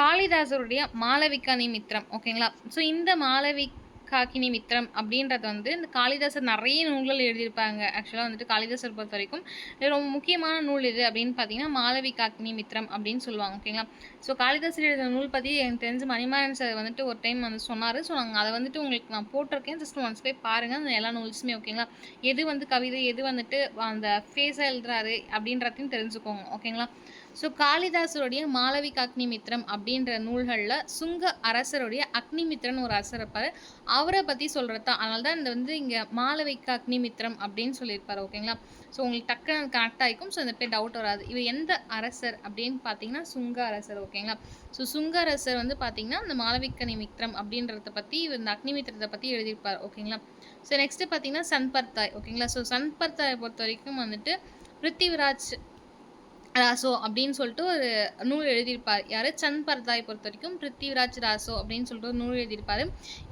காளிதாசருடைய மாளவிகாக்கினி மித்திரம் ஓகேங்களா? ஸோ இந்த மாளவிகாக்கினி மித்திரம் அப்படின்றது வந்து இந்த காளிதாசர் நிறைய நூல்கள் எழுதியிருப்பாங்க. ஆக்சுவலாக வந்துட்டு காளிதாசர் பொறுத்த வரைக்கும் இது ரொம்ப முக்கியமான நூல் எது அப்படின்னு பார்த்தீங்கன்னா, மாளவிகாக்கினி மித்திரம் அப்படின்னு சொல்லுவாங்க ஓகேங்களா? ஸோ காளிதாசர் எழுதின நூல் பற்றி எனக்கு தெரிஞ்சு மணிமாறன் சார் வந்துட்டு ஒரு டைம் வந்து சொன்னார். ஸோ நாங்கள் அதை வந்துட்டு உங்களுக்கு நான் போட்டிருக்கேன். ஜஸ்ட் ஒன்ஸ் போய் பாருங்கள் அந்த எல்லா நூல்ஸுமே ஓகேங்களா? எது வந்து கவிதை எது வந்துட்டு அந்த ஃபேஸாக எழுதுறாரு அப்படின்றதையும் தெரிஞ்சுக்கோங்க ஓகேங்களா? ஸோ காளிதாசருடைய மாளவிகாக்னி மித்திரம் அப்படின்ற நூல்களில் சுங்க அரசருடைய அக்னிமித்திரன் ஒரு அரசர் இருப்பார். அவரை பற்றி சொல்கிறது தான். அதனால தான் இந்த வந்து இங்கே மாளவிகாக்னி மித்திரம் அப்படின்னு சொல்லியிருப்பார் ஓகேங்களா? ஸோ உங்களுக்கு டக்குன்னு கனெக்ட் ஆகிக்கும். ஸோ இந்த பேர் டவுட் வராது. இவர் எந்த அரசர் அப்படின்னு பார்த்தீங்கன்னா சுங்க அரசர் ஓகேங்களா? ஸோ சுங்க அரசர் வந்து பார்த்தீங்கன்னா இந்த மாளவிகாக்னி மித்திரம் அப்படின்றத பற்றி இவர் இந்த அக்னிமித்திரத்தை பற்றி எழுதியிருப்பார் ஓகேங்களா? ஸோ நெக்ஸ்ட்டு பார்த்தீங்கன்னா சன்பர்தாய் ஓகேங்களா? ஸோ சன்பர்தாயை பொறுத்த வரைக்கும் வந்துட்டு பிருத்திவிராஜ் ராசோ அப்படின்னு சொல்லிட்டு ஒரு நூல் எழுதியிருப்பார். யாரு? சன்பர்தாய் பொறுத்த வரைக்கும் பிருத்திவிராஜ் ராசோ அப்படின்னு சொல்லிட்டு ஒரு நூல் எழுதியிருப்பாரு.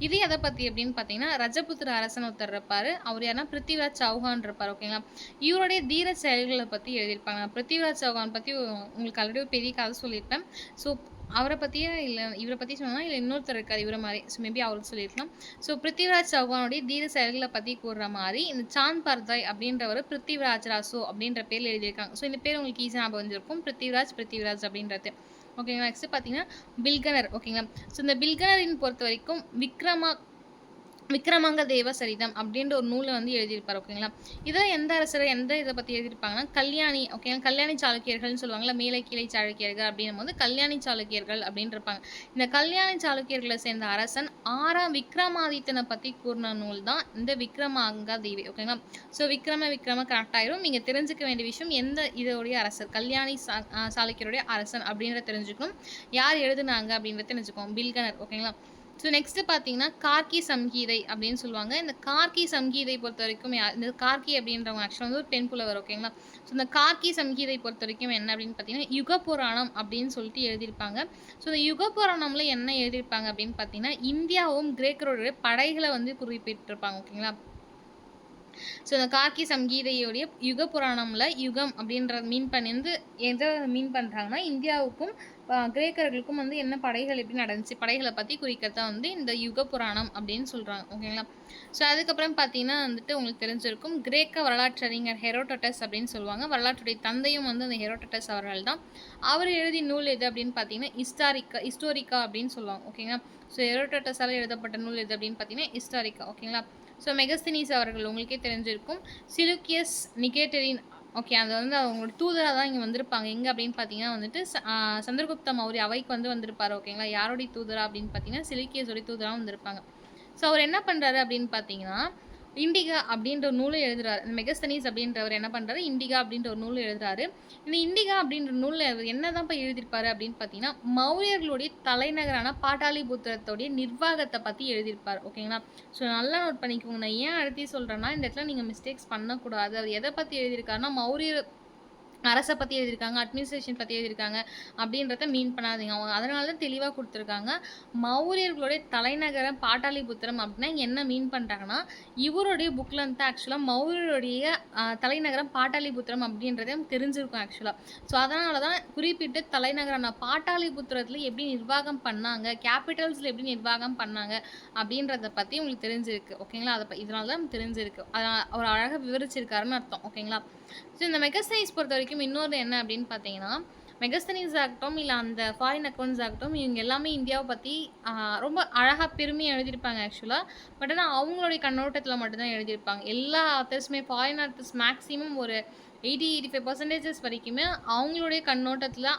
இது எதை பற்றி அப்படின்னு பார்த்தீங்கன்னா, ரஜபுத்திர அரசன் ஒருத்தர் இருப்பார். அவர் யாருன்னா பிருத்திவிராஜ் சௌஹான் இருப்பார் ஓகேங்களா? இவருடைய தீர செயல்களை பற்றி எழுதியிருப்பாங்க. பிருத்திவிராஜ் சௌஹான் பற்றி உங்களுக்கு ஆல்ரெடி ஒரு பெரிய கதை சொல்லியிருப்பேன். ஸோ அவரை பற்றியே இல்லை இவரை பற்றி சொன்னால் இல்லை இன்னொருத்தர் இருக்கார் இவரை மாதிரி. ஸோ மேபி அவருக்கு சொல்லியிருக்கலாம். ஸோ பிருத்திவிராஜ் சௌஹானுடைய தீர செயல்களை பற்றி கூறுற மாதிரி இந்த சாந்த் பர்தாய் அப்படின்றவர் பிருத்திவிராஜ் ராசோ அப்படின்ற பேரில் எழுதியிருக்காங்க. ஸோ இந்த பேர் உங்களுக்கு ஈஸியாக ஞாபகம் வந்துருக்கும். பிருத்திவிராஜ் அப்படின்றது ஓகேங்களா? நெக்ஸ்ட் பார்த்தீங்கன்னா பில்கனர் ஓகேங்களா? ஸோ இந்த பில்கனரின் பொறுத்த வரைக்கும் விக்ரமாங்க தேவ சரிதம் அப்படின்ற ஒரு நூலை வந்து எழுதியிருப்பார் ஓகேங்களா? இதில் எந்த அரசர் எந்த இதை பற்றி எழுதியிருப்பாங்கன்னா கல்யாணி ஓகேங்களா? கல்யாணி சாளுக்கியர்கள்னு சொல்லுவாங்கள்ல, மேலை கீழை சாளுக்கியர்கள் அப்படின்னும் போது கல்யாணி சாளுக்கியர்கள் அப்படின்னு இருப்பாங்க. இந்த கல்யாணி சாளுக்கியர்களை சேர்ந்த அரசன் 6ஆம் விக்ரமாதித்தனை பற்றி கூறின நூல் தான் இந்த விக்ரமாங்க தேவி ஓகேங்களா? ஸோ விக்ரம கரெக்ட் ஆயிரும். நீங்கள் தெரிஞ்சுக்க வேண்டிய விஷயம் எந்த இதோடைய அரசர் கல்யாணி சாளுக்கியருடைய அரசன் அப்படின்றத தெரிஞ்சுக்கணும். யார் எழுதுனாங்க அப்படின்றத தெரிஞ்சுக்கணும். பில்கனர் ஓகேங்களா? ஸோ நெக்ஸ்ட்டு பார்த்தீங்கன்னா கார்கி சம்ஹீதை அப்படின்னு சொல்லுவாங்க. இந்த கார்கி சம்ஹீதை பொறுத்த வரைக்கும் இந்த கார்கி அப்படின்றவங்க ஆக்சுவலாக வந்து ஒரு பெண் புலவர் ஓகேங்களா? ஸோ இந்த கார்கி சம்ஹீதை பொறுத்த வரைக்கும் என்ன அப்படின்னு பார்த்தீங்கன்னா யுக புராணம் அப்படின்னு சொல்லிட்டு எழுதியிருப்பாங்க. ஸோ இந்த யுக புராணம்ல என்ன எழுதியிருப்பாங்க அப்படின்னு பார்த்தீங்கன்னா இந்தியாவும் கிரேக்கருடைய படைகளை வந்து குறிப்பிட்டிருப்பாங்க ஓகேங்களா? ஸோ இந்த கார்கி சம்ஹீதையுடைய யுக புராணம்ல யுகம் அப்படின்ற மீன் பண்ணிருந்து எதை மீன் பண்ணுறாங்கன்னா இந்தியாவுக்கும் கிரேக்கர்களுக்கும் வந்து என்ன படைகள் எப்படி நடந்துச்சு படைகளை பற்றி குறிக்கிறதா வந்து இந்த யுக புராணம் அப்படின்னு சொல்கிறாங்க ஓகேங்களா? ஸோ அதுக்கப்புறம் பார்த்தீங்கன்னா வந்துட்டு உங்களுக்கு தெரிஞ்சிருக்கும் கிரேக்க வரலாற்றறிஞர் ஹெரோடோட்டஸ் அப்படின்னு சொல்லுவாங்க. வரலாற்றுடைய தந்தையும் வந்து அந்த ஹெரோடோட்டஸ் அவர்கள் தான். அவர் எழுதிய நூல் எது அப்படின்னு பார்த்தீங்கன்னா ஹிஸ்டோரிக்கா அப்படின்னு சொல்லுவாங்க ஓகேங்களா? ஸோ ஹெரோடோட்டஸால் எழுதப்பட்ட நூல் எது அப்படின்னு பார்த்தீங்கன்னா ஹிஸ்டாரிக்கா ஓகேங்களா? ஸோ மெகஸ்தீனிஸ் அவர்கள் உங்களுக்கே தெரிஞ்சிருக்கும். சிலுக்கியஸ் நிகேட்டரின் ஓகே அது வந்து அவங்களோட தூதராக தான் இங்கே வந்திருப்பாங்க. எங்கே அப்படின்னு பார்த்தீங்கன்னா வந்துட்டு சந்திரகுப்த மௌரிய அவைக்கு வந்து வந்திருப்பார் ஓகேங்களா? யாருடைய தூதரா அப்படின்னு பார்த்தீங்கன்னா சிலுக்கியஸோடைய தூதராக வந்திருப்பாங்க. ஸோ அவர் என்ன பண்ணுறாரு அப்படின்னு பார்த்தீங்கன்னா இண்டிகா அப்படின்ற ஒரு நூலை எழுதுறாரு. இந்த மெகஸ்தனீஸ் அப்படின்றவர் என்ன பண்ணுறாரு இண்டிகா அப்படின்ற ஒரு நூலை எழுதுறாரு. இந்த இண்டிகா அப்படின்ற நூலில் அவர் என்ன தான் போய் எழுதியிருப்பாரு அப்படின்னு பார்த்தீங்கன்னா மௌரியர்களுடைய தலைநகரான பாட்டாலிபுத்திரத்தோடைய நிர்வாகத்தை பற்றி எழுதியிருப்பார் ஓகேங்களா? ஸோ நல்லா நோட் பண்ணிக்கோங்க. நான் ஏன் அழுத்தி சொல்கிறேன்னா இந்த இடத்துல நீங்கள் மிஸ்டேக்ஸ் பண்ணக்கூடாது. அவர் எதை பற்றி எழுதியிருக்காருன்னா அரச பத்தி எழுதியிருக்காங்க, அட்மினிஸ்ட்ரேஷன் பத்தி எழுதியிருக்காங்க அப்படின்றத மீன் பண்ணாதீங்க. அவங்க அதனால தான் தெளிவா குடுத்துருக்காங்க. மௌரியர்களுடைய தலைநகரம் பாட்டாலிபுத்திரம் அப்படின்னா என்ன மீன் பண்றாங்கன்னா, இவருடைய புக்ல வந்து ஆக்சுவலா மௌரியருடைய தலைநகரம் பாட்டாலிபுத்திரம் அப்படின்றதே நமக்கு தெரிஞ்சிருக்கும் ஆக்சுவலா. ஸோ அதனால தான் குறிப்பிட்டு தலைநகரான பாட்டாலிபுத்திரத்துல எப்படி நிர்வாகம் பண்ணாங்க, கேபிட்டல்ஸ்ல எப்படி நிர்வாகம் பண்ணாங்க அப்படின்றத பத்தி உங்களுக்கு தெரிஞ்சிருக்கு. ஓகேங்களா? இதனால தான் நமக்கு தெரிஞ்சிருக்கு. அவர் அழகா விவரிச்சிருக்காருன்னு அர்த்தம். ஓகேங்களா? ஸோ இந்த மெகஸ்தனீஸ் பொறுத்தவரைக்கும் இன்னொரு என்ன அப்படின்னு பார்த்தீங்கன்னா, மெகஸ்தனீஸ் ஆகட்டும், இல்ல அந்த ஃபாரின் அக்கவுண்ட்ஸ் ஆகட்டும், இவங்க எல்லாமே இந்தியாவ பத்தி ரொம்ப அழகா பெருமையா எழுதியிருப்பாங்க ஆக்சுவலா. பட் ஆனா அவங்களுடைய கண்ணோட்டத்துல மட்டும் தான் எழுதியிருப்பாங்க. எல்லா ஆத்தர்ஸுமே ஃபாரின் ஆத்தர்ஸ் மேக்ஸிமம் ஒரு 85% வரைக்குமே அவங்களுடைய கண்ணோட்டத்துல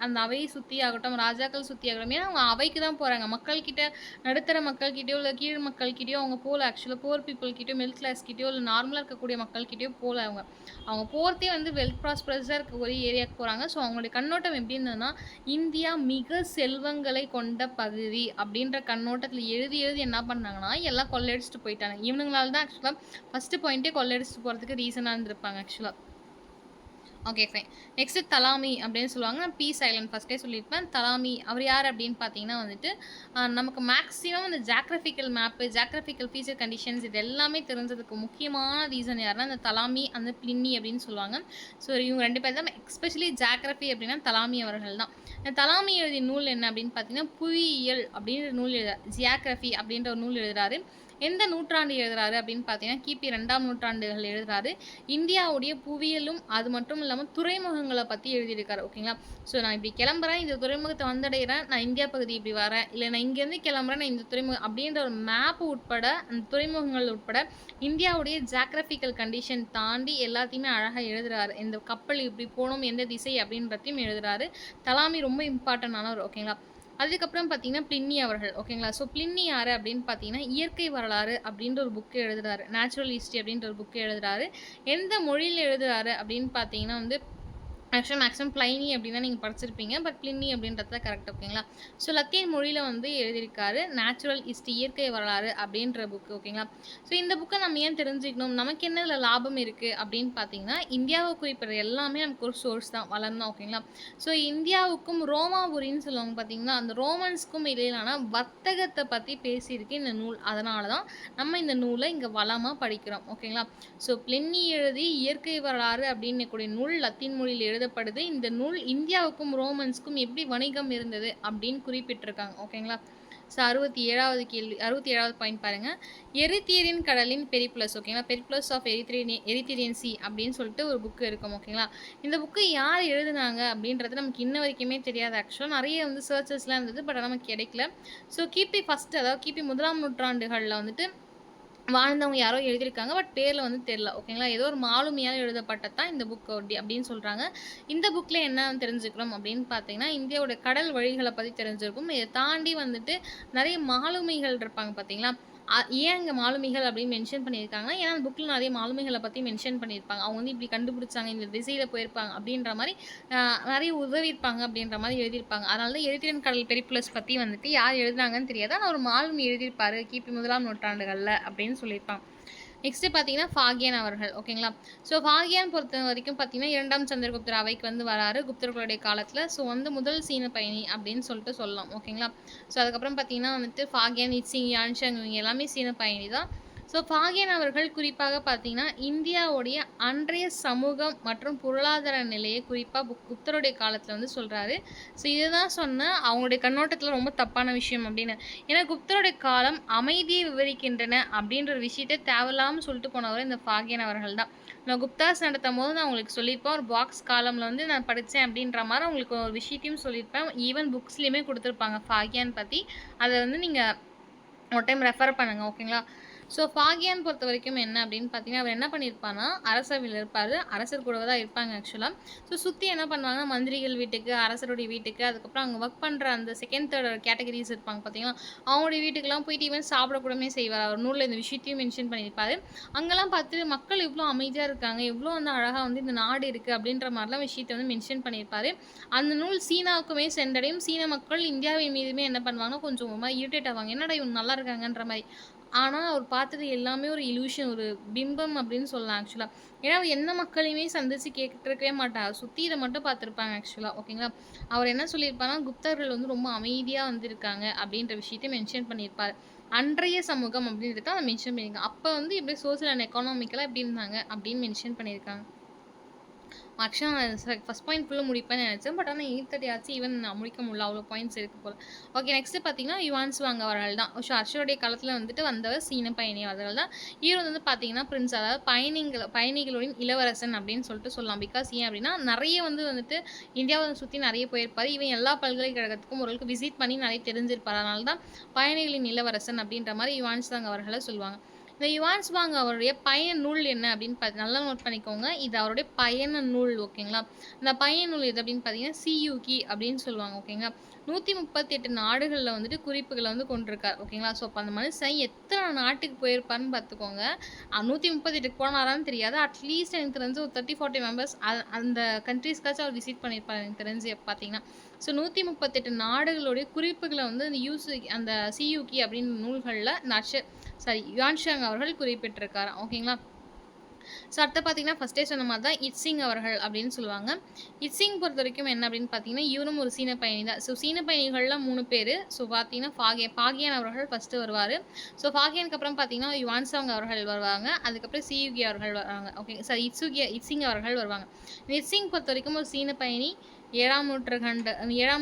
அந்த அவையை சுத்தி ஆகட்டும், ராஜாக்கள் சுத்தி ஆகட்டும். ஏன்னா அவங்க அவைக்கு தான் போறாங்க. மக்கள்கிட்ட நடுத்தர மக்கள்கிட்டயோ, இல்ல கீழ் மக்கள்கிட்டயோ அவங்க போல ஆக்சுவலா புவர் பீப்பிள் கிட்டயோ, மிடில் கிளாஸ் கிட்டயோ, இல்ல நார்மலா இருக்கக்கூடிய மக்கள்கிட்டயோ போல அவங்க. அவங்க போறதே வந்து வெல் ப்ராஸ்பரஸா இருக்கக்கூடிய ஏரியாவுக்கு போறாங்க. ஸோ அவங்களுடைய கண்ணோட்டம் எப்படி இருந்ததுன்னா, இந்தியா மிக செல்வங்களை கொண்ட பகுதி அப்படின்ற கண்ணோட்டத்துல எழுதி எழுதி என்ன பண்ணாங்கன்னா, எல்லாம் கொள்ளையடிச்சுட்டு போயிட்டாங்க. இவனுங்களால தான் ஆக்சுவலா ஃபர்ஸ்ட் பாயிண்ட்டே கொள்ளையடிச்சுட்டு போறதுக்கு ரீசனா இருந்திருப்பாங்க ஆக்சுவலா. Okay fine. நெக்ஸ்ட் தலாமி அப்படின்னு சொல்லுவாங்க. நான் பீஸ் ஐலண்ட் ஃபர்ஸ்ட்டே சொல்லியிருப்பேன். தலாமி அவர் யார் அப்படின்னு பார்த்தீங்கன்னா வந்துட்டு, நமக்கு மேக்ஸிமம் இந்த geographical map, geographical feature conditions இது எல்லாமே தெரிஞ்சதுக்கு முக்கியமான ரீசன் யாருன்னா, அந்த தலாமி, அந்த பிளின்னி அப்படின்னு சொல்லுவாங்க. ஸோ இவங்க 2 பேர் தான் எஸ்பெஷலி ஜியாகிரபி அப்படின்னா தலாமி அவர்கள் தான். இந்த தலாமி எழுதிய நூல் என்ன அப்படின்னு பார்த்தீங்கன்னா, புவியியல் அப்படின்ற நூல் ஜியாகிரபி அப்படின்ற ஒரு நூல் எழுதுறாரு. எந்த நூற்றாண்டு எழுதுறாரு அப்படின்னு பார்த்தீங்கன்னா, கிபி 2ஆம் நூற்றாண்டுகள் எழுதுறாரு. இந்தியாவுடைய புவியியலும் அது மட்டும் இல்லாமல் துறைமுகங்களை பற்றி எழுதியிருக்காரு. ஓகேங்களா? ஸோ நான் இப்படி கிளம்புறேன், இந்த துறைமுகத்தை வந்தடைகிறேன், நான் இந்தியா பகுதி இப்படி வரேன், இல்லை நான் இங்கேருந்து கிளம்புறேன், நான் இந்த துறைமுகம் அப்படின்ற ஒரு மேப் உட்பட, அந்த துறைமுகங்கள் உட்பட இந்தியாவுடைய ஜியாகிரபிக்கல் கண்டிஷன் தாண்டி எல்லாத்தையுமே அழகாக எழுதுறாரு. இந்த கப்பல் இப்படி போகணும், எந்த திசை அப்படின்றதையும் எழுதுறாரு. தலாமி ரொம்ப இம்பார்ட்டன்டானவர். ஓகேங்களா? அதுக்கப்புறம் பார்த்தீங்கன்னா பிளின்னி அவர்கள். ஓகேங்களா? ஸோ பிளின்னி யார் அப்படின்னு பார்த்தீங்கன்னா, இயற்கை வரலாறு அப்படின்ற ஒரு புக்கு எழுதுறாரு. நேச்சுரல் ஹிஸ்ட்ரி அப்படின்ற ஒரு புக்கு எழுதுறாரு. எந்த மொழியில் எழுதுறாரு அப்படின்னு பார்த்தீங்கன்னா வந்து, ஆக்சுவலாக மேக்ஸிமம் பிளைனி அப்படின்னு தான் நீங்கள் படிச்சிருப்பீங்க. பட் பிளின்னி அப்படின்றது தான் கரெக்ட். ஓகேங்களா? ஸோ லத்தீன் மொழியில் வந்து எழுதியிருக்காரு. நேச்சுரல் ஹிஸ்ட்ரி இயற்கை வரலாறு அப்படின்ற புக்கு. ஓகேங்களா? ஸோ இந்த புக்கை நம்ம ஏன் தெரிஞ்சுக்கணும், நமக்கு என்ன இதில் லாபம் இருக்குது அப்படின்னு பார்த்தீங்கன்னா, இந்தியாவை குறிப்பிட்ற எல்லாமே நமக்கு ஒரு சோர்ஸ் தான், வளம் தான். ஓகேங்களா? ஸோ இந்தியாவுக்கும் ரோமாபுரின்னு சொல்லுவாங்க பார்த்தீங்கன்னா, அந்த ரோமன்ஸ்க்கும் இடையிலான வர்த்தகத்தை பற்றி பேசியிருக்கு இந்த நூல். அதனால தான் நம்ம இந்த நூலை இங்கே வளமாக படிக்கிறோம். ஓகேங்களா? ஸோ பிளின்னி எழுதி இயற்கை வரலாறு அப்படின்னு கூடிய நூல் லத்தீன் மொழியில் எழுதப்படுது. இந்த நூல் இந்தியாவுக்கும் ரோமன்ஸ்க்கும் எப்படி வணிகம் இருந்தது அப்படின்னு குறிப்பிட்டிருக்காங்க. ஓகேங்களா? ஸோ 67வது கேள்வி, 67வது பாயிண்ட் பாருங்க. எரித்திரியன் கடலின் பெரிப்ளஸ். ஓகேங்களா? பெரிப்ளஸ் ஆஃப் எரித்திரியன் சி அப்படின்னு சொல்லிட்டு ஒரு புக்கு இருக்கும். ஓகேங்களா? இந்த புக்கு யார் எழுதுனாங்க அப்படின்றது நமக்கு இன்ன வரைக்குமே தெரியாது. ஆக்சுவலாக நிறைய வந்து சர்ச்சஸ்லாம் இருந்தது, பட் நமக்கு கிடைக்கல. ஸோ கிபி ஃபர்ஸ்ட், அதாவது கிபி 1ஆம் நூற்றாண்டுகளில் வந்துட்டு வாழ்ந்தவங்க யாரோ எழுதியிருக்காங்க. பட் பேரில் வந்து தெரில. ஓகேங்களா? ஏதோ ஒரு மாலுமியால் எழுதப்பட்டது தான் இந்த புக் அப்படின்னு சொல்கிறாங்க. இந்த புக்கில் என்ன தெரிஞ்சுக்கிறோம் அப்படின்னு பார்த்தீங்கன்னா, இந்தியாவோட கடல் வழிகளை பற்றி தெரிஞ்சிருக்கும். இதை தாண்டி வந்துட்டு நிறைய மாலுமிகள் இருப்பாங்க பார்த்தீங்களா? ஏன் இங்கே மாலுமிகள் அப்படின்னு மென்ஷன் பண்ணியிருக்காங்கன்னா, ஏன்னா அந்த புக்கில் நிறைய மாலுமிகளை பற்றி மென்ஷன் பண்ணியிருப்பாங்க. அவங்க வந்து இப்படி கண்டுபிடிச்சாங்க, இந்த திசையில் போயிருப்பாங்க அப்படின்ற மாதிரி நிறைய உதவியிருப்பாங்க அப்படின்ற மாதிரி எழுதியிருப்பாங்க. அதனால தான் எரித்திரியன் கடல் பெரிப்ளஸ் பற்றி வந்துட்டு யார் எழுதுனாங்கன்னு தெரியாது. ஆனால் ஒரு மாலுமி எழுதியிருப்பாரு கிபி 1ஆம் நூற்றாண்டுகளில் அப்படின்னு சொல்லியிருப்பாங்க. நெக்ஸ்ட்டு பார்த்தீங்கன்னா ஃபாகியன் அவர்கள். ஓகேங்களா? ஸோ ஃபாகியன் பொறுத்த வரைக்கும் பார்த்தீங்கன்னா 2ஆம் சந்திரகுப்தர் அவைக்கு வந்து வராரு குப்தர்களுடைய காலத்தில். ஸோ வந்து முதல் சீன பயணி அப்படின்னு சொல்லிட்டு சொல்லலாம். ஓகேங்களா? ஸோ அதுக்கப்புறம் பார்த்தீங்கன்னா வந்துட்டு ஃபாகியன், இட்சிங், யான்ஷங் இவங்க எல்லாமே சீன பயணி தான். ஸோ ஃபாகியன் அவர்கள் குறிப்பாக பார்த்தீங்கன்னா, இந்தியாவுடைய அன்றைய சமூகம் மற்றும் பொருளாதார நிலையை குறிப்பாக குப்தருடைய காலத்தில் வந்து சொல்கிறாரு. ஸோ இதுதான் சொன்னேன் அவங்களுடைய கண்ணோட்டத்தில் ரொம்ப தப்பான விஷயம் அப்படின்னு. ஏன்னா குப்தருடைய காலம் அமைதியை விவரிக்கின்றன அப்படின்ற ஒரு விஷயத்தை தேவையில்லாமல் சொல்லிட்டு போனவர் இந்த ஃபாகியன் அவர்கள் தான். நான் குப்தாஸ் நடத்தும் போது நான் உங்களுக்கு சொல்லியிருப்பேன், ஒரு பாக்ஸ் காலமில் வந்து நான் படித்தேன் அப்படின்ற மாதிரி உங்களுக்கு ஒரு விஷயத்தையும் சொல்லியிருப்பேன். ஈவன் புக்ஸ்லேயுமே கொடுத்துருப்பாங்க ஃபாகியான் பற்றி. அதை வந்து நீங்கள் ஒரு டைம் ரெஃபர் பண்ணுங்கள். ஓகேங்களா? ஸோ ஃபாகியான் பொறுத்த வரைக்கும் என்ன அப்படின்னு பார்த்தீங்கன்னா, அவர் என்ன பண்ணியிருப்பான்னா, அரசவையில் இருப்பார். அரசர் கூட தான் இருப்பாங்க ஆக்சுவலாக. ஸோ சுற்றி என்ன பண்ணுவாங்கன்னா, மந்திரிகள் வீட்டுக்கு, அரசருடைய வீட்டுக்கு, அதுக்கப்புறம் அங்கே ஒர்க் பண்ணுற அந்த செகண்ட் தேர்ட் கேட்டகரிஸ் இருப்பாங்க பார்த்தீங்களா, அவங்களுடைய வீட்டுக்கெல்லாம் போயிட்டு ஈவன் சாப்பிடக்கூடமே செய்வார். அவர் நூலில் இந்த விஷயத்தையும் மென்ஷன் பண்ணியிருப்பார். அங்கெல்லாம் பார்த்து மக்கள் இவ்வளோ அமைதியாக இருக்காங்க, எவ்வளோ வந்து அழகாக வந்து இந்த நாடு இருக்குது அப்படின்ற மாதிரிலாம் விஷயத்தை வந்து மென்ஷன் பண்ணியிருப்பார். அந்த நூல் சீனாவுக்குமே சென்றடையும். சீன மக்கள் இந்தியாவின் மீதுமே என்ன பண்ணுவாங்கன்னா, கொஞ்சம் இரிட்டேட் ஆவாங்க. என்னடா இவங்க நல்லா இருக்காங்கன்ற மாதிரி. ஆனால் அவர் பார்த்தது எல்லாமே ஒரு இலூஷன், ஒரு பிம்பம் அப்படின்னு சொல்லலாம் ஆக்சுவலாக. ஏன்னா அவர் எந்த மக்களையுமே சந்திச்சு கேட்டுருக்கவே மாட்டார், சுற்றி இதை மட்டும் பார்த்துருப்பாங்க ஆக்சுவலாக. ஓகேங்களா. அவர் என்ன சொல்லியிருப்பாருன்னா, குப்தர்கள் வந்து ரொம்ப அமைதியாக வந்திருக்காங்க அப்படின்ற விஷயத்தை மென்ஷன் பண்ணியிருப்பார். அன்றைய சமூகம் அப்படின்றத அதை மென்ஷன் பண்ணியிருக்காங்க. அப்போ வந்து எப்படி சோசியல் அண்ட் எக்கானாமிக்கலாக எப்படி இருந்தாங்க அப்படின்னு மென்ஷன் பண்ணியிருக்காங்க. ஆக்சுவலாக நான் ஃபஸ்ட் பாயிண்ட் ஃபுல்லாக முடிப்பேன்னு நினச்சேன். பட் ஆனால் 8:30 ஆச்சு, ஈவன் நான் முடிக்க முடியல, அவ்வளோ பாயிண்ட்ஸ் இருக்கு போல். ஓகே, நெக்ஸ்ட்டு பார்த்தீங்கன்னா யுவான்ஸ்வாங் அவர்கள் தான். ஸோ அர்ஷருடைய காலத்தில் வந்துட்டு வந்தவர் சீன பயணி அவர்கள் தான். இவர் வந்து பார்த்தீங்கன்னா பிரின்ஸ், அதாவது பயணிகளின் இளவரசன் அப்படின்னு சொல்லிட்டு சொல்லலாம். பிகாஸ் ஏன் அப்படின்னா நிறைய வந்துட்டு இந்தியாவை சுற்றி நிறைய போயிருப்பார். இவன் எல்லா பல்கலைக்கழகத்துக்கும் ஓரளவுக்கு விசிட் பண்ணி நிறைய தெரிஞ்சிருப்பார். அதனால தான் பயணிகளின் இளவரசன் அப்படின்ற மாதிரி யுவான்ஸ்வாங் அவர்களை சொல்லுவாங்க. இந்த யுவான்ஸ்வாங் அவருடைய பயண நூல் என்ன அப்படின்னு நல்லா நோட் பண்ணிக்கோங்க. இது அவருடைய பயண நூல். ஓகேங்களா. இந்த பயண நூல் எது அப்படின்னு பார்த்தீங்கன்னா சியூகி அப்படின்னு சொல்லுவாங்க. ஓகேங்களா. 138 நாடுகளில் வந்துட்டு குறிப்புகளை வந்து கொண்டிருக்கார். ஓகேங்களா. ஸோ அப்போ அந்த மனுஷன் எத்தனை நாட்டுக்கு போயிருப்பாருன்னு பார்த்துக்கோங்க. 138 போனாரான்னு தெரியாது. அட்லீஸ்ட் எனக்கு தெரிஞ்சு ஒரு 30-40 மெம்பர்ஸ் அந்த கண்ட்ரீஸ்க்காச்சும் அவர் விசிட் பண்ணியிருப்பார் எனக்கு தெரிஞ்சு பார்த்தீங்கன்னா. ஸோ 138 நாடுகளுடைய குறிப்புகளை வந்து அந்த சியூகி அப்படின்னு நூல்களில் யுவான்ஷாங் அவர்கள் குறிப்பிட்டிருக்காரு. ஓகேங்களா. ஸோ அடுத்து பார்த்தீங்கன்னா ஃபஸ்ட்டே சொன்ன மாதிரி தான் இட்சிங் அவர்கள் அப்படின்னு சொல்லுவாங்க. இட்சிங் பொறுத்த வரைக்கும் என்ன அப்படின்னு பார்த்தீங்கன்னா இவரும் ஒரு சீன பயணி தான். ஸோ சீன பயணிகளில் 3 பேர். ஸோ பார்த்தீங்கன்னா பாகியான் அவர்கள் ஃபஸ்ட்டு வருவார். ஸோ பாகியானுக்கு அப்புறம் பார்த்தீங்கன்னா யுவான்சாங் அவர்கள் வருவாங்க. அதுக்கப்புறம் சியூகி அவர்கள் வருவாங்க. ஓகே, சாரி, இட்சிங் அவர்கள் வருவாங்க. இட்சிங் பொறுத்த வரைக்கும் ஒரு சீன பயணி 7ஆம்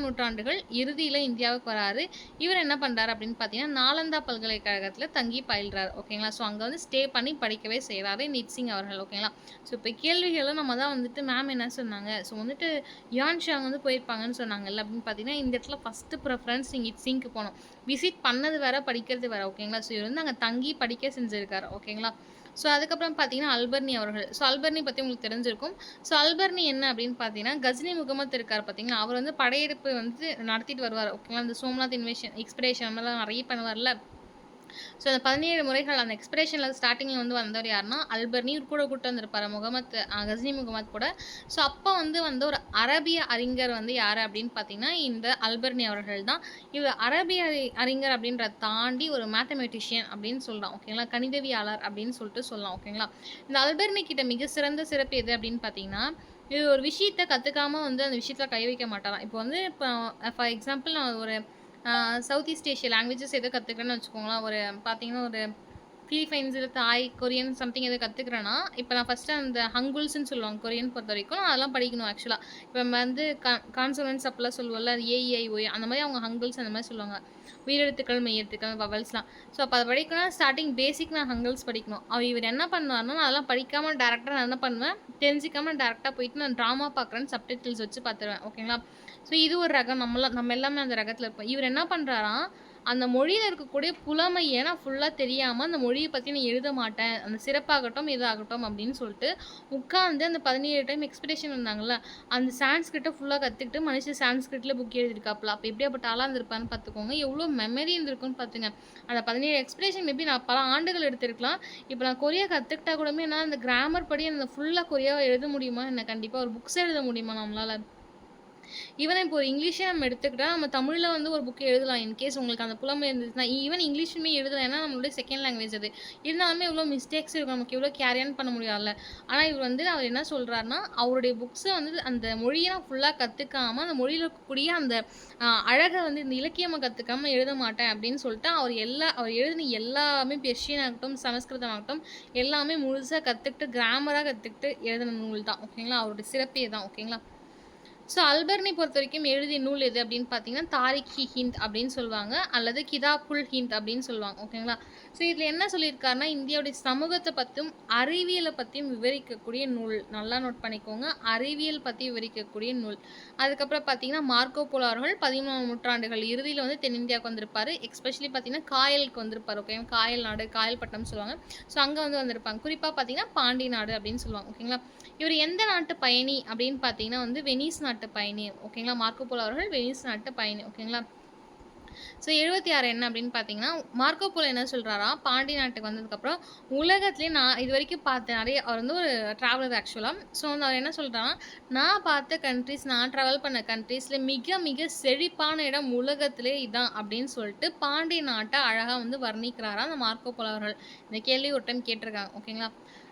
நூற்றாண்டுகள் இறுதியில் இந்தியாவுக்கு வராரு. இவர் என்ன பண்ணுறாரு அப்படின்னு பார்த்தீங்கன்னா நாலந்தா பல்கலைக்கழகத்தில் தங்கி பயில்றாரு. ஓகேங்களா. ஸோ அங்கே வந்து ஸ்டே பண்ணி படிக்கவே செய்கிறாரு நிட்சிங் அவர்கள். ஓகேங்களா. ஸோ இப்போ கேள்விகளும் நம்ம தான் வந்துட்டு மேம் என்ன சொன்னாங்க, ஸோ வந்துட்டு யுவான்ஷாங் வந்து போயிருப்பாங்கன்னு சொன்னாங்கல்ல அப்படின்னு பார்த்தீங்கன்னா இந்த இடத்துல ஃபஸ்ட்டு ப்ரிஃபரன்ஸ் நீங்கள் இட்சிங்க்கு போகணும். விசிட் பண்ணது வேற, படிக்கிறது வேற. ஓகேங்களா. ஸோ இவர் வந்து அங்கே தங்கி படிக்க செஞ்சுருக்காரு. ஓகேங்களா. ஸோ அதுக்கப்புறம் பார்த்தீங்கன்னா அல்பர்னி அவர்கள். ஸோ அல்பர்னி பற்றி உங்களுக்கு தெரிஞ்சிருக்கும். ஸோ அல்பர்னி என்ன அப்படின்னு பார்த்தீங்கன்னா கஜ்னி முகமது இருக்கார் பார்த்தீங்களா, அவர் வந்து படையெடுப்பு வந்து நடத்திட்டு வருவார். ஓகேங்களா. இந்த சோம்நாத் எக்ஸ்பிரேஷன் அதெல்லாம் நிறைய பண்ணுவார்ல. ஸோ அந்த 17 முறைகள் அந்த எக்ஸ்பிரேஷனில் ஸ்டார்டிங்கில் வந்து வந்தவர் யாருன்னா அல்பர்னி. கூட கூட்டு வந்திருப்பார் கஜ்னி முகமது கூட. ஸோ அப்போ வந்து ஒரு அரபிய அறிஞர் வந்து யார் அப்படின்னு பார்த்தீங்கன்னா இந்த அல்பர்னி அவர்கள் தான். இவர் அரபிய அறிஞர் அப்படின்றத தாண்டி ஒரு மேத்தமெட்டிஷியன் அப்படின்னு சொல்லலாம். ஓகேங்களா. கணிதவியாளர் அப்படின்னு சொல்லிட்டு சொல்லலாம். ஓகேங்களா. இந்த அல்பர்னி கிட்ட மிக சிறந்த சிறப்பு எது அப்படின்னு பார்த்தீங்கன்னா இது ஒரு விஷயத்தை கற்றுக்காமல் வந்து அந்த விஷயத்தில் கை வைக்க மாட்டாராம். இப்போ ஃபார் எக்ஸாம்பிள் நான் ஒரு சவுத் ஈஸ்ட் ஏஷியா லாங்குவேஜஸ் எதோ கற்றுக்கிறேன்னு வச்சுக்கோங்களேன். ஒரு பார்த்தீங்கன்னா ஒரு ஃபிலிப்பைன்ஸ், இல்லை தாய், கொரியன் சம்திங் எதோ கற்றுக்கிறேன்னா இப்போ நான் ஃபஸ்ட்டு அந்த ஹங்குல்ஸ்ன்னு சொல்லுவாங்க கொரியன் பொறுத்த வரைக்கும். நான் அதெல்லாம் படிக்கணும் ஆக்சுவலாக. இப்போ நம்ம வந்து கான்சோனன்ஸ் அப்படிலாம் சொல்லுவோம்ல, ஏஇஐஓஏ அந்த மாதிரி அவங்க ஹங்குல்ஸ் அந்த மாதிரி சொல்லுவாங்க. உயிரெழுத்துக்கள், மெய்யெழுத்துக்கள், வவல்ஸ்லாம். ஸோ அப்போ அதை படிக்கணும்னா ஸ்டார்டிங் பேசிக் நான் ஹங்கல்ஸ் படிக்கணும். இவர் என்ன பண்ணுவார்னா நான் அதெல்லாம் படிக்காமல் டேரெக்டாக நான் என்ன பண்ணுவேன், தெரிஞ்சிக்காமல் டேரெக்டாக போயிட்டு நான் ட்ராமா பார்க்குறேன்னு சப்டைட்டில்ஸ் வச்சு பார்த்துருவேன். ஓகேங்களா. ஸோ இது ஒரு ரகம். நம்ம எல்லாமே அந்த ரகத்தில் இருப்போம். இவர் என்ன பண்ணுறாராம், அந்த மொழியில் இருக்கக்கூடிய புலமையை நான் ஃபுல்லாக தெரியாமல் அந்த மொழியை பற்றி நான் எழுத மாட்டேன், அந்த சிறப்பாகட்டும் இதாகட்டும் அப்படின்னு சொல்லிட்டு உட்காந்து அந்த 17 டைம் எக்ஸ்பெக்டேஷன் இருந்தாங்கள்ல அந்த சான்ஸ்கிரிட்டை ஃபுல்லாக கற்றுக்கிட்டு மனுஷன் சான்ஸ்கிரிட்டில் புக் எழுதியிருக்காப்புல. அப்போ எப்படியாப்பட்ட ஆளாக இருந்திருப்பான்னு பார்த்துக்கோங்க, எவ்வளோ மெமரி இருந்திருக்குன்னு பார்த்துங்க. அந்த 17 எக்ஸ்பிரேஷன் மேபி நான் பல ஆண்டுகள் எடுத்திருக்கலாம். இப்போ நான் கொரியா கற்றுக்கிட்டா கூடமே என்னால் அந்த கிராமர் படி அந்த ஃபுல்லாக கொரியாவை எழுத முடியுமா, என்ன கண்டிப்பாக ஒரு புக்ஸ் எழுத முடியுமா நம்மளால். ஈவன் இப்போ ஒரு இங்கிலீஷே நம்ம எடுத்துக்கிட்டால் நம்ம தமிழில் வந்து ஒரு புக்கு எழுதலாம். இன்கேஸ் உங்களுக்கு அந்த புலமை இருந்துச்சுன்னா ஈவன் இங்கிலீஷுமே எழுதலாம். ஏன்னா நம்மளுடைய செகண்ட் லாங்குவேஜ் அது. இருந்தாலுமே இவ்வளோ மிஸ்டேக்ஸ் இருக்கும், நமக்கு எவ்வளோ கேரியான் பண்ண முடியாதுல்ல. ஆனால் அவர் என்ன சொல்கிறாருன்னா அவருடைய புக்ஸை வந்து அந்த மொழியை நான் ஃபுல்லாக கற்றுக்காமல் அந்த மொழியில் இருக்கக்கூடிய அந்த அழகை வந்து இந்த இலக்கியமாக கற்றுக்காமல் எழுத மாட்டேன் அப்படின்னு சொல்லிட்டு அவர் எழுதின எல்லாமே பெர்ஷியன் ஆகட்டும் சமஸ்கிருதம் ஆகட்டும் எல்லாமே முழுசாக கற்றுக்கிட்டு கிராமராக கற்றுக்கிட்டு எழுதின நூல் தான். ஓகேங்களா. அவருடைய சிறப்பே தான். ஓகேங்களா. ஸோ அல்பர்னி பொறுத்த வரைக்கும் எழுதிய நூல் எது அப்படின்னு பார்த்தீங்கன்னா தாரிக்-இ ஹிந்த் அப்படின்னு சொல்லுவாங்க, அல்லது கிதாப்-உல் ஹிந்த் அப்படின்னு சொல்லுவாங்க. ஓகேங்களா. ஸோ இதில் என்ன சொல்லியிருக்காருன்னா இந்தியாவுடைய சமூகத்தை பற்றியும் அறிவியலை பற்றியும் விவரிக்கக்கூடிய நூல். நல்லா நோட் பண்ணிக்கோங்க, அறிவியல் பற்றி விவரிக்கக்கூடிய நூல். அதுக்கப்புறம் பார்த்தீங்கன்னா மார்க்கோ போலோ அவர்கள் 13ஆம் நூற்றாண்டுகள் இறுதியில் வந்து தென்னிந்தியாவுக்கு வந்திருப்பார். எஸ்பெஷலி பார்த்தீங்கன்னா காயலுக்கு வந்திருப்பார். ஓகே, காயல் நாடு, காயல்பட்டினம் சொல்லுவாங்க. ஸோ அங்கே வந்து வந்திருப்பாங்க. குறிப்பாக பார்த்தீங்கன்னா பாண்டி நாடு அப்படின்னு சொல்லுவாங்க. ஓகேங்களா. இவர் எந்த நாட்டு பயணி அப்படின்னு பார்த்தீங்கன்னா வந்து வெனிஸ் நாட்டு பயணி. ஓகேங்களா. மார்க்கோ போலோ அவர்கள் வெனிஸ் நாட்டு பயணி. ஓகேங்களா. ஸோ 76 என்ன அப்படின்னு பார்த்தீங்கன்னா, மார்க்கோ போலோ என்ன சொல்றாரா, பாண்டி நாட்டுக்கு வந்ததுக்கப்புறம் உலகத்திலேயே நான் இதுவரைக்கும் பார்த்த அவர் வந்து ஒரு ட்ராவலர் ஆக்சுவலா. ஸோ வந்து அவர் என்ன சொல்றாருன்னா, நான் பார்த்த கண்ட்ரீஸ், நான் ட்ராவல் பண்ண கண்ட்ரீஸ்ல மிக மிக செழிப்பான இடம் உலகத்திலே இதான் அப்படின்னு சொல்லிட்டு பாண்டி நாட்ட அழகா வந்து வர்ணிக்கிறாராம் அந்த மார்க்கோ போலோ அவர்கள். இந்த கேள்வி ஒரு டைம் கேட்டிருக்காங்க. ஓகேங்களா?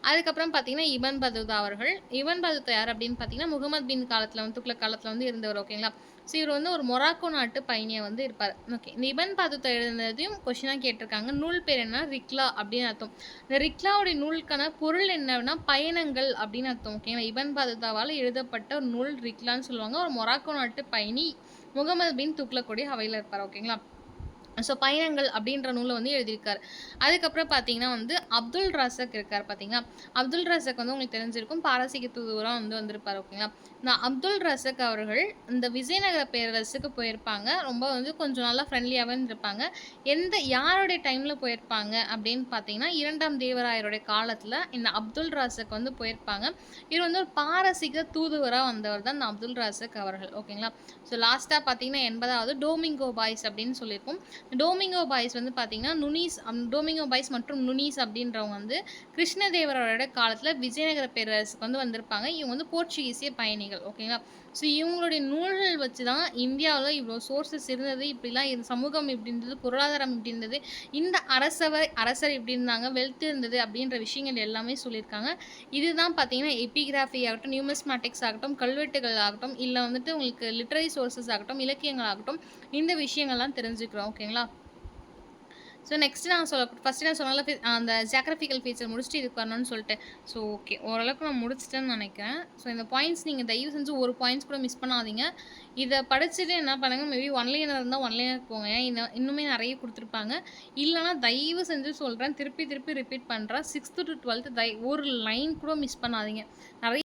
அதுக்கப்புறம் பார்த்தீங்கன்னா, இபன் பதூதா அவர்கள். இபன் பதூதா யார் அப்படின்னு பார்த்தீங்கன்னா, முகமது பின் காலத்துல வந்து துக்ளக் காலத்துல வந்து இருந்தவர். ஓகேங்களா? ஸோ இவர் வந்து ஒரு மொராக்கோ நாட்டு பயணியா வந்து இருப்பார். ஓகே. இந்த இபன் பதூதா எழுதினதையும் கொஸ்டினா கேட்டிருக்காங்க. நூல் பேர் என்ன? ரிக்லா அப்படின்னு அர்த்தம். இந்த ரிக்லாவுடைய நூலுக்கான பொருள் என்னன்னா பயணங்கள் அப்படின்னு அர்த்தம். ஓகேங்களா? இபன் பதூதாவால் எழுதப்பட்ட ஒரு நூல் ரிக்லான்னு சொல்லுவாங்க. ஒரு மொராக்கோ நாட்டு பயணி முகமது பின் துக்ளக்குடைய அவையில் இருப்பார். ஓகேங்களா? ஸோ பயணங்கள் அப்படின்ற நூலை வந்து எழுதியிருக்காரு. அதுக்கப்புறம் பார்த்தீங்கன்னா வந்து அப்துல் ரஸக் இருக்கார் பார்த்தீங்களா? அப்துல் ரஸக் வந்து உங்களுக்கு தெரிஞ்சிருக்கும். பாரசீக தூதுவராக வந்து வந்திருப்பார். ஓகேங்களா? இந்த அப்துல் ரஸக் அவர்கள் இந்த விஜயநகர பேரரசுக்கு போயிருப்பாங்க. ரொம்ப வந்து கொஞ்சம் நல்லா ஃப்ரெண்ட்லியாகவே இருந்திருப்பாங்க. யாருடைய டைமில் போயிருப்பாங்க அப்படின்னு பார்த்தீங்கன்னா, 2ஆம் தேவராயருடைய காலத்தில் இந்த அப்துல் ரஸக் வந்து போயிருப்பாங்க. இவர் வந்து ஒரு பாரசீக தூதுவராக வந்தவர் தான் இந்த அப்துல் ரஸக் அவர்கள். ஓகேங்களா? ஸோ லாஸ்ட்டாக பார்த்தீங்கன்னா 80வது டோமிங்கோ பாய்ஸ் அப்படின்னு சொல்லியிருக்கோம். டோமிங்கோ பாய்ஸ் வந்து பார்த்தீங்கன்னா டோமிங்கோ பாய்ஸ் மற்றும் நுனீஸ் அப்படின்றவங்க வந்து கிருஷ்ணதேவரோட காலத்தில் விஜயநகர பேரரசுக்கு வந்து வந்திருப்பாங்க. இவங்க வந்து போர்ச்சுகீசிய பயணிகள். ஓகேங்களா? ஸோ இவங்களுடைய நூல்கள் வச்சு தான் இந்தியாவில் இவ்வளோ சோர்சஸ் இருந்தது, இப்படிலாம் சமூகம் இப்படி இருந்தது, பொருளாதாரம் இப்படி இருந்தது, இந்த அரசர் இப்படி இருந்தாங்க, வெல்த் இருந்தது அப்படின்ற விஷயங்கள் எல்லாமே சொல்லியிருக்காங்க. இதுதான் பார்த்தீங்கன்னா எபிகிராஃபி ஆகட்டும், நியூமிஸ்மேட்டிக்ஸ் ஆகட்டும், கல்வெட்டுகள் ஆகட்டும், இல்லை வந்துட்டு உங்களுக்கு லிட்ரரி சோர்சஸ் ஆகட்டும், இலக்கியங்கள் ஆகட்டும், இந்த விஷயங்கள்லாம் தெரிஞ்சுக்கிறோம். ஓகேங்களா? ஸோ நெக்ஸ்ட் ஃபஸ்ட்டு நான் சொன்னால அந்த ஜியாகிரபிக்கல் ஃபீச்சர் முடிச்சுட்டு இதுக்கு வரணும்னு சொல்லிட்டு. ஸோ ஓகே, ஓரளவுக்கு நான் முடிச்சிட்டேன்னு நினைக்கிறேன். ஸோ இந்த பாயிண்ட்ஸ் நீங்கள் தயவு செஞ்சு ஒரு பாயிண்ட்ஸ் கூட மிஸ் பண்ணாதீங்க. இதை படிச்சுட்டு என்ன பண்ணுங்க, மேபி ஒன்லைனர் இருந்தால் ஒன்லைனர் போங்க. இன்னுமே நிறைய கொடுத்துருப்பாங்க. இல்லைனா தயவு செஞ்சு சொல்கிறேன், திருப்பி திருப்பி ரிப்பீட் பண்ணுறேன். 6th to 12th ஒரு லைன் கூட மிஸ் பண்ணாதீங்க. நிறைய